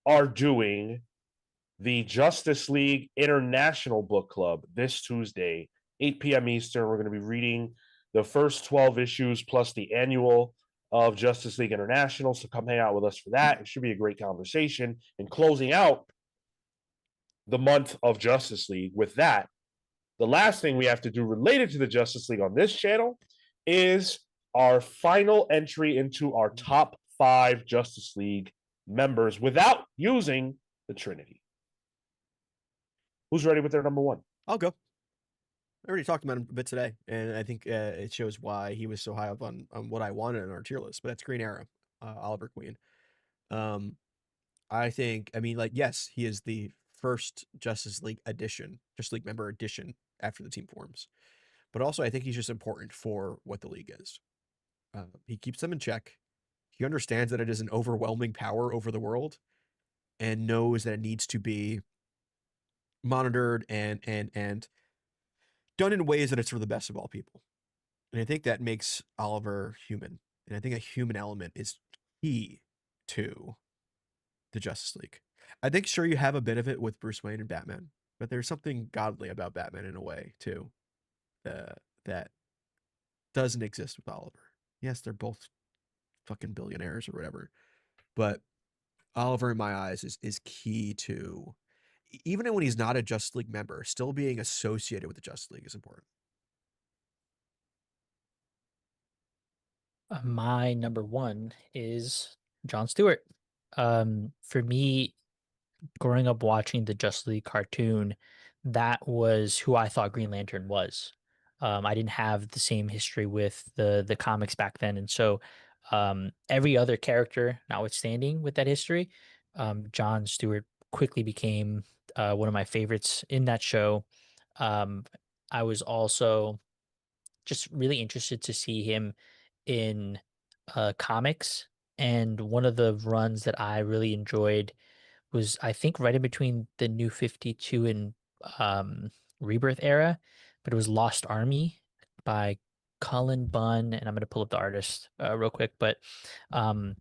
are doing the Justice League International Book Club this Tuesday, 8 p.m. Eastern. We're going to be reading the first 12 issues plus the annual of Justice League International. So come hang out with us for that. It should be a great conversation. And closing out the month of Justice League with that, the last thing we have to do related to the Justice League on this channel is our final entry into our top 5 Justice League members without using the Trinity. Who's ready with their number 1? I'll go. I already talked about him a bit today, and I think it shows why he was so high up on what I wanted on our tier list. But that's Green Arrow, Oliver Queen. I think, I mean, like, yes, he is the first Justice League member addition after the team forms. But also, I think he's just important for what the league is. He keeps them in check. He understands that it is an overwhelming power over the world, and knows that it needs to be monitored and done in ways that it's for the best of all people. And I think that makes Oliver human. And I think a human element is key to the Justice League. I think sure you have a bit of it with Bruce Wayne and Batman, but there's something godly about Batman in a way too, that doesn't exist with Oliver. Yes, they're both fucking billionaires or whatever, but Oliver in my eyes is key to, even when he's not a Justice League member, still being associated with the Justice League is important. My number 1 is Jon Stewart. For me, growing up watching the Justice League cartoon, that was who I thought Green Lantern was. I didn't have the same history with the comics back then, and so every other character, notwithstanding with that history, Jon Stewart quickly became one of my favorites in that show. Um, I was also just really interested to see him in comics, and one of the runs that I really enjoyed was, I think, right in between the New 52 and um, Rebirth era, but it was Lost Army by Cullen Bunn, and I'm going to pull up the artist real quick, but um,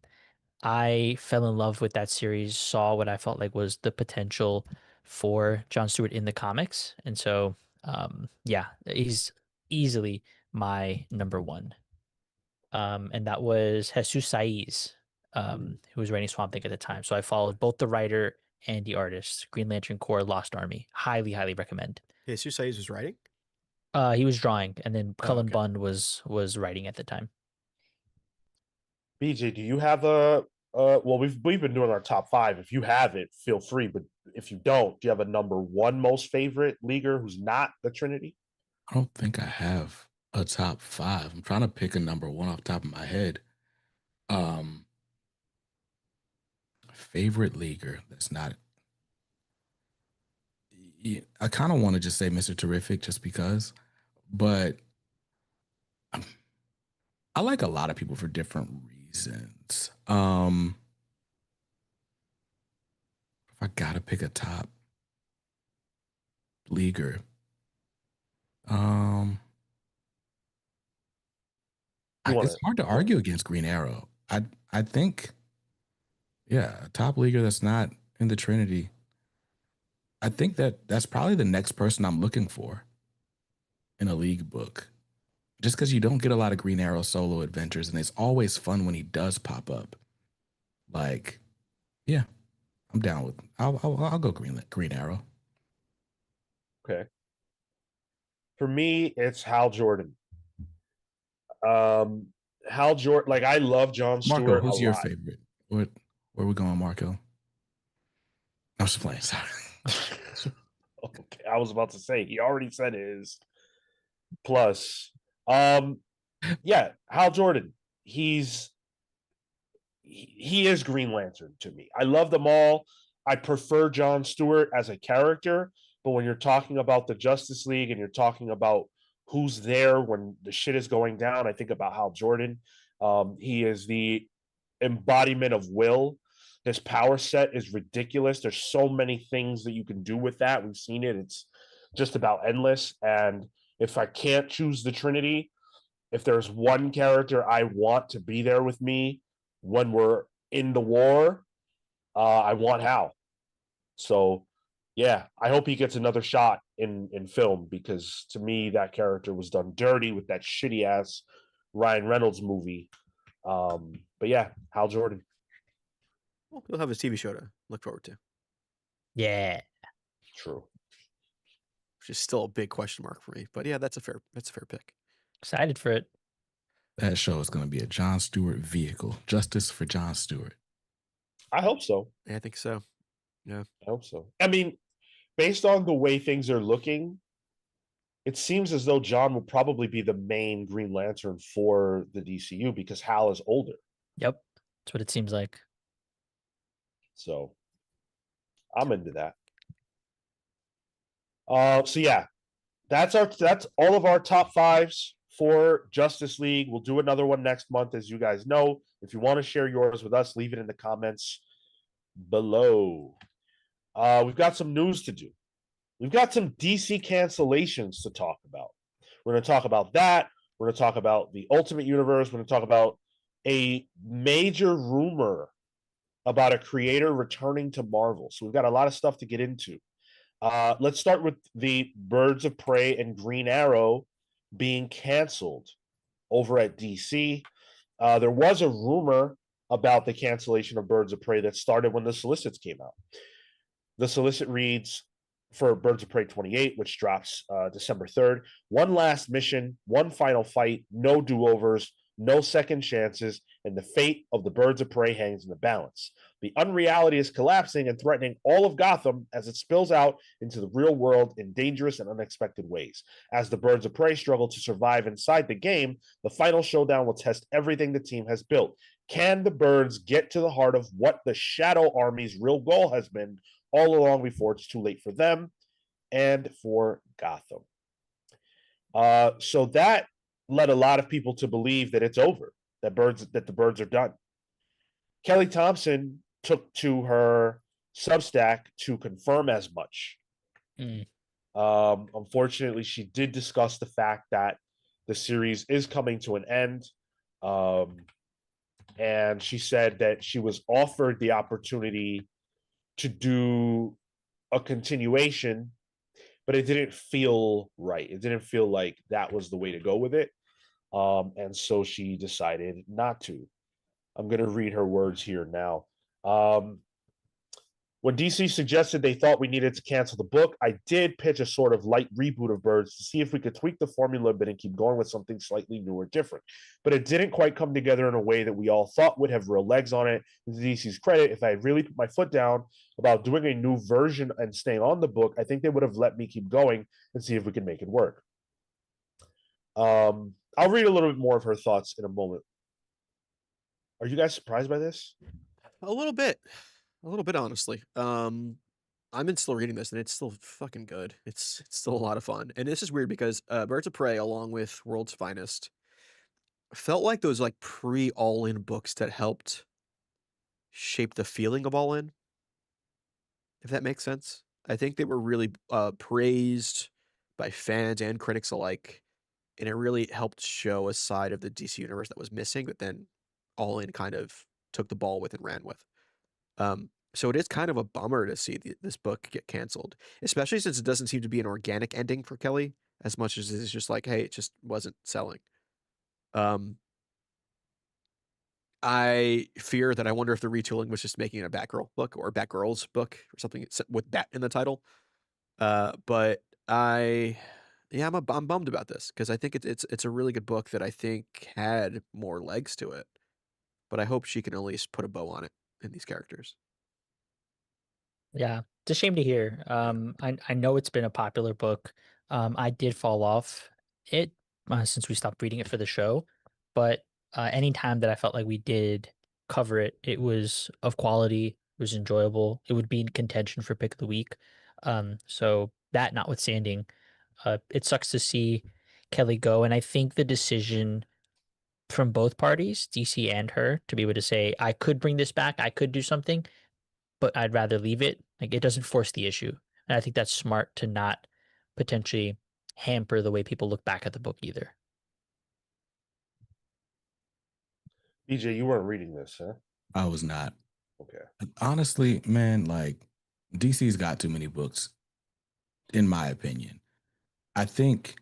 I fell in love with that series, saw what I felt like was the potential for Jon Stewart in the comics, and so yeah, he's easily my number 1. And that was Jesus Saiz, who was writing Swamp Thing at the time. So I followed both the writer and the artist. Green Lantern Corps, Lost Army. Highly, highly recommend. Jesus Saiz was writing? He was drawing, and then Cullen okay. Bunn was writing at the time. BJ, do you have a well, we've been doing our top 5. If you have it, feel free. But if you don't, do you have a number 1 most favorite leaguer who's not the Trinity? I don't think I have a top 5. I'm trying to pick a number 1 off the top of my head. Favorite leaguer that's not. I kind of want to just say Mr. Terrific just because, but I like a lot of people for different reasons. If I gotta pick a top leaguer, it's hard to argue against Green Arrow. I think, yeah, a top leaguer that's not in the Trinity. I think that's probably the next person I'm looking for in a league book. Just because you don't get a lot of Green Arrow solo adventures, and it's always fun when he does pop up. Like, yeah, I'm down with. I'll go Green Arrow. Okay. For me, it's Hal Jordan. Hal Jordan, like, I love Jon Stewart. Marco, who's a your lot. favorite? Where are we going, Marco? I'm just playing. Sorry. Okay, I was about to say he already said his. Plus, yeah, Hal Jordan. He is Green Lantern to me. I love them all. I prefer Jon Stewart as a character, but when you're talking about the Justice League and you're talking about who's there when the shit is going down, I think about Hal Jordan. He is the embodiment of will. His power set is ridiculous. There's so many things that you can do with that. We've seen it. It's just about endless. And if I can't choose the Trinity, if there's one character I want to be there with me when we're in the war, I want Hal. So, yeah, I hope he gets another shot in film, because to me that character was done dirty with that shitty ass Ryan Reynolds movie. But yeah, Hal Jordan. Well, he'll have his TV show to look forward to. Yeah. True. Which is still a big question mark for me. But yeah, that's a fair pick. Excited for it. That show is going to be a Jon Stewart vehicle. Justice for Jon Stewart. I hope so. Yeah, I think so. Yeah. I hope so. I mean, based on the way things are looking, it seems as though John will probably be the main Green Lantern for the DCU because Hal is older. Yep. That's what it seems like. So I'm into that. So yeah, that's all of our top fives for Justice League. We'll do another one next month, as you guys know. If you want to share yours with us, leave it in the comments below. We've got some news to do. We've got some DC cancellations to talk about. We're going to talk about that. We're going to talk about the Ultimate Universe. We're going to talk about a major rumor about a creator returning to Marvel. So we've got a lot of stuff to get into. Let's start with the Birds of Prey and Green Arrow being canceled over at DC. There was a rumor about the cancellation of Birds of Prey that started when the solicits came out. The solicit reads for Birds of Prey 28, which drops December 3rd. One last mission, one final fight, no do-overs, no second chances, and the fate of the Birds of Prey hangs in the balance. The unreality is collapsing and threatening all of Gotham as it spills out into the real world in dangerous and unexpected ways. As the Birds of Prey struggle to survive inside the game, the final showdown will test everything the team has built. Can the Birds get to the heart of what the Shadow Army's real goal has been all along before it's too late for them and for Gotham? So that led a lot of people to believe that it's over, that the Birds are done. Kelly Thompson took to her Substack to confirm as much. Unfortunately, she did discuss the fact that the series is coming to an end. And she said that she was offered the opportunity to do a continuation, but it didn't feel right. It didn't feel like that was the way to go with it. And so she decided not to. I'm going to read her words here now. When DC suggested they thought we needed to cancel the book, I did pitch a sort of light reboot of Birds to see if we could tweak the formula a bit and keep going with something slightly new or different. But it didn't quite come together in a way that we all thought would have real legs on it. To DC's credit, if I had really put my foot down about doing a new version and staying on the book, I think they would have let me keep going and see if we could make it work. I'll read a little bit more of her thoughts in a moment. Are you guys surprised by this? A little bit, honestly. I'm still reading this, and it's still fucking good. It's still a lot of fun, and this is weird because Birds of Prey, along with World's Finest, felt like those like pre-All In books that helped shape the feeling of All In. If that makes sense, I think they were really praised by fans and critics alike, and it really helped show a side of the DC universe that was missing, but then All In kind of took the ball with and ran with. So it is kind of a bummer to see this book get canceled, especially since it doesn't seem to be an organic ending for Kelly as much as it's just like, hey, it just wasn't selling. I fear that I wonder if the retooling was just making it a Batgirl book or a Batgirls book or something with Bat in the title. But I'm bummed about this because I think it's a really good book that I think had more legs to it. But I hope she can at least put a bow on it in these characters. Yeah, it's a shame to hear. I know it's been a popular book. I did fall off it since we stopped reading it for the show, but anytime that I felt like we did cover it, it was of quality, it was enjoyable, it would be in contention for pick of the week. So that notwithstanding, it sucks to see Kelly go, and I think the decision from both parties, DC and her, to be able to say, I could bring this back, I could do something, but I'd rather leave it. Like, it doesn't force the issue. And I think that's smart to not potentially hamper the way people look back at the book either. BJ, you weren't reading this, huh? I was not. Okay. Honestly, man, like DC's got too many books, in my opinion. I think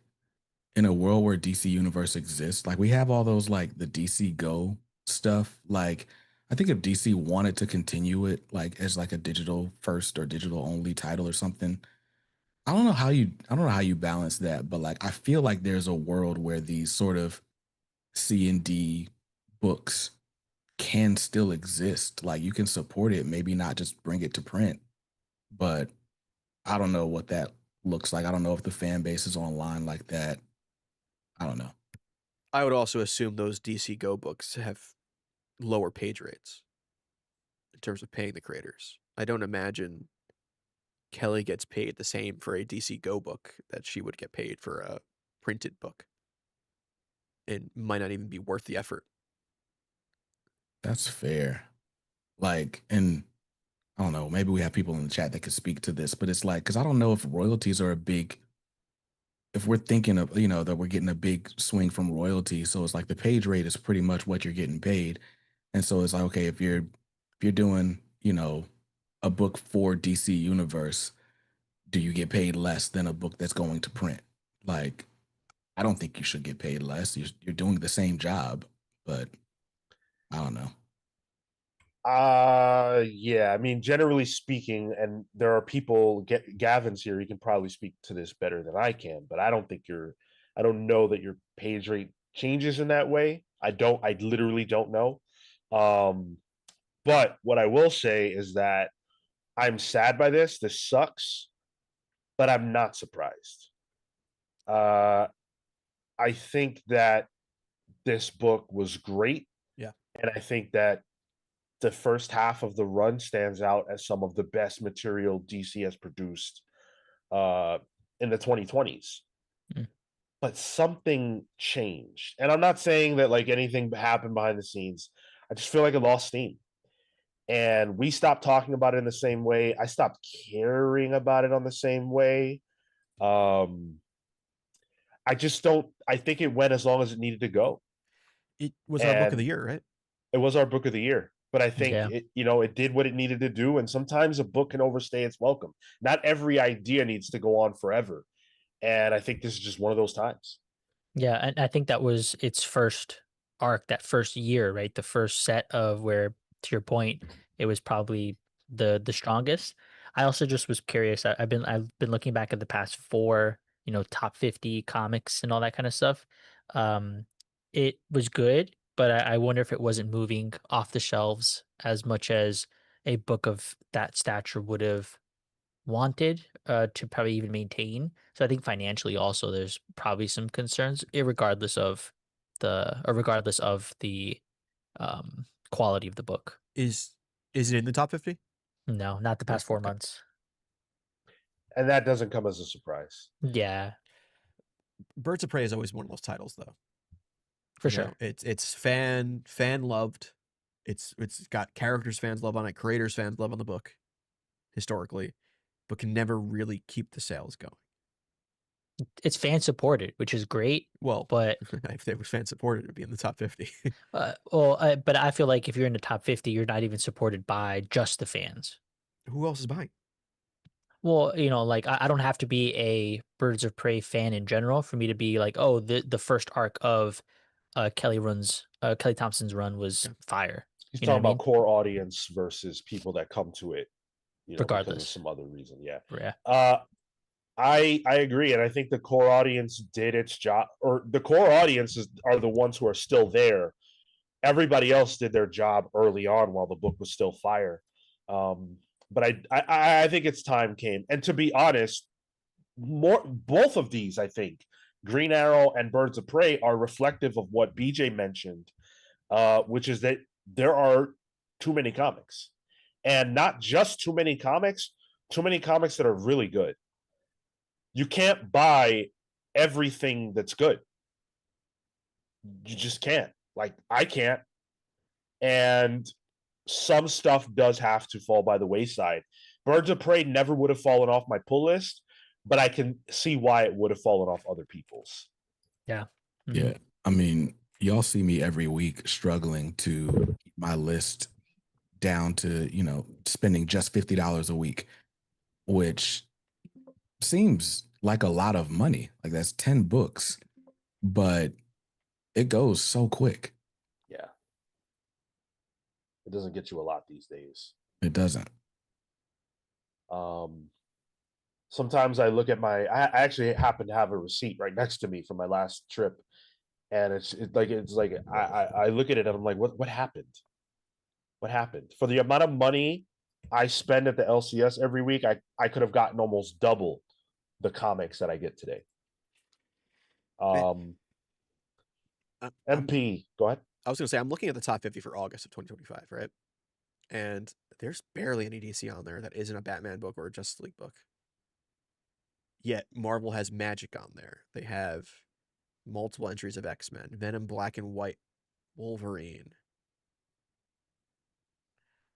in a world where DC Universe exists, like we have all those like the DC Go stuff. Like I think if DC wanted to continue it like as like a digital first or digital only title or something, I don't know how you balance that, but like I feel like there's a world where these sort of C and D books can still exist. Like you can support it, maybe not just bring it to print, but I don't know what that looks like. I don't know if the fan base is online like that. I don't know. I would also assume those DC Go books have lower page rates in terms of paying the creators. I don't imagine Kelly gets paid the same for a DC Go book that she would get paid for a printed book. It might not even be worth the effort. That's fair. Like, and I don't know, maybe we have people in the chat that could speak to this, but it's like, because I don't know if royalties are a big, if we're thinking of, that we're getting a big swing from royalties. So it's like the page rate is pretty much what you're getting paid. And so it's like, okay, if you're doing, a book for DC Universe, do you get paid less than a book that's going to print? Like, I don't think you should get paid less. You're doing the same job, but I don't know. Yeah, I mean, generally speaking, and there are people, Gavin's here, he can probably speak to this better than I can, but I don't know that your page rate changes in that way. I literally don't know. But what I will say is that I'm sad by this. This sucks, but I'm not surprised. I think that this book was great. Yeah. And I think that the first half of the run stands out as some of the best material DC has produced in the 2020s. Mm. But something changed. And I'm not saying that like anything happened behind the scenes. I just feel like it lost steam. And we stopped talking about it in the same way. I stopped caring about it on the same way. I just don't. I think it went as long as it needed to go. It was our book of the And year, right? it was our book of the year. But I think Yeah. it did what it needed to do. And sometimes a book can overstay its welcome. Not every idea needs to go on forever. And I think this is just one of those times. Yeah, and I think that was its first arc, that first year, right? The first set of where, to your point, it was probably the strongest. I also just was curious. I've been looking back at the past four, top 50 comics and all that kind of stuff. Um, it was good, but I wonder if it wasn't moving off the shelves as much as a book of that stature would have wanted to probably even maintain. So I think financially also there's probably some concerns, regardless of the quality of the book. Is it in the top 50? No, not the past 4 months. And that doesn't come as a surprise. Yeah, Birds of Prey is always one of those titles, though. for sure. It's fan loved. It's got characters fans love on it, creators fans love on the book, historically, but can never really keep the sales going. It's fan supported, which is great. Well, But if they were fan supported, it'd be in the top 50. but I feel like if you're in the top 50, you're not even supported by just the fans. Who else is buying? Well, like I don't have to be a Birds of Prey fan in general for me to be like, oh, the first arc of Kelly Thompson's run was fire. He's You know talking what I about core audience versus people that come to it, because of Regardless. some other reason. Yeah. Yeah. I agree, and I think the core audience did its job, or the core audiences are the ones who are still there. Everybody else did their job early on while the book was still fire. But I think its time came, and to be honest, both of these, I think, Green Arrow and Birds of Prey, are reflective of what BJ mentioned, which is that there are too many comics, and not just too many comics that are really good. You can't buy everything that's good. You just can't. Like, I can't. And some stuff does have to fall by the wayside. Birds of Prey never would have fallen off my pull list, but I can see why it would have fallen off other people's. Yeah. Yeah. I mean, y'all see me every week struggling to keep my list down to, spending just $50 a week, which seems like a lot of money. Like that's 10 books, but it goes so quick. Yeah. It doesn't get you a lot these days. It doesn't. Sometimes I look at I actually happen to have a receipt right next to me from my last trip. and it's like I look at it and I'm like, what happened? What happened for the amount of money I spend at the LCS every week? I could have gotten almost double the comics that I get today. Man, I'm MP, go ahead. I was gonna say I'm looking at the top 50 for August of 2025, right? And there's barely any DC on there that isn't a Batman book or a Justice League book. Yet Marvel has Magic on there. They have multiple entries of X-Men, Venom, Black and White, Wolverine.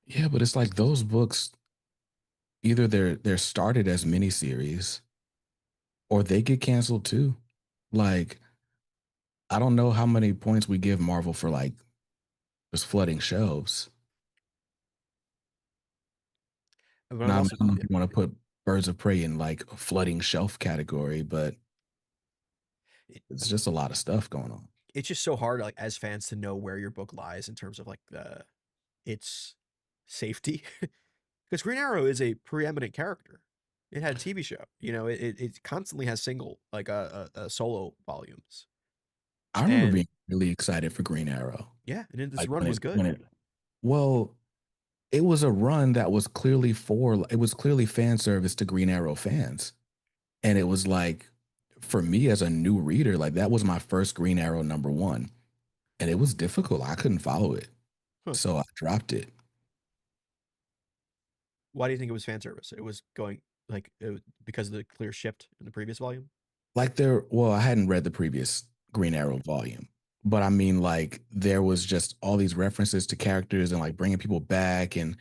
Yeah, but it's like those books either they're started as miniseries or they get canceled too. Like I don't know how many points we give Marvel for like just flooding shelves. But I'm Now, I also don't know if you want to put Birds of Prey in like a flooding shelf category, but it's just a lot of stuff going on. it's just so hard, like as fans, to know where your book lies in terms of like its safety, because Green Arrow is a preeminent character. It had a TV show, it constantly has single like solo volumes, I remember and being really excited for Green Arrow. yeah, and this Like run was good. Well, it was a run that was clearly fan service to Green Arrow fans. And it was like, for me as a new reader, like that was my first Green Arrow #1. And it was difficult. I couldn't follow it. Huh. So I dropped it. Why do you think it was fan service? It was going like because of the clear shift in the previous volume. Like I hadn't read the previous Green Arrow volume, but I mean, like there was just all these references to characters and like bringing people back. And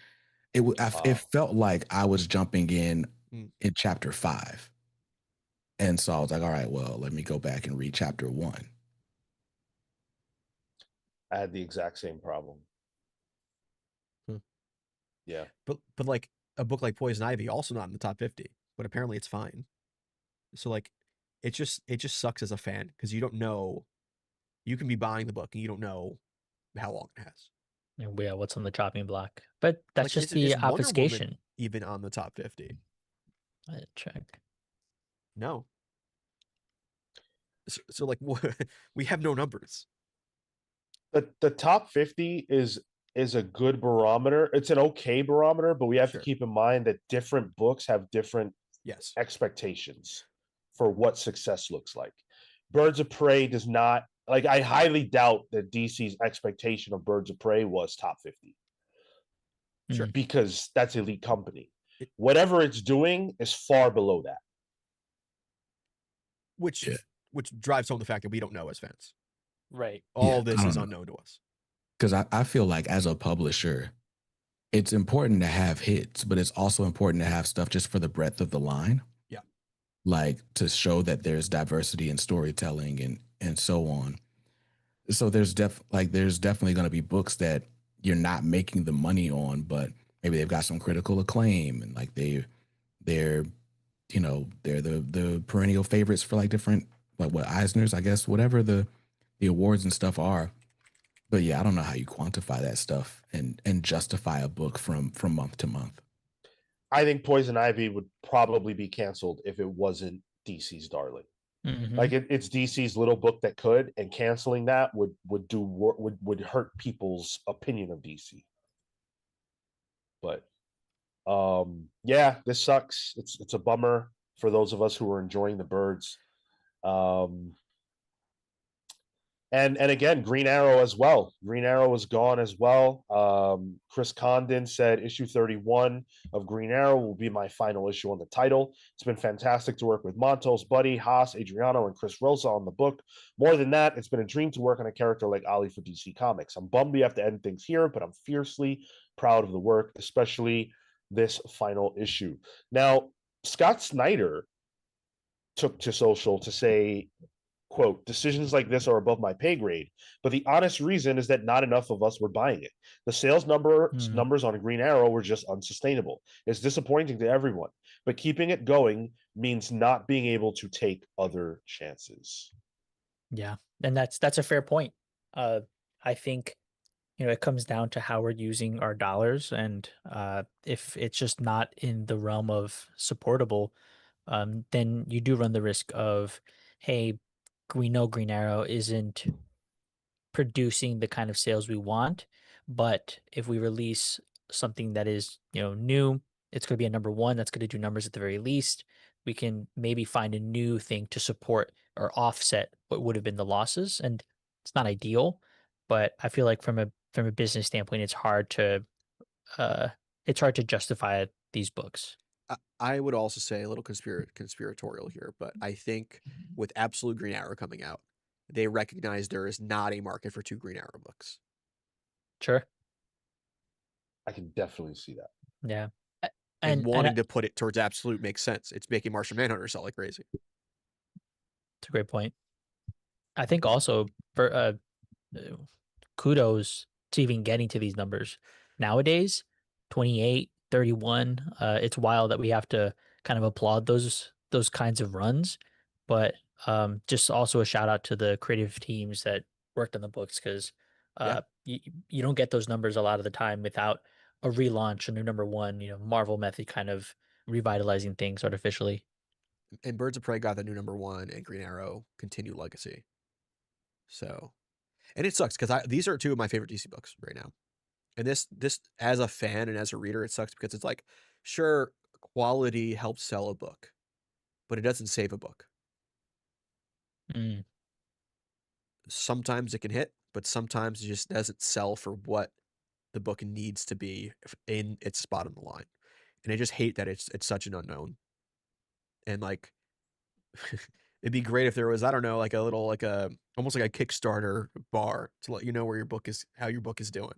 it felt like I was jumping in chapter 5. And so I was like, all right, well, let me go back and read chapter 1. I had the exact same problem. Yeah. But like a book like Poison Ivy, also not in the top 50, but apparently it's fine. So like it just sucks as a fan because you don't know, you can be buying the book and you don't know how long it has. Yeah, what's on the chopping block? But that's Like, just is the Wonder Woman obfuscation. even on the top 50? I check. No. So like we have no numbers. The top 50 is a good barometer. It's an okay barometer, but we have Sure. to keep in mind that different books have different Yes. expectations for what success looks like. Birds of Prey does not, like, I highly doubt that DC's expectation of Birds of Prey was top 50. Sure. Because that's elite company. Whatever it's doing is far below that. Which drives home the fact that we don't know as fans. Right. All this is unknown to us. Because I feel like as a publisher, it's important to have hits, but it's also important to have stuff just for the breadth of the line. Yeah. Like to show that there's diversity in storytelling and so on. So there's definitely going to be books that you're not making the money on, but maybe they've got some critical acclaim and like they're they're the perennial favorites for like different, like what Eisner's, I guess, whatever the awards and stuff are. But yeah, I don't know how you quantify that stuff and justify a book from month to month. I think Poison Ivy would probably be canceled if it wasn't DC's darling. Mm-hmm. Like it's DC's little book that could, and canceling that would hurt people's opinion of DC. But yeah, this sucks. It's a bummer for those of us who are enjoying the birds. And again, Green Arrow as well. Green Arrow is gone as well. Chris Condon said issue 31 of Green Arrow will be my final issue on the title. It's been fantastic to work with Montos, Buddy, Haas, Adriano, and Chris Rosa on the book. More than that, it's been a dream to work on a character like Ali for DC Comics. I'm bummed we have to end things here, but I'm fiercely proud of the work, especially this final issue. Now, Scott Snyder took to social to say, quote, decisions like this are above my pay grade, but the honest reason is that not enough of us were buying it. The sales numbers on Green Arrow were just unsustainable. It's disappointing to everyone, but keeping it going means not being able to take other chances. Yeah, and that's a fair point. I think it comes down to how we're using our dollars, and if it's just not in the realm of supportable, then you do run the risk of, hey, we know Green Arrow isn't producing the kind of sales we want, but if we release something that is, new, it's going to be a number one that's going to do numbers at the very least. We can maybe find a new thing to support or offset what would have been the losses, and it's not ideal, but I feel like from a business standpoint, uh it's hard to justify these books. I would also say a little conspiratorial here, but I think with Absolute Green Arrow coming out, they recognize there is not a market for 2 Green Arrow books. Sure. I can definitely see that. Yeah. And wanting to put it towards Absolute makes sense. It's making Martian Manhunter sell like crazy. It's a great point. I think also for kudos to even getting to these numbers nowadays. 28, 31. It's wild that we have to kind of applaud those kinds of runs, but just also a shout out to the creative teams that worked on the books, because Yeah. you don't get those numbers a lot of the time without a relaunch, a new number one, Marvel method kind of revitalizing things artificially. And Birds of Prey got the new number one, and Green Arrow continued legacy. So, and it sucks because these are 2 of my favorite DC books right now. And this as a fan and as a reader, it sucks because it's like, sure, quality helps sell a book, but it doesn't save a book. Mm, Sometimes it can hit, but sometimes it just doesn't sell for what the book needs to be in its spot on the line. And I just hate that it's such an unknown. And like, it'd be great if there was, I don't know, like a little, like a almost like a Kickstarter bar to let you know where your book is, how your book is doing.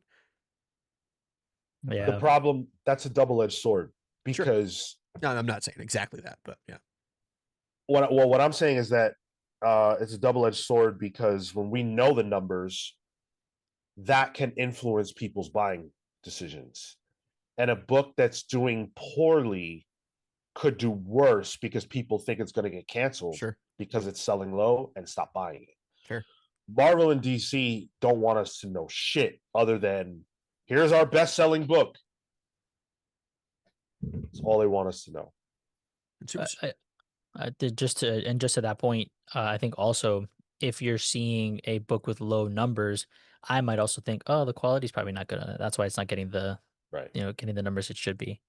The yeah. problem, that's a double-edged sword, Sure. because No, I'm not saying exactly that, but yeah. what I'm saying is that it's a double-edged sword, because when we know the numbers, that can influence people's buying decisions. And a book that's doing poorly could do worse because people think it's going to get canceled Sure. because it's selling low and stop buying it. Fair. Marvel and DC don't want us to know shit other than, here's our best-selling book. That's all they want us to know. Just to that point, I think also if you're seeing a book with low numbers, I might also think, oh, the quality's probably not good on it. That's why it's not getting the Right. getting the numbers it should be.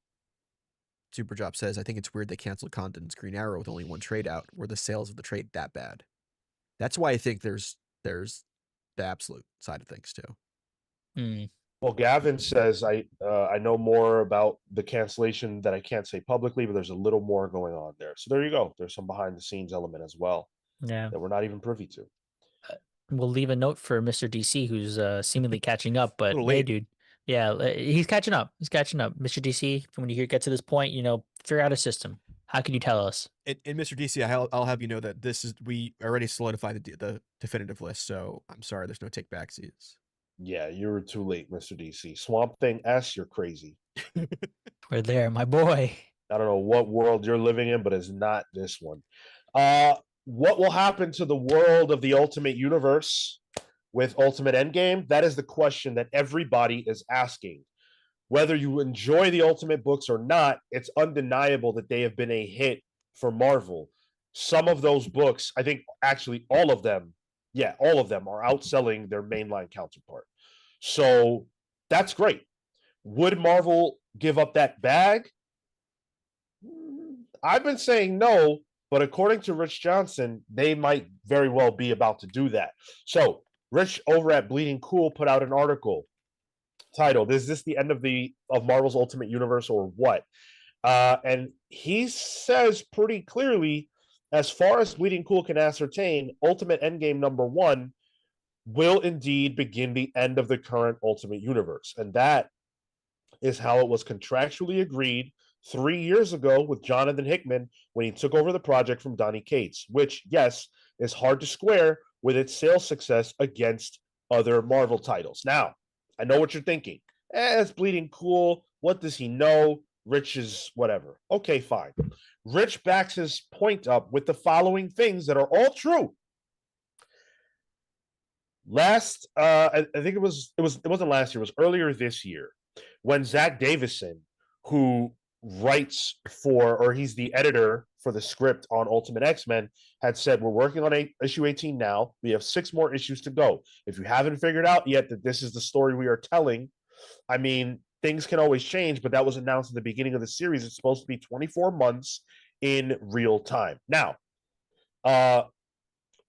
Super Drop says, I think it's weird they canceled Condon's Green Arrow with only 1 trade out. Were the sales of the trade that bad? That's why I think there's the Absolute side of things too. Mm, Well, Gavin says, I know more about the cancellation that I can't say publicly, but there's a little more going on there. So there you go. There's some behind the scenes element as well yeah. that we're not even privy to. We'll leave a note for Mr. DC, who's seemingly catching up, but Little hey, late. dude. Yeah, he's catching up. He's catching up. Mr. DC, when you get to this point, figure out a system. How can you tell us? And Mr. DC, I'll have you know that we already solidified the definitive list, so I'm sorry there's no take backsies. Yeah, you were too late, Mr. DC. Swamp Thing S, you're crazy. We're there, my boy. I don't know what world you're living in, but it's not this one. What will happen to the world of the Ultimate Universe with Ultimate Endgame? That is the question that everybody is asking. Whether you enjoy the Ultimate books or not, it's undeniable that they have been a hit for Marvel. Some of those books, I think actually all of them are outselling their mainline counterpart. So that's great. Would Marvel give up that bag? I've been saying no, but according to Rich Johnson, they might very well be about to do that. So Rich over at Bleeding Cool put out an article titled, "Is this the end of Marvel's Ultimate Universe or what?" And he says pretty clearly, as far as Bleeding Cool can ascertain, Ultimate Endgame #1 will indeed begin the end of the current Ultimate Universe. And that is how it was contractually agreed 3 years ago with Jonathan Hickman when he took over the project from Donny Cates, which, yes, is hard to square with its sales success against other Marvel titles. Now, I know what you're thinking. It's Bleeding Cool. What does he know? Rich is whatever. Okay, fine. Rich backs his point up with the following things that are all true. I think it wasn't last year, it was earlier this year, when Zach Davison, who writes for, or he's the editor for the script on Ultimate X-Men had said, we're working on issue 18 now. We have 6 more issues to go. If you haven't figured out yet that this is the story we are telling, I mean, things can always change, but that was announced at the beginning of the series. It's supposed to be 24 months in real time. Now,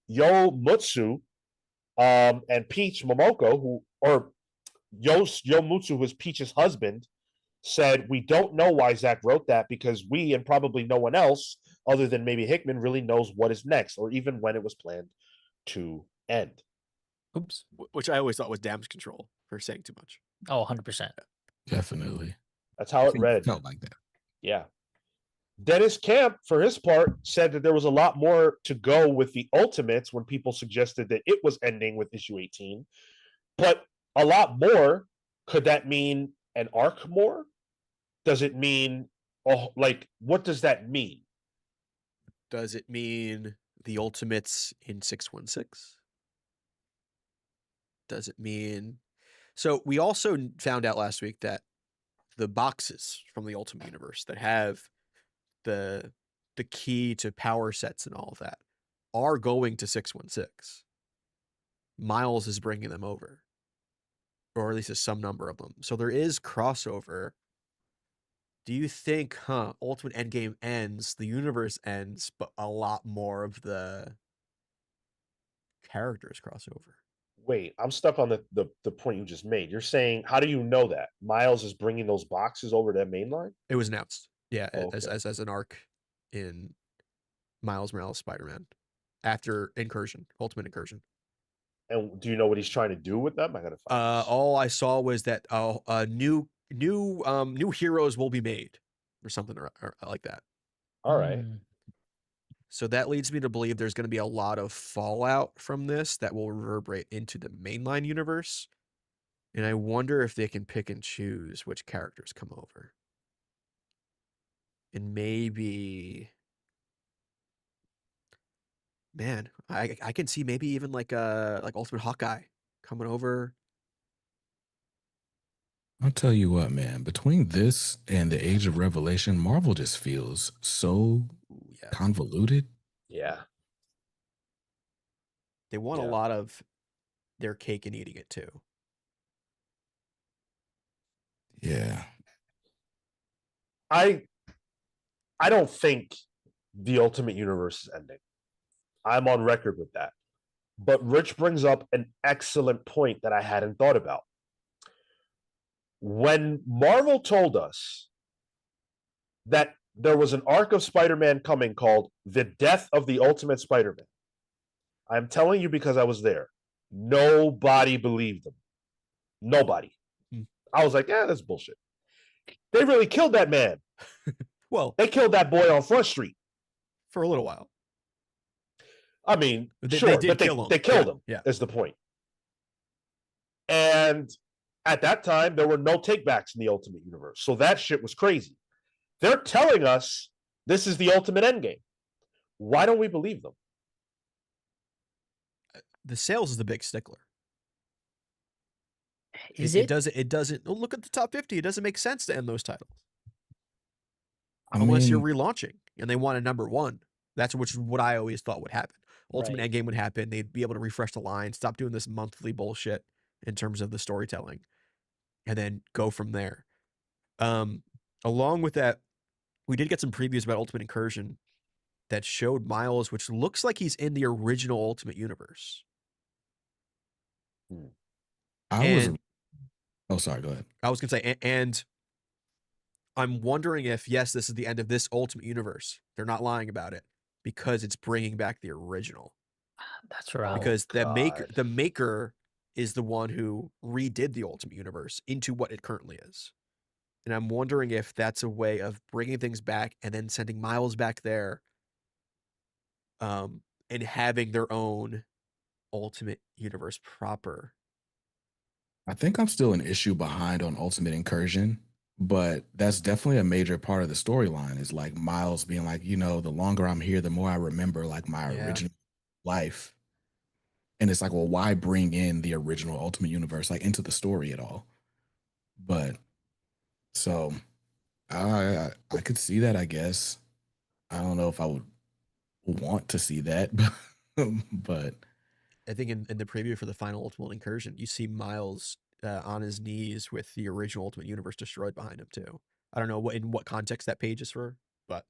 Yo Mutsu and Peach Momoko, Yo Mutsu, who was Peach's husband, said, we don't know why Zach wrote that because we, and probably no one else other than maybe Hickman, really knows what is next or even when it was planned to end. Oops. Which I always thought was damage control for saying too much. Oh, 100%. Definitely. That's how it read. Felt like that. Yeah. Dennis Camp, for his part, said that there was a lot more to go with the Ultimates when people suggested that it was ending with issue 18. But a lot more, could that mean an arc more? Does it mean, what does that mean? Does it mean the Ultimates in 616? Does it mean... So we also found out last week that the boxes from the Ultimate Universe that have the key to power sets and all of that are going to 616. Miles is bringing them over, or at least some number of them. So there is crossover. Do you think, Ultimate Endgame ends, the universe ends, but a lot more of the characters crossover? Wait, I'm stuck on the point you just made. You're saying, how do you know that Miles is bringing those boxes over to that main line? It was announced, yeah, Okay. as an arc in Miles Morales Spider-Man after Ultimate Incursion. And do you know what he's trying to do with them? I gotta find this. All I saw was that new heroes will be made, or something or like that. All right. Mm. So that leads me to believe there's going to be a lot of fallout from this that will reverberate into the mainline universe. And I wonder if they can pick and choose which characters come over. And maybe, man, I can see maybe even like Ultimate Hawkeye coming over. I'll tell you what, man, between this and the Age of Revelation, Marvel just feels so Yeah. convoluted. Yeah. They want a Yeah. lot of their cake and eating it too. Yeah. I don't think the Ultimate Universe is ending. I'm on record with that. But Rich brings up an excellent point that I hadn't thought about. When Marvel told us that there was an arc of Spider-Man coming called The Death of the Ultimate Spider-Man, I'm telling you because I was there. Nobody believed them. Nobody. I was like, that's bullshit. They really killed that man. Well, They killed that boy on Front Street. for a little while. I mean, They sure, did but kill him. they killed him, Yeah. is the point. And at that time, there were no takebacks in the Ultimate Universe. So that shit was crazy. They're telling us this is the Ultimate Endgame. Why don't we believe them? The sales is the big stickler. Is It doesn't look at the top 50. It doesn't make sense to end those titles. Unless you're relaunching and they want a number one. That's what I always thought would happen. Ultimate Right. Endgame would happen. They'd be able to refresh the line, stop doing this monthly bullshit in terms of the storytelling, and then go from there. Along with that, we did get some previews about Ultimate Incursion that showed Miles, which looks like he's in the original Ultimate Universe. Oh, sorry, go ahead. I was going to say, and I'm wondering if, yes, this is the end of this Ultimate Universe. They're not lying about it because it's bringing back the original. That's right. Because the maker is the one who redid the Ultimate Universe into what it currently is. And I'm wondering if that's a way of bringing things back and then sending Miles back there, and having their own Ultimate Universe proper. I think I'm still an issue behind on Ultimate Incursion, but that's definitely a major part of the storyline is like Miles being like, the longer I'm here, the more I remember like my original life. And it's like, well, why bring in the original Ultimate Universe like into the story at all? But so I could see that, I guess. I don't know if I would want to see that, but I think in the preview for the final Ultimate Incursion, you see Miles on his knees with the original Ultimate Universe destroyed behind him too. I don't know in what context that page is for, but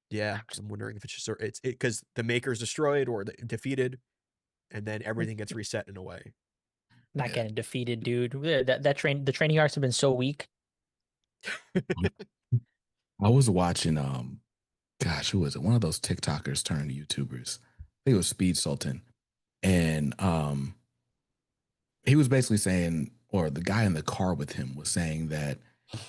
yeah, I'm wondering if it's just it's because the Maker's destroyed or defeated, and then everything gets reset in a way. Not Yeah. getting defeated, dude. The training arcs have been so weak. I was watching gosh, who was it? One of those TikTokers turned YouTubers. I think it was Speed Sultan. And he was basically saying, or the guy in the car with him was saying that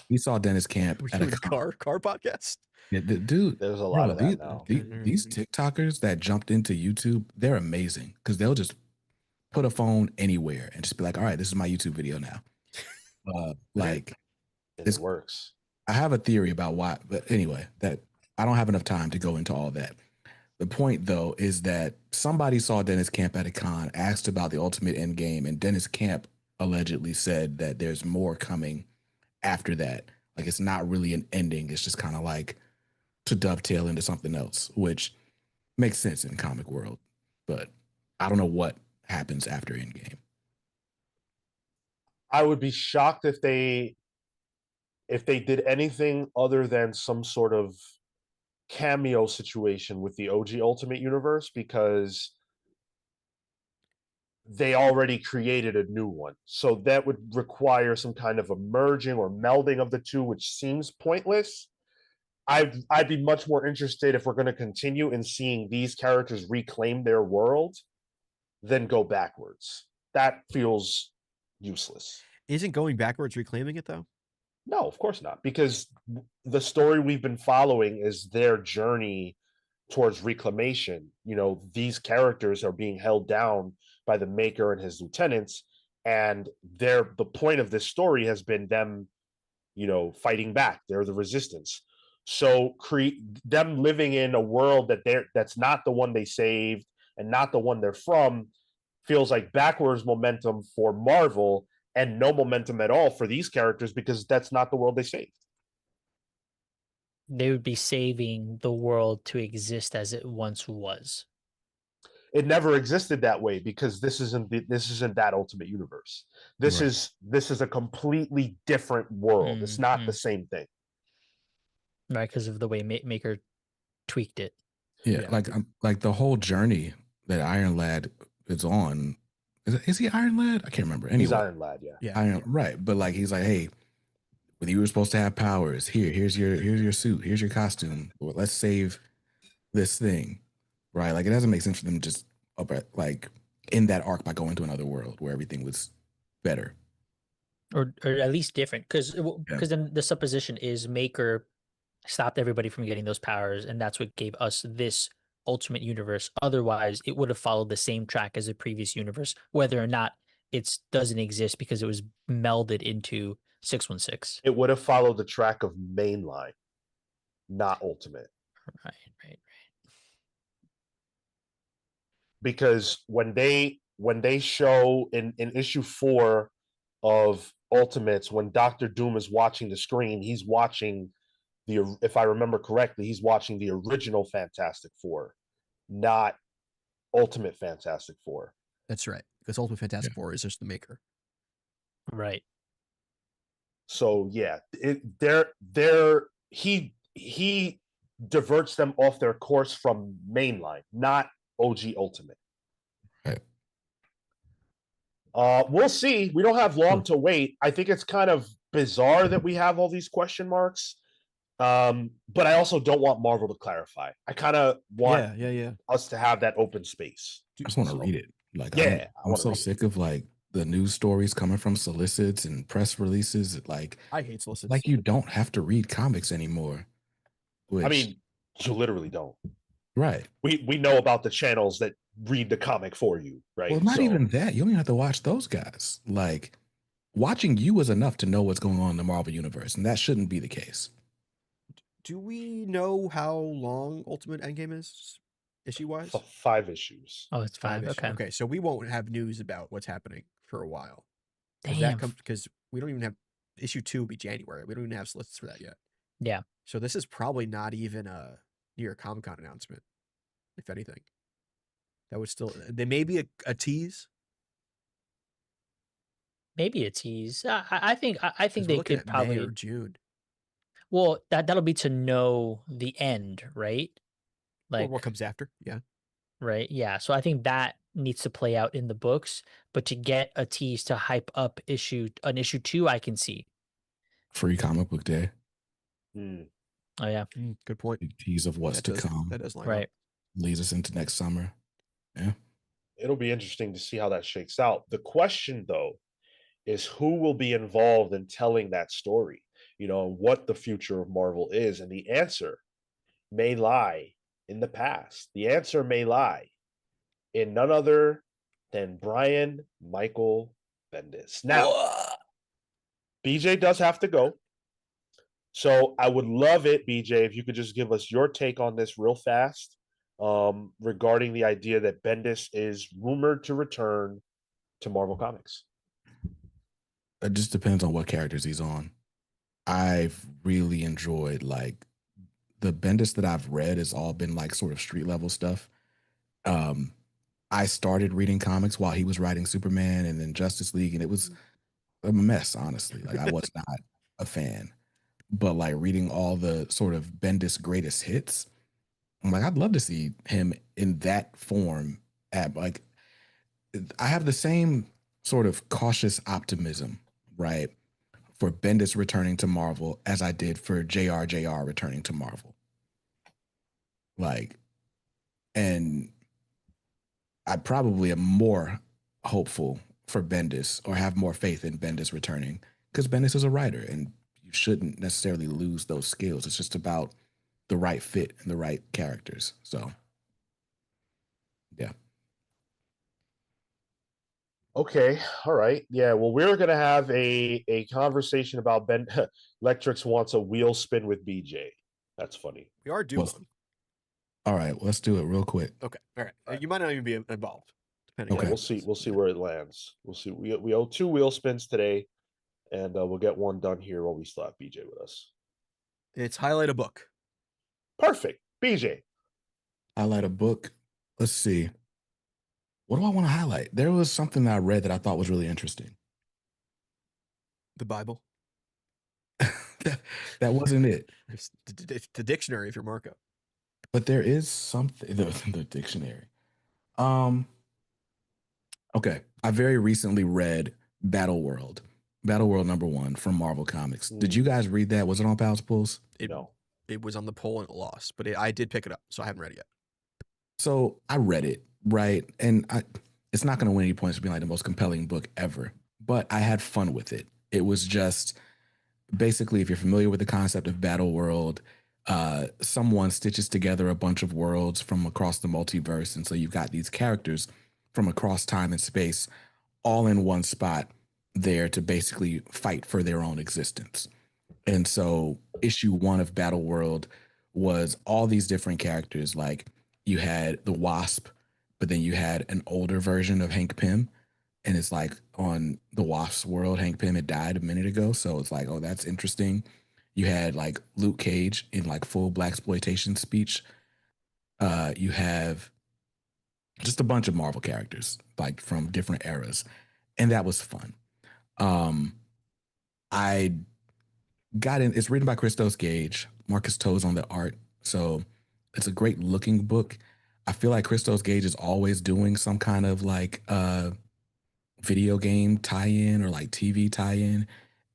he saw Dennis Camp Were at you a in a car podcast? Yeah, dude, There's a lot bro, of that now. these TikTokers that jumped into YouTube, they're amazing because they'll just put a phone anywhere and just be like, all right, this is my YouTube video now. Like, And it works. I have a theory about why, but anyway, that I don't have enough time to go into all that. The point, though, is that somebody saw Dennis Camp at a con, asked about the Ultimate Endgame, and Dennis Camp allegedly said that there's more coming after that. Like, it's not really an ending. It's just kind of like to dovetail into something else, which makes sense in comic world. But I don't know what happens after Endgame. I would be shocked if they did anything other than some sort of cameo situation with the OG Ultimate Universe, because they already created a new one. So that would require some kind of a merging or melding of the two, which seems pointless. I'd be much more interested if we're going to continue in seeing these characters reclaim their world than go backwards. That feels useless. Isn't going backwards reclaiming it though? No, of course not, because the story we've been following is their journey towards reclamation. These characters are being held down by the Maker and his lieutenants, and the point of this story has been them, fighting back. They're the resistance. So them living in a world that's not the one they saved and not the one they're from feels like backwards momentum for Marvel and no momentum at all for these characters, because that's not the world they saved. They would be saving the world to exist as it once was. It never existed that way, because this isn't that Ultimate Universe. This is a completely different world. It's not the same thing. Right, because of the way Maker tweaked it. Yeah, like the whole journey that Iron Lad is on. Is he Iron Lad? I can't remember. Anyway, he's Iron Lad, yeah. Right. But like he's like, hey, when you were supposed to have powers, here's your suit, here's your costume. Well, let's save this thing, right? Like it doesn't make sense for them to just like in that arc by going to another world where everything was better, or at least different. Because then the supposition is Maker stopped everybody from getting those powers, and that's what gave us this Ultimate Universe. Otherwise, it would have followed the same track as the previous universe, whether or not it doesn't exist because it was melded into 616. It would have followed the track of Mainline, not Ultimate. Right. Because when they show in issue 4 of Ultimates, when Doctor Doom is watching the screen, he's watching if I remember correctly, he's watching the original Fantastic Four, not Ultimate Fantastic Four. That's right, because Ultimate Fantastic Four is just the Maker. Right. So yeah, he diverts them off their course from Mainline, not OG Ultimate. Right. We'll see. We don't have long to wait. I think it's kind of bizarre that we have all these question marks. But I also don't want Marvel to clarify. I kind of want us to have that open space. I just want to read it. Like, I'm so sick of like the news stories coming from solicits and press releases. Like, I hate solicits. Like, you don't have to read comics anymore. I mean, you literally don't. Right. We know about the channels that read the comic for you, right? Well, not even that. You don't even have to watch those guys. Like, watching you is enough to know what's going on in the Marvel Universe, and that shouldn't be the case. Do we know how long Ultimate Endgame is, issue-wise? 5 issues. Oh, it's 5. Okay. Okay, so we won't have news about what's happening for a while. Damn. Because we don't even have issue 2 will be January. We don't even have lists for that yet. Yeah. So this is probably not even a New York Comic Con announcement, if anything. That would still, there may be a tease. Maybe a tease. I think I 'Cause think we're they looking could at May or probably. June. Well, that'll be to know the end, right? Or Like, what comes after. Yeah. right? Yeah. So I think that needs to play out in the books, but to get a tease to hype up an issue 2, I can see. Free comic book day. Hmm. Oh yeah, Good point. Big tease of what's to come. That does line right. up. Leads us into next summer. Yeah. It'll be interesting to see how that shakes out. The question, though, is who will be involved in telling that story, what the future of Marvel is. And the answer may lie in the past. The answer may lie in none other than Brian Michael Bendis. Now, BJ does have to go. So I would love it, BJ, if you could just give us your take on this real fast regarding the idea that Bendis is rumored to return to Marvel Comics. It just depends on what characters he's on. I've really enjoyed like the Bendis that I've read has all been like sort of street level stuff. I started reading comics while he was writing Superman and then Justice League, and it was a mess, honestly. Like I was not a fan. But like reading all the sort of Bendis greatest hits, I'm like, I'd love to see him in that form at like I have the same sort of cautious optimism, right? For Bendis returning to Marvel as I did for JR returning to Marvel. Like, and I probably am more hopeful for Bendis or have more faith in Bendis returning because Bendis is a writer and you shouldn't necessarily lose those skills. It's just about the right fit and the right characters. So, yeah. Okay, all right. Yeah, well, we're gonna have a conversation about Ben Lectrix wants a wheel spin with BJ. That's funny. We are due Well, one. all right, let's do it real quick. Okay. All right. All right. You might not even be involved. Depending Yeah, Okay. on we'll how it see. goes. We'll see Yeah. where it lands. We'll see. We owe 2 wheel spins today, and we'll get one done here while we still have BJ with us. It's highlight a book. Perfect, BJ. Highlight a book. Let's see. What do I want to highlight? There was something that I read that I thought was really interesting. The Bible. That wasn't it. It's the dictionary if you're Marco. But there is something the dictionary. Okay. I very recently read Battle World #1 from Marvel Comics. Did you guys read that? Was it on Pals Pulls? No. It was on the poll and it lost, but I did pick it up, so I haven't read it yet. So I read it, right? And it's not going to win any points for being like the most compelling book ever, but I had fun with it. It was just basically, if you're familiar with the concept of Battle World, someone stitches together a bunch of worlds from across the multiverse. And so you've got these characters from across time and space all in one spot there to basically fight for their own existence. And so issue 1 of Battle World was all these different characters. Like you had the Wasp, but then you had an older version of Hank Pym. And it's like on the Wasp's world, Hank Pym had died a minute ago. So it's like, oh, that's interesting. You had like Luke Cage in like full blaxploitation speech. You have just a bunch of Marvel characters like from different eras. And that was fun. I got in. It's written by Christos Gage. Marcus Toe's on the art, so it's a great looking book. I feel like Christos Gage is always doing some kind of like video game tie-in or like TV tie-in,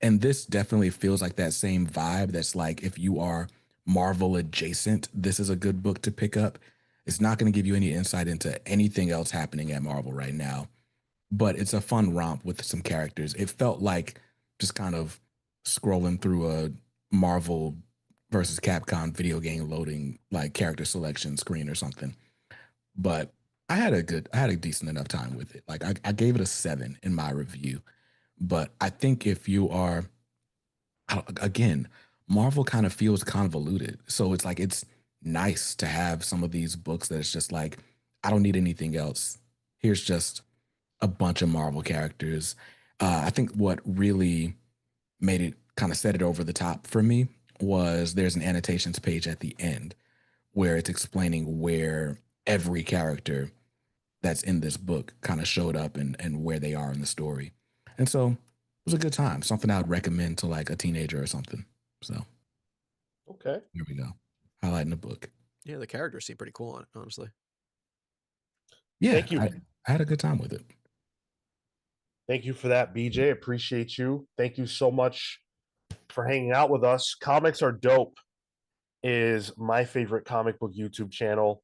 and this definitely feels like that same vibe. That's like if you are Marvel adjacent, this is a good book to pick up. It's not going to give you any insight into anything else happening at Marvel right now, but it's a fun romp with some characters. It felt like just kind of scrolling through a Marvel versus Capcom video game loading like character selection screen or something. But I had a decent enough time with it. Like I gave it a 7 in my review. But I think if you are, again, Marvel kind of feels convoluted. So it's like, it's nice to have some of these books that it's just like, I don't need anything else. Here's just a bunch of Marvel characters. I think what really made it kind of set it over the top for me was there's an annotations page at the end where it's explaining where every character that's in this book kind of showed up and where they are in the story. And so it was a good time. Something I would recommend to like a teenager or something. So Okay. here we go. Highlighting the book. Yeah, the characters seem pretty cool on it, honestly. Yeah, Thank you. I had a good time with it. Thank you for that, BJ. Appreciate you. Thank you so much for hanging out with us. Comics Are Dope is my favorite comic book YouTube channel.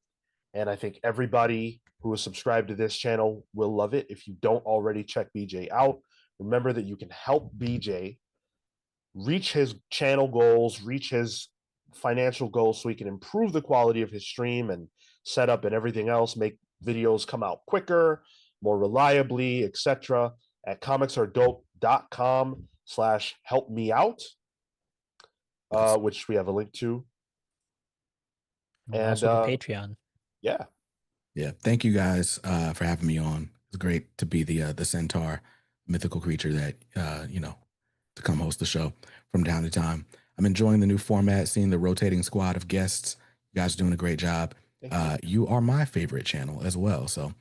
And I think everybody who is subscribed to this channel will love it. If you don't already check BJ out, remember that you can help BJ reach his channel goals, reach his financial goals so he can improve the quality of his stream and setup and everything else, make videos come out quicker, more reliably, etc. at comicsaredope.com/help me out, which we have a link to. And also the Patreon. Yeah. Yeah. Thank you guys for having me on. It's great to be the centaur mythical creature that to come host the show from time to time. I'm enjoying the new format, seeing the rotating squad of guests. You guys are doing a great job. You are my favorite channel as well. So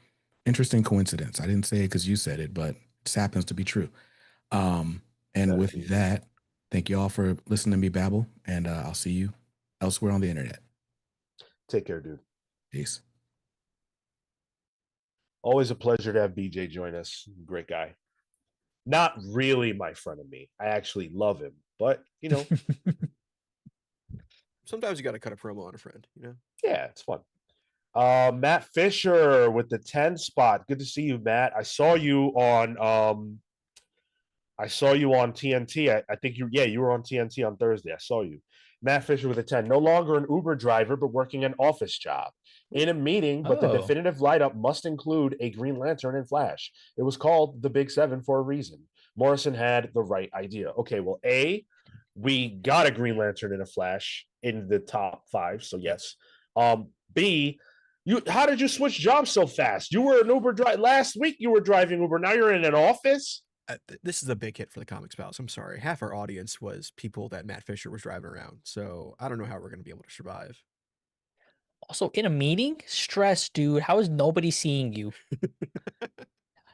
interesting coincidence. I didn't say it because you said it, but it just happens to be true. And with that, thank you all for listening to me babble, and I'll see you elsewhere on the internet. Take care, dude. Peace. Always a pleasure to have BJ join us. Great guy. Not really my friend of me. I actually love him, but Sometimes you got to cut a promo on a friend, Yeah, it's fun. Matt Fisher with the 10 spot. Good to see you, Matt. I saw you on TNT. I think you were on TNT on Thursday. I saw you. Matt Fisher with a 10. No longer an Uber driver, but working an office job. In a meeting, but the definitive light-up must include a Green Lantern and Flash. It was called the Big Seven for a reason. Morrison had the right idea. Okay, well, A, we got a Green Lantern and a Flash in the top 5, so yes. B, how did you switch jobs so fast? You were an Uber driver. Last week you were driving Uber. Now you're in an office? This is a big hit for the Comics Pals. I'm sorry. Half our audience was people that Matt Fisher was driving around. So I don't know how we're going to be able to survive. Also, in a meeting, stress, dude. How is nobody seeing you?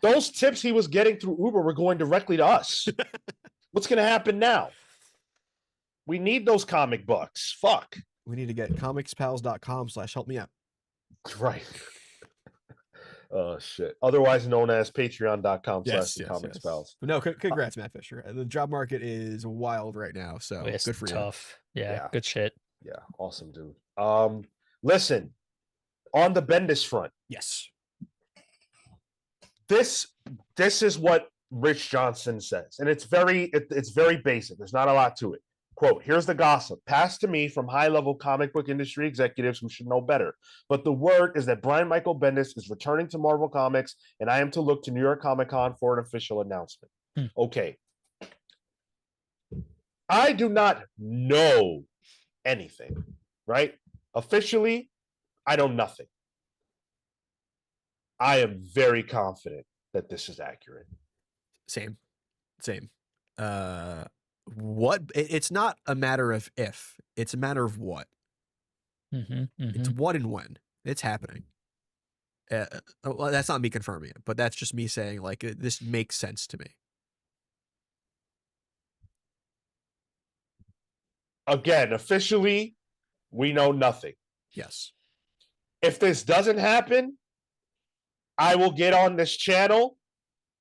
Those tips he was getting through Uber were going directly to us. What's going to happen now? We need those comic books. Fuck. We need to get comicspals.com/help me out. Right. Oh, shit. Otherwise known as patreon.com/comicspals. But no, congrats, Matt Fisher. The job market is wild right now. So good for you. Tough. Yeah, good shit. Yeah, awesome, dude. Listen, on the Bendis front. Yes. This is what Rich Johnson says, and it's very basic. There's not a lot to it. Quote, here's the gossip passed to me from high-level comic book industry executives who should know better. But the word is that Brian Michael Bendis is returning to Marvel Comics, and I am to look to New York Comic Con for an official announcement. Okay. I do not know anything, right? Officially, I know nothing. I am very confident that this is accurate. Same. What? It's not a matter of if, it's a matter of what. It's what and when. It's happening. Well, that's not me confirming it, but that's just me saying, like, this makes sense to me. Again, officially, we know nothing. Yes. If this doesn't happen, I will get on this channel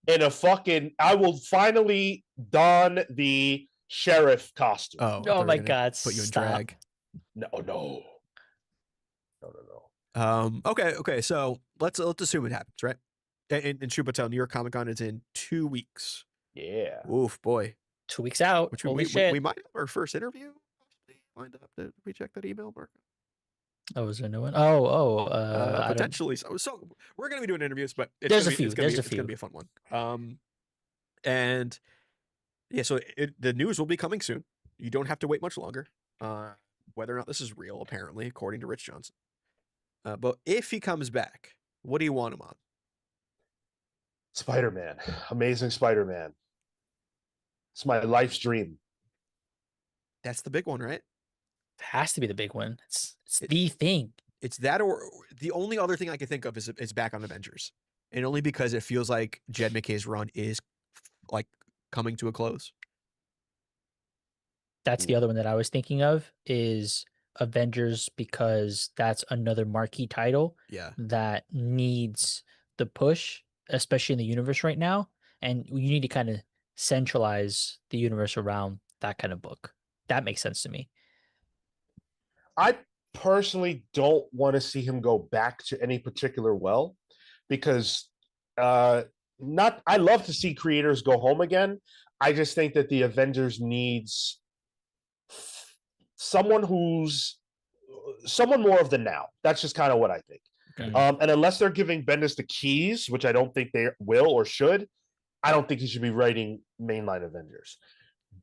in I will finally don the sheriff costume. Oh my God. Put you in drag. No. Okay. So let's assume it happens, right? In Chupatel, New York Comic Con is in 2 weeks. Yeah. Oof, boy. 2 weeks out. Which Holy we shit. might have our first interview lined up. Did we check that email, Mark? Oh, is there a new one? Potentially. So we're going to be doing interviews, but there's a few. It's going to be a fun one. And yeah, so the news will be coming soon. You don't have to wait much longer. Whether or not this is real, apparently, according to Rich Johnson. But if he comes back, what do you want him on? Spider-Man. Amazing Spider-Man. It's my life's dream. That's the big one, right? has to be the big one. It's It- the thing. It's that, or the only other thing I can think of is back on Avengers, and only because it feels like Jed McKay's run is like coming to a close. That's the other one that I was thinking of is Avengers, because that's another marquee title Yeah, that needs the push, especially in the universe right now. And you need to kind of centralize the universe around that kind of book. That makes sense to me. I personally don't want to see him go back to any particular well, because not I love to see creators go home again. I just think that the Avengers needs someone who's someone more of the now. That's just kind of what I think. Okay. And unless they're giving Bendis the keys, which I don't think they will or should, I don't think he should be writing mainline Avengers.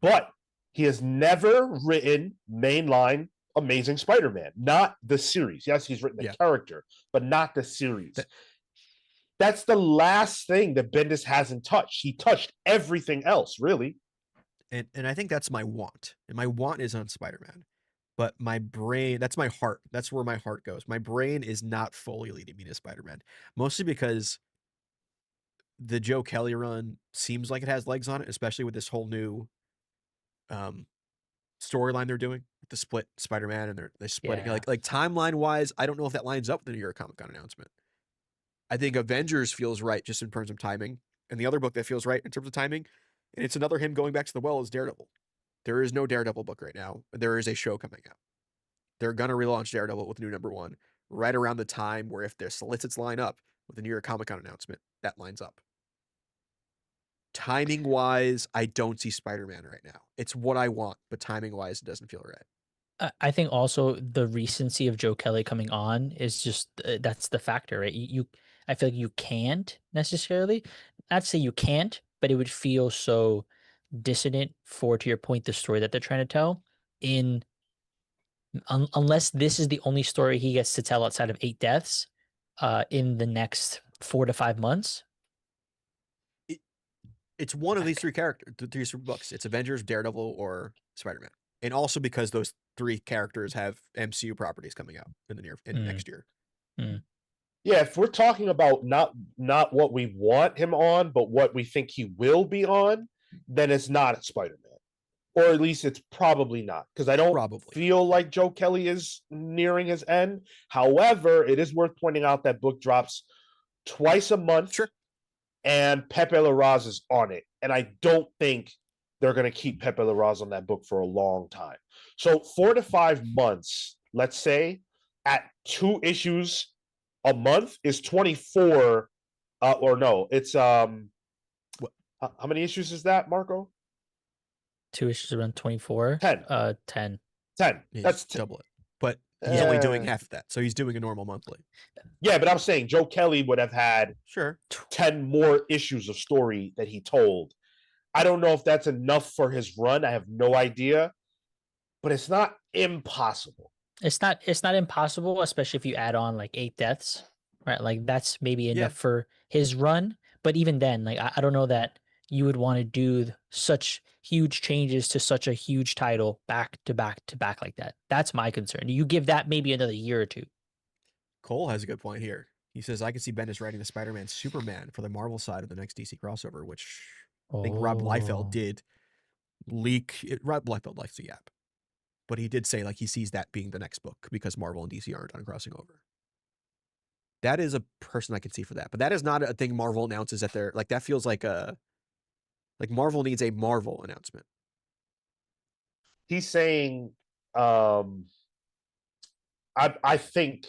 But he has never written mainline Amazing Spider-Man, not the series. Yes, he's written the character, but not the series. That's the last thing that Bendis hasn't touched. He touched everything else, really. and I think that's my want, and my want is on Spider-Man, but my brain, that's my heart. That's where my heart goes. My brain is not fully leading me to Spider-Man, mostly because the Joe Kelly run seems like it has legs on it, especially with this whole new storyline they're doing with the split Spider-Man, and they're splitting like timeline wise. I don't know if that lines up with the New York Comic-Con announcement. I think Avengers feels right just in terms of timing, and the other book that feels right in terms of timing, and it's another him going back to the well, is Daredevil. There is no Daredevil book right now. There is a show coming out. They're gonna relaunch Daredevil with new #1 right around the time where, if their solicits line up with the New York Comic-Con announcement, that lines up. Timing wise, I don't see Spider-Man right now. It's what I want, but timing wise, it doesn't feel right. I think also the recency of Joe Kelly coming on is just that's the factor, right? I feel like you can't necessarily, not to say you can't, but it would feel so dissonant for, to your point, the story that they're trying to tell. Unless this is the only story he gets to tell outside of 8 deaths in the next 4 to 5 months. It's one of these three characters, these three books. It's Avengers, Daredevil, or Spider-Man. And also because those three characters have MCU properties coming out in the next year. Yeah, if we're talking about not what we want him on, but what we think he will be on, then it's not Spider-Man. Or at least it's probably not, because I don't feel like Joe Kelly is nearing his end. However, it is worth pointing out that book drops twice a month. Sure. And Pepe Larraz is on it. And I don't think they're going to keep Pepe Larraz on that book for a long time. So 4 to 5 months, let's say, at 2 issues a month is 24. Or no, it's how many issues is that, Marco? 2 issues around 24. 10. 10. 10. Yeah, that's double it. But he's only doing half of that. So he's doing a normal monthly. Yeah, but I'm saying Joe Kelly would have had 10 more issues of story that he told. I don't know if that's enough for his run. I have no idea, but it's not impossible. It's not impossible, especially if you add on like 8 deaths, right? Like that's maybe enough for his run. But even then, like I don't know that you would want to do such huge changes to such a huge title back to back to back like that. That's my concern. You give that maybe another year or two. Cole has a good point here. He says, I can see Bendis writing the Spider-Man Superman for the Marvel side of the next DC crossover, which I think Rob Liefeld did leak. Rob Liefeld likes to yap. But he did say like he sees that being the next book because Marvel and DC aren't done crossing over. That is a person I can see for that. But that is not a thing Marvel announces that they're like, that feels like Marvel needs a Marvel announcement. He's saying I think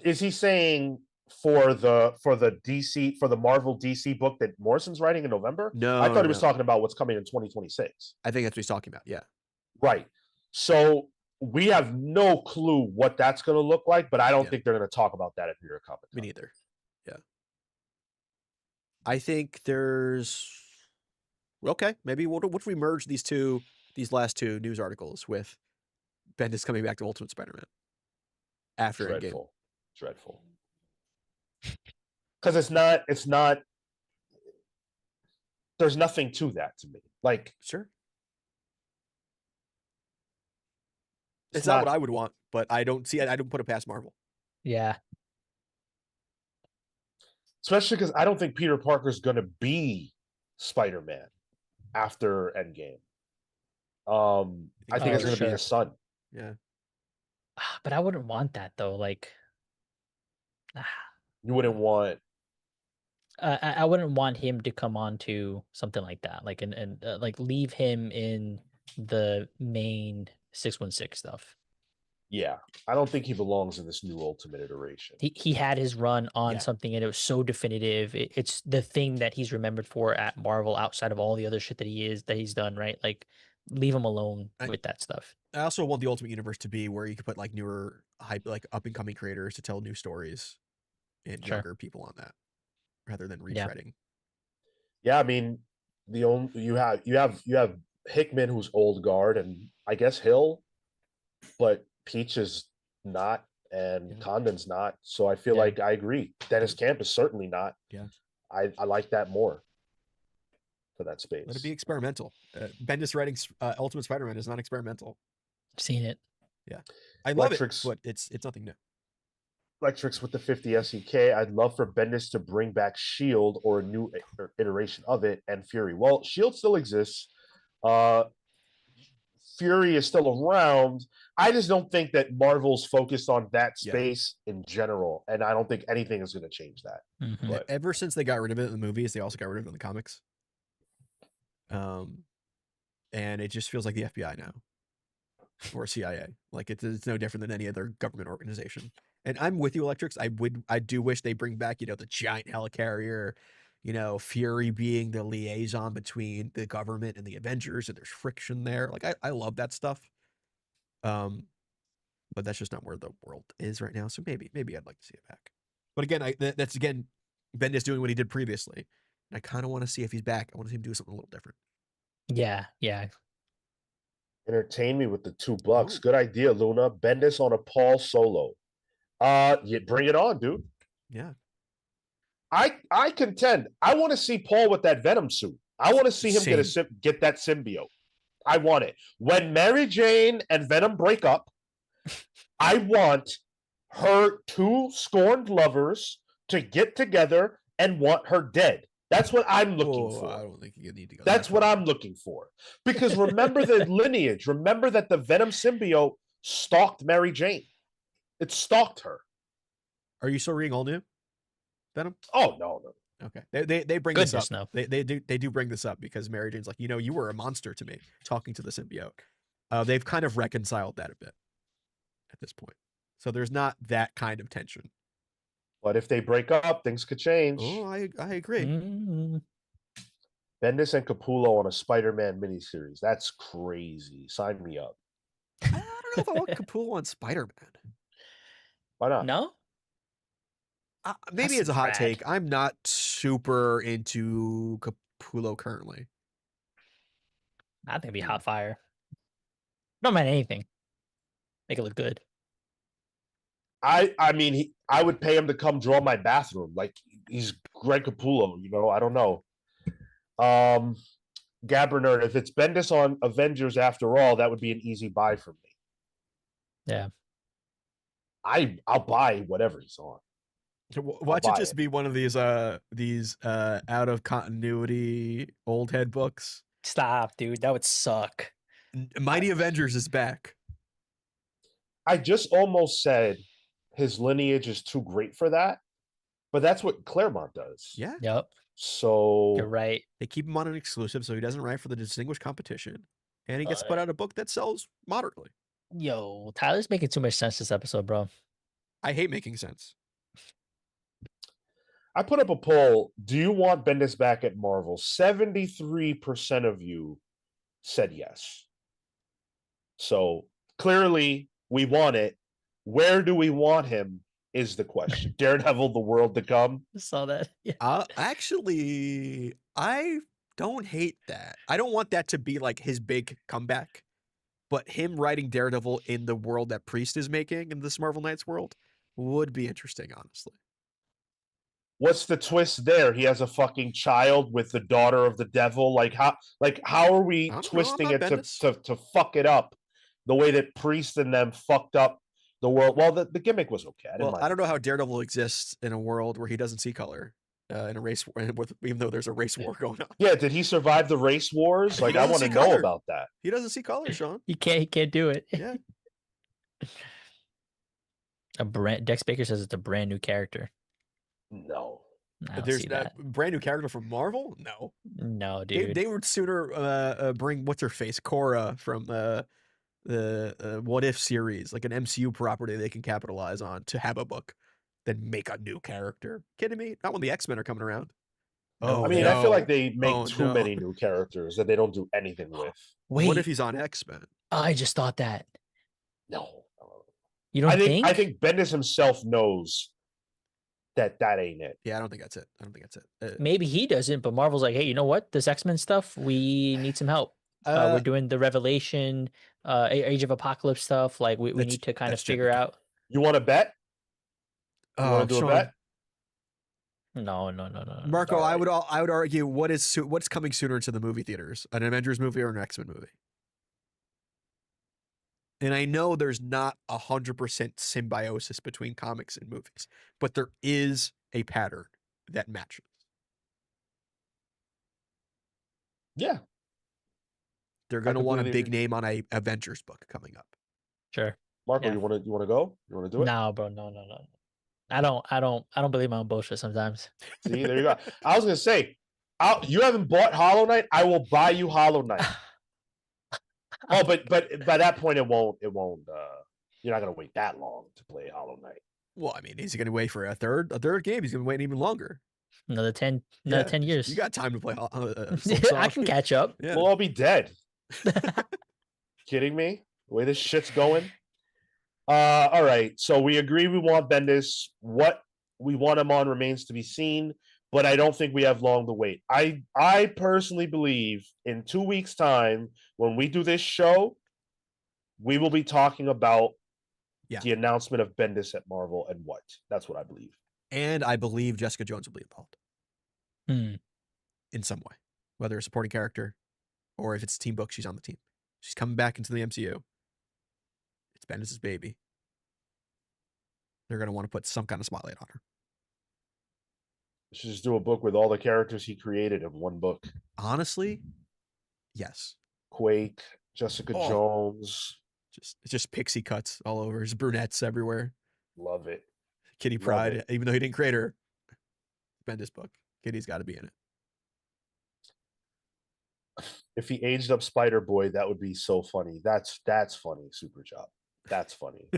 is he saying for the DC, for the Marvel DC book that Morrison's writing in November? No, I thought he was talking about what's coming in 2026. I think that's what he's talking about. Yeah. Right. So we have no clue what that's going to look like, but I don't think they're going to talk about that at New York Comic Con. Me neither. Yeah. I think there's maybe what if we merge these last 2 news articles with Bendis coming back to Ultimate Spider-Man after Dreadful. Because it's not there's nothing to that to me. Like, sure. It's not what I would want, but I don't see it. I don't put it past Marvel. Yeah. Especially because I don't think Peter Parker's going to be Spider-Man after Endgame. I think it's going to be his son. Yeah. But I wouldn't want that though. Like, You wouldn't want. I wouldn't want him to come on to something like that. Like, and like leave him in the main 616 stuff. Yeah, I don't think he belongs in this new Ultimate iteration. He had his run on something, and it was so definitive. It's the thing that he's remembered for at Marvel, outside of all the other shit that he's done. Right, like leave him alone with that stuff. I also want the Ultimate Universe to be where you could put like newer, like up and coming creators to tell new stories, and younger people on that, rather than retreading. Yeah, I mean, you have Hickman, who's old guard, and I guess Hill, but Peach is not, and Condon's not. So I feel like I agree. Dennis Camp is certainly not. Yeah, I like that more for that space. Let it be experimental. Bendis writing Ultimate Spider-Man is not experimental. I've seen it. Yeah, I love it, but it's nothing new. Electrics with the 50 SEK. I'd love for Bendis to bring back Shield or a new iteration of it, and Fury. Well, Shield still exists. Fury is still around. I just don't think that Marvel's focused on that space in general, and I don't think anything is going to change that. Mm-hmm. But ever since they got rid of it in the movies, they also got rid of it in the comics. And it just feels like the FBI now, or CIA. Like it's no different than any other government organization. And I'm with you, Electrics. I do wish they bring back, the giant helicarrier, Fury being the liaison between the government and the Avengers, and there's friction there. Like I love that stuff. But that's just not where the world is right now. So maybe I'd like to see it back. But again, that's again Bendis doing what he did previously. And I kind of want to see if he's back. I want to see him do something a little different. Yeah. Entertain me with the $2. Ooh. Good idea, Luna. Bendis on a Paul solo. Bring it on, dude. Yeah. I contend. I want to see Paul with that Venom suit. I want to see him get that symbiote. I want it. When Mary Jane and Venom break up, I want her two scorned lovers to get together and want her dead. That's what I'm looking for. I don't think you need to go. That's what I'm looking for. Because remember the lineage. Remember that the Venom symbiote stalked Mary Jane. It stalked her. Are you still reading all new Venom? Oh no. Okay. They bring this up. No. They do bring this up because Mary Jane's like, you were a monster to me, talking to the symbiote. They've kind of reconciled that a bit at this point. So there's not that kind of tension. But if they break up, things could change. Oh, I agree. Mm. Bendis and Capullo on a Spider-Man miniseries. That's crazy. Sign me up. I don't know if I want Capullo on Spider-Man. Why not? No? Maybe it's a hot take. I'm not super into Capullo currently. I think it'd be hot fire. Don't mind anything. Make it look good. I mean, I would pay him to come draw my bathroom. Like, he's Greg Capullo, I don't know. Gabbernerd, if it's Bendis on Avengers after all, that would be an easy buy for me. Yeah. I'll buy whatever he's on. Watch it just be one of these out of continuity old head books. Stop, dude. That would suck. Mighty Avengers is back. I just almost said his lineage is too great for that, but that's what Claremont does. Yeah. Yep. So you're right. They keep him on an exclusive so he doesn't write for the distinguished competition, and he gets to put out a book that sells moderately. Yo, Tyler's making too much sense this episode, bro. I hate making sense. I put up a poll. Do you want Bendis back at Marvel? 73% of you said yes. So clearly we want it. Where do we want him is the question. Daredevil, the world to come. I saw that. Yeah. Actually, I don't hate that. I don't want that to be like his big comeback, but him writing Daredevil in the world that Priest is making in this Marvel Knights world would be interesting, honestly. What's the twist there? He has a fucking child with the daughter of the devil. How are we twisting it to fuck it up the way that Priest and them fucked up the world. Well, the gimmick was okay. Well, I don't know how Daredevil exists in a world where he doesn't see color in a race, even though there's a race war going on. Yeah, did he survive the race wars? He Like, I doesn't want to see know color. about that. He doesn't see color, Sean. He can't do it. Yeah. Dex Baker says it's a brand new character. No. I don't There's see that that. brand new character from Marvel? No. No, dude. They would sooner bring what's her face, Cora from the What If series, like an MCU property they can capitalize on to have a book, than make a new character. Kidding me? Not when the X-Men are coming around. Oh, I mean, I feel like no. they make Oh, too no. many new characters that they don't do anything with. Wait, What if he's on X-Men? I just thought that. No. You don't think? I think Bendis himself knows that ain't it. Yeah, I don't think that's it. Maybe he doesn't, but Marvel's like, hey, you know what? This X-Men stuff, we need some help. We're doing the Revelation, Age of Apocalypse stuff. Like we need to kind of figure out. You want to bet? You want to do Sean, a bet? No. Marco, All right. I would argue what's coming sooner to the movie theaters, an Avengers movie or an X-Men movie. And I know there's not 100% symbiosis between comics and movies, but there is a pattern that matches. Yeah. They're going to want a completely big agree. name on a Avengers book coming up. Sure. Marco, Yeah. you want to go? You want to do it? No, bro. No. I don't believe my own bullshit sometimes. See, there you go. I was gonna say, you haven't bought Hollow Knight. I will buy you Hollow Knight. Oh, but by that point, it won't. You're not gonna wait that long to play Hollow Knight. Well, I mean, is he going to wait for a third game? He's going to wait even longer. Another 10 years. You got time to play. I can catch up. Yeah. We'll all be dead. Kidding me? The way this shit's going. All right. So we agree we want Bendis. What we want him on remains to be seen, but I don't think we have long to wait. I personally believe in 2 weeks' time, when we do this show, we will be talking about the announcement of Bendis at Marvel and what. That's what I believe. And I believe Jessica Jones will be involved in some way, whether a supporting character or if it's a team book, she's on the team. She's coming back into the MCU. It's Bendis' baby. They're going to want to put some kind of spotlight on her. We should just do a book with all the characters he created in one book. Honestly, yes. Quake, Jessica Jones. It's just pixie cuts all over. There's brunettes everywhere. Love it. Kitty Pryde, even though he didn't create her. Bendis book. Kitty's got to be in it. If he aged up Spider Boy, that would be so funny. That's funny, Super Job. That's funny.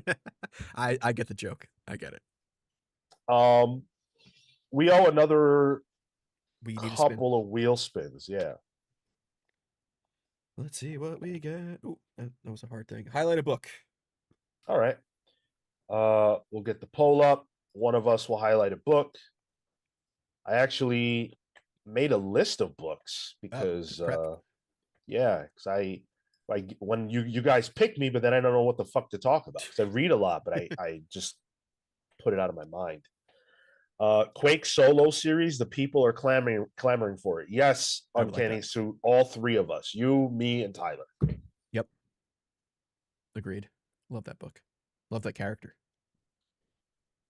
I get the joke. I get it. We owe another We need couple of wheel spins. Yeah. Let's see what we get. Oh, that was a hard thing. Highlight a book. All right. We'll get the poll up. One of us will highlight a book. I actually made a list of books because because I like when you guys pick me, but then I don't know what the fuck to talk about because I read a lot, but I just put it out of my mind. Quake solo series, the people are clamoring for it. Yes, Uncanny Suit, all three of us, you, me, and Tyler. Yep. Agreed. Love that book. Love that character.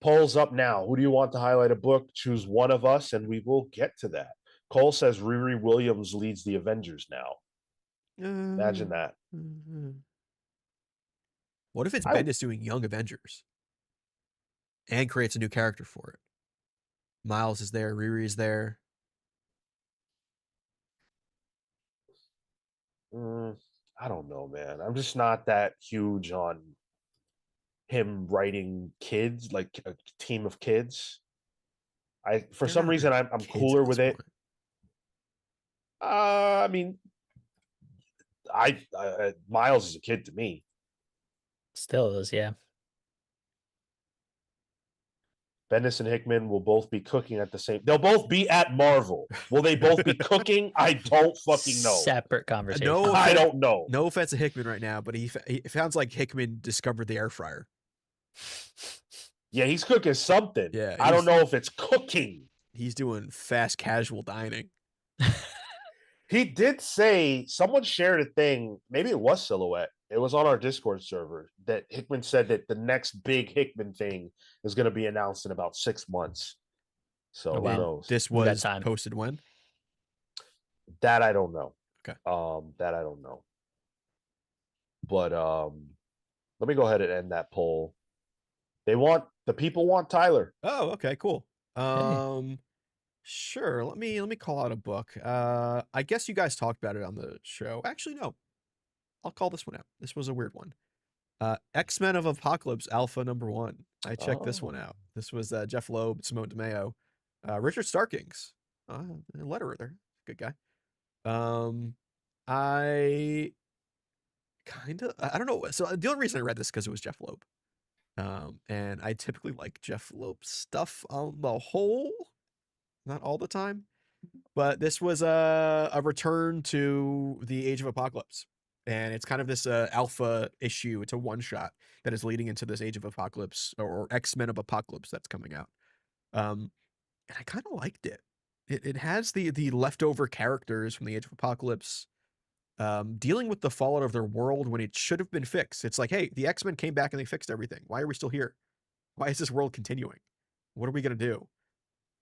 Polls up now. Who do you want to highlight a book? Choose one of us, and we will get to that. Cole says Riri Williams leads the Avengers now. Imagine that. What if it's Bendis doing Young Avengers and creates a new character for it? Miles is there. Riri is there. I don't know, man. I'm just not that huge on him writing kids, like a team of kids. For some reason I'm cooler with it. I mean, Miles is a kid to me. Still is, yeah. Bendis and Hickman will both be cooking at the same. They'll both be at Marvel. Will they both be cooking? I don't fucking know. Separate conversation. No, I don't know. No offense to Hickman right now, but it sounds like Hickman discovered the air fryer. Yeah, he's cooking something. Yeah, I don't know if it's cooking. He's doing fast casual dining. He did say, someone shared a thing, maybe it was Silhouette, It was on our Discord server that Hickman said that the next big Hickman thing is going to be announced in about 6 months. So Oh, wow. who knows? This We got was time. posted when? That I don't know. Okay. That I don't know. But let me go ahead and end that poll. The people want Tyler. Oh, okay, cool. Sure. Let me call out a book. I guess you guys talked about it on the show. Actually, no. I'll call this one out. This was a weird one. X-Men of Apocalypse Alpha #1. I checked this one Oh. out. This was Jeff Loeb, Simone DeMeo, Richard Starkings, letterer there, good guy. I don't know. So the only reason I read this because it was Jeff Loeb, and I typically like Jeff Loeb stuff on the whole, not all the time, but this was a return to the Age of Apocalypse. And it's kind of this alpha issue. It's a one shot that is leading into this Age of Apocalypse or X-Men of Apocalypse that's coming out. And I kind of liked it. It has the leftover characters from the Age of Apocalypse dealing with the fallout of their world when it should have been fixed. It's like, hey, the X-Men came back and they fixed everything. Why are we still here? Why is this world continuing? What are we going to do?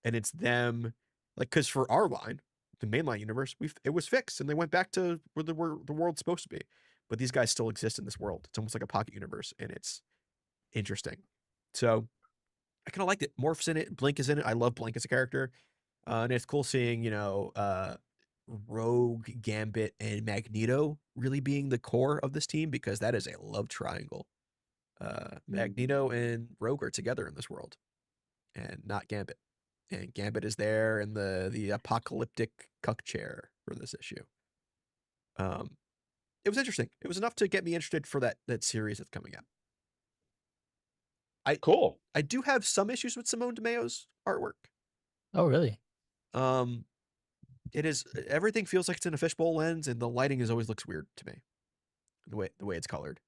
And it's them, like, because for our line, the mainline universe, it was fixed and they went back to where the world's supposed to be. But these guys still exist in this world. It's almost like a pocket universe, and it's interesting. So I kind of liked it. Morph's in it. Blink is in it. I love Blink as a character. And it's cool seeing, Rogue, Gambit, and Magneto really being the core of this team, because that is a love triangle. Magneto and Rogue are together in this world, and not Gambit. And Gambit is there in the apocalyptic cuck chair for this issue. It was interesting. It was enough to get me interested for that series that's coming out. Cool. I do have some issues with Simone DeMeo's artwork. Oh, really? It is, everything feels like it's in a fishbowl lens, and the lighting always looks weird to me. The way it's colored.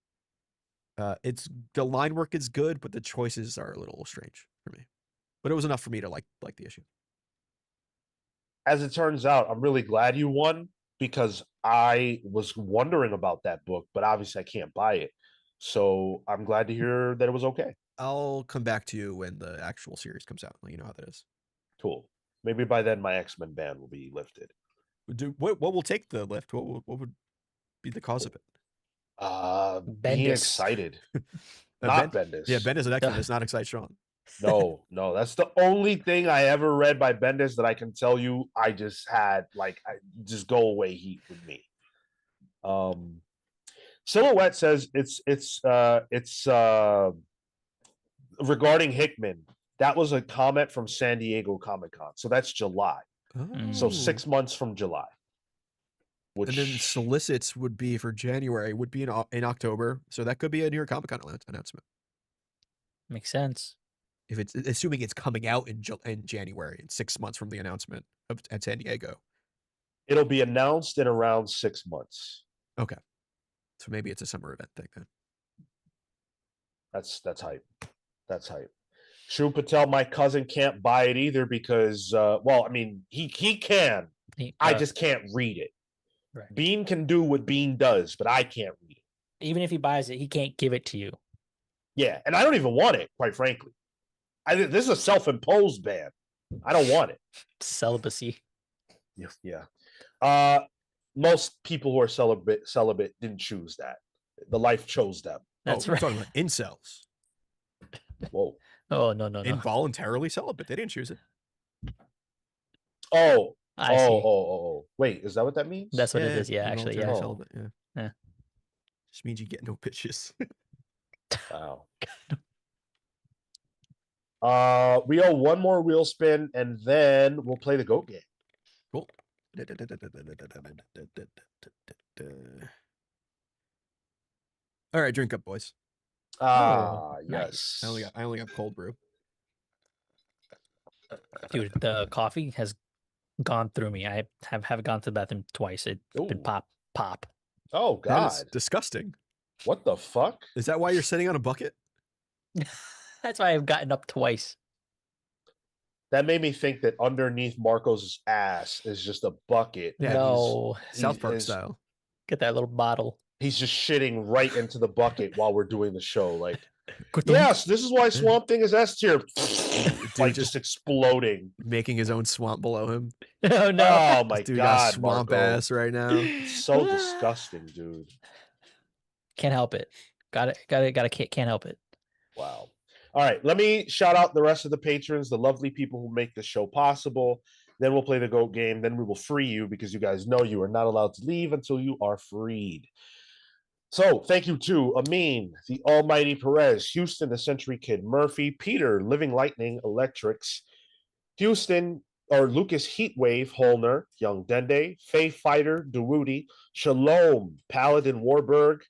The line work is good, but the choices are a little strange for me. But it was enough for me to like the issue. As it turns out, I'm really glad you won, because I was wondering about that book, but obviously I can't buy it. So I'm glad to hear that it was okay. I'll come back to you when the actual series comes out. Let you know how that is. Cool. Maybe by then my X-Men ban will be lifted. What will take the lift? What would be the cause of it? Being Bendis. excited. Not Bendis. Yeah, Bendis and X-Men does not excite Sean. No, that's the only thing I ever read by Bendis that I can tell you I just had just go away heat with me. Silhouette says it's regarding Hickman. That was a comment from San Diego Comic-Con. So that's July. So 6 months from July. And then solicits would be for January, would be in October. So that could be a New York Comic-Con announcement. Makes sense. If it's assuming it's coming out in January, and 6 months from the announcement at San Diego. It'll be announced in around 6 months. Okay. So maybe it's a summer event thing then. That's hype. That's hype. Shrew Patel, my cousin, can't buy it either because, he can. I just can't read it. Right. Bean can do what Bean does, but I can't read it. Even if he buys it, he can't give it to you. Yeah, and I don't even want it, quite frankly. This is a self-imposed ban. I don't want it. Celibacy. Yeah. Most people who are celibate didn't choose that. The life chose them. That's we're right. talking about incels. Whoa. Oh, no. Involuntarily celibate. They didn't choose it. Oh. I see. Oh. Wait, is that what that means? That's what it is. Yeah, actually, yeah. Celibate, Yeah. Just means you get no bitches. Wow. We owe one more wheel spin, and then we'll play the GOAT game. Cool. All right, drink up, boys. Yes. Nice. I only got cold brew. Dude, the coffee has gone through me. I have gone to the bathroom twice. It's been Ooh. pop. Oh That God. is disgusting. What the fuck? Is that why you're sitting on a bucket? That's why I've gotten up twice. That made me think that underneath Marco's ass is just a bucket. Yeah, and No. South Park is- style. Get that little bottle. He's just shitting right into the bucket while we're doing the show. Like, Ka-dunk. yes, this is why Swamp Thing is S tier. Dude Like just just exploding. making his own swamp below him. Oh no. Oh my This dude got god, swamp Marco. ass right now. So disgusting, dude. Can't help it. Can't help it. Wow. All right, let me shout out the rest of the patrons, the lovely people who make the show possible. Then we'll play the GOAT game. Then we will free you because you guys know you are not allowed to leave until you are freed. So thank you to Amin, the Almighty Perez, Houston, the Century Kid, Murphy, Peter, Living Lightning, Electrics, Houston, or Lucas Heatwave, Holner, Young Dende, Faye Fighter, Dewudy, Shalom, Paladin Warburg,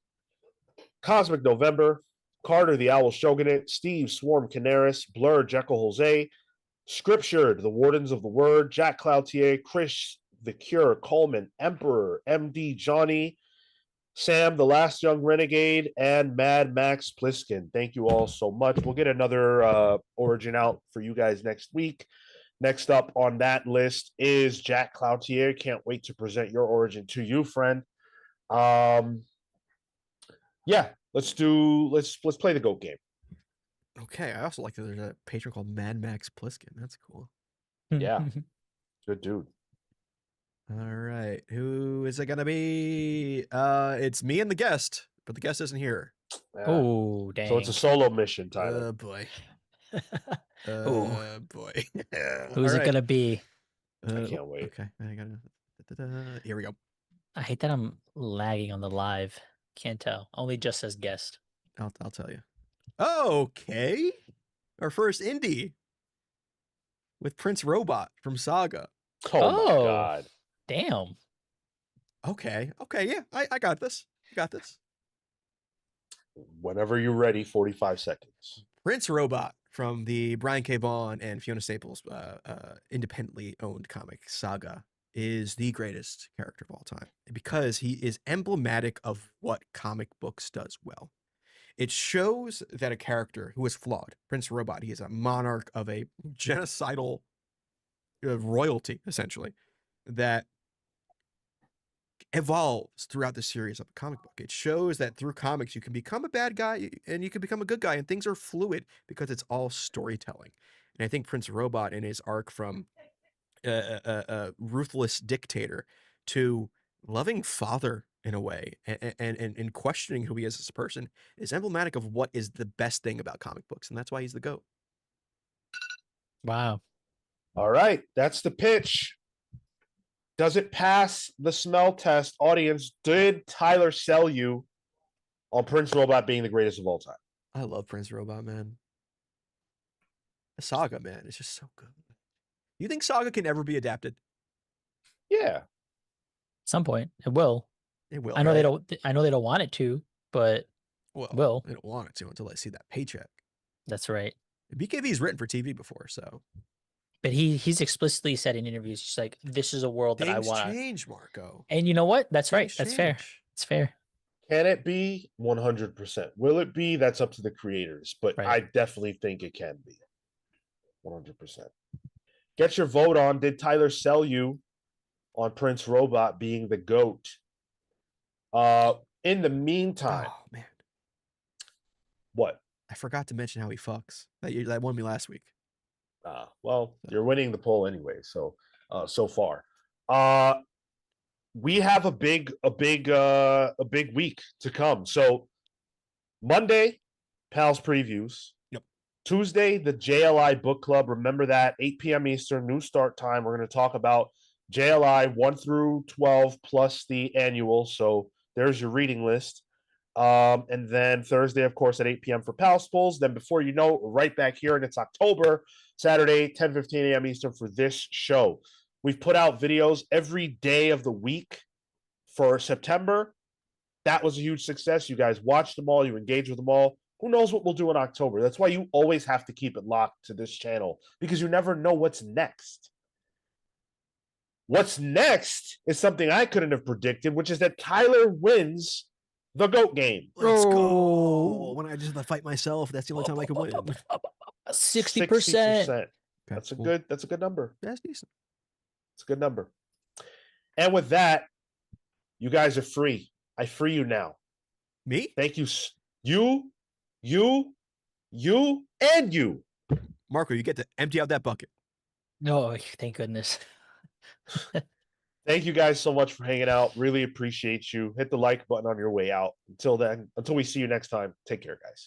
Cosmic November, Carter, the Owl Shogunate, Steve, Swarm Canaris, Blur, Jekyll Jose, Scriptured, the Wardens of the Word, Jack Cloutier, Chris, The Cure, Coleman, Emperor, MD Johnny, Sam, the Last Young Renegade, and Mad Max Pliskin. Thank you all so much. We'll get another origin out for you guys next week. Next up on that list is Jack Cloutier. Can't wait to present your origin to you, friend. Yeah, let's play the GOAT game. Okay, I also like that there's a patron called Mad Max Pliskin. That's cool. Yeah. Good dude. All right, who is it gonna be? It's me and the guest, but the guest isn't here. Yeah. Oh, dang. So it's a solo mission, Tyler. Oh boy. Ooh. Boy. Who's it gonna be? I can't wait. Okay, I gotta. Here we go. I hate that I'm lagging on the live. Can't tell. Only just says guest. I'll tell you. Okay, our first indie with Prince Robot from Saga. Oh my god. Damn. Okay, yeah, I got this. I got this. Whenever you're ready, 45 seconds. Prince Robot from the Brian K. Vaughan and Fiona Staples independently owned comic Saga is the greatest character of all time because he is emblematic of what comic books does well. It shows that a character who is flawed, Prince Robot, he is a monarch of a genocidal royalty, essentially, that evolves throughout the series of a comic book. It shows that through comics, you can become a bad guy and you can become a good guy, and things are fluid because it's all storytelling. And I think Prince Robot in his arc from a ruthless dictator to loving father in a way and questioning who he is as a person is emblematic of what is the best thing about comic books. And that's why he's the GOAT. Wow. All right, that's the pitch. Does it pass the smell test? Audience, did Tyler sell you on Prince Robot being the greatest of all time? I love Prince Robot, man. The Saga, man, it's just so good. You think Saga can ever be adapted? Yeah. At some point, it will. It will. I know right? I know they don't want it to, but Well, will. they don't want it to until I see that paycheck. That's right. BKV's written for TV before, so But he's explicitly said in interviews, he's like, "This is a world that I things want." change, Marco. And you know what? That's right. Things That's fair. change. It's fair. Can it be? 100%. Will it be? That's up to the creators, but Right. I definitely think it can be. 100%. Get your vote on. Did Tyler sell you on Prince Robot being the GOAT? In the meantime, Oh man, what? I forgot to mention how he fucks. That won me last week. Well, you're winning the poll anyway, so so far. We have a big week to come. So Monday, Pals previews. Yep. Tuesday, the JLI book club. Remember that 8 p.m. Eastern, new start time. We're going to talk about JLI 1 through 12 plus the annual. So there's your reading list. And then Thursday, of course, at 8 p.m. for Pals polls. Then before you know, we're right back here, and it's October, Saturday, 10:15 a.m. Eastern for this show. We've put out videos every day of the week for September. That was a huge success. You guys watched them all. You engaged with them all. Who knows what we'll do in October? That's why you always have to keep it locked to this channel, because you never know what's next. What's next is something I couldn't have predicted, which is that Tyler wins the GOAT game. Let's go. Oh. When I just have to fight myself, that's the only time I can win. 60%. That's a cool. good number. That's decent. It's a good number. And with that, you guys are free. I free you now. Me? Thank you. You, and you. Marco, you get to empty out that bucket. No, thank goodness. Thank you guys so much for hanging out. Really appreciate you. Hit the like button on your way out. Until then, until we see you next time, take care, guys.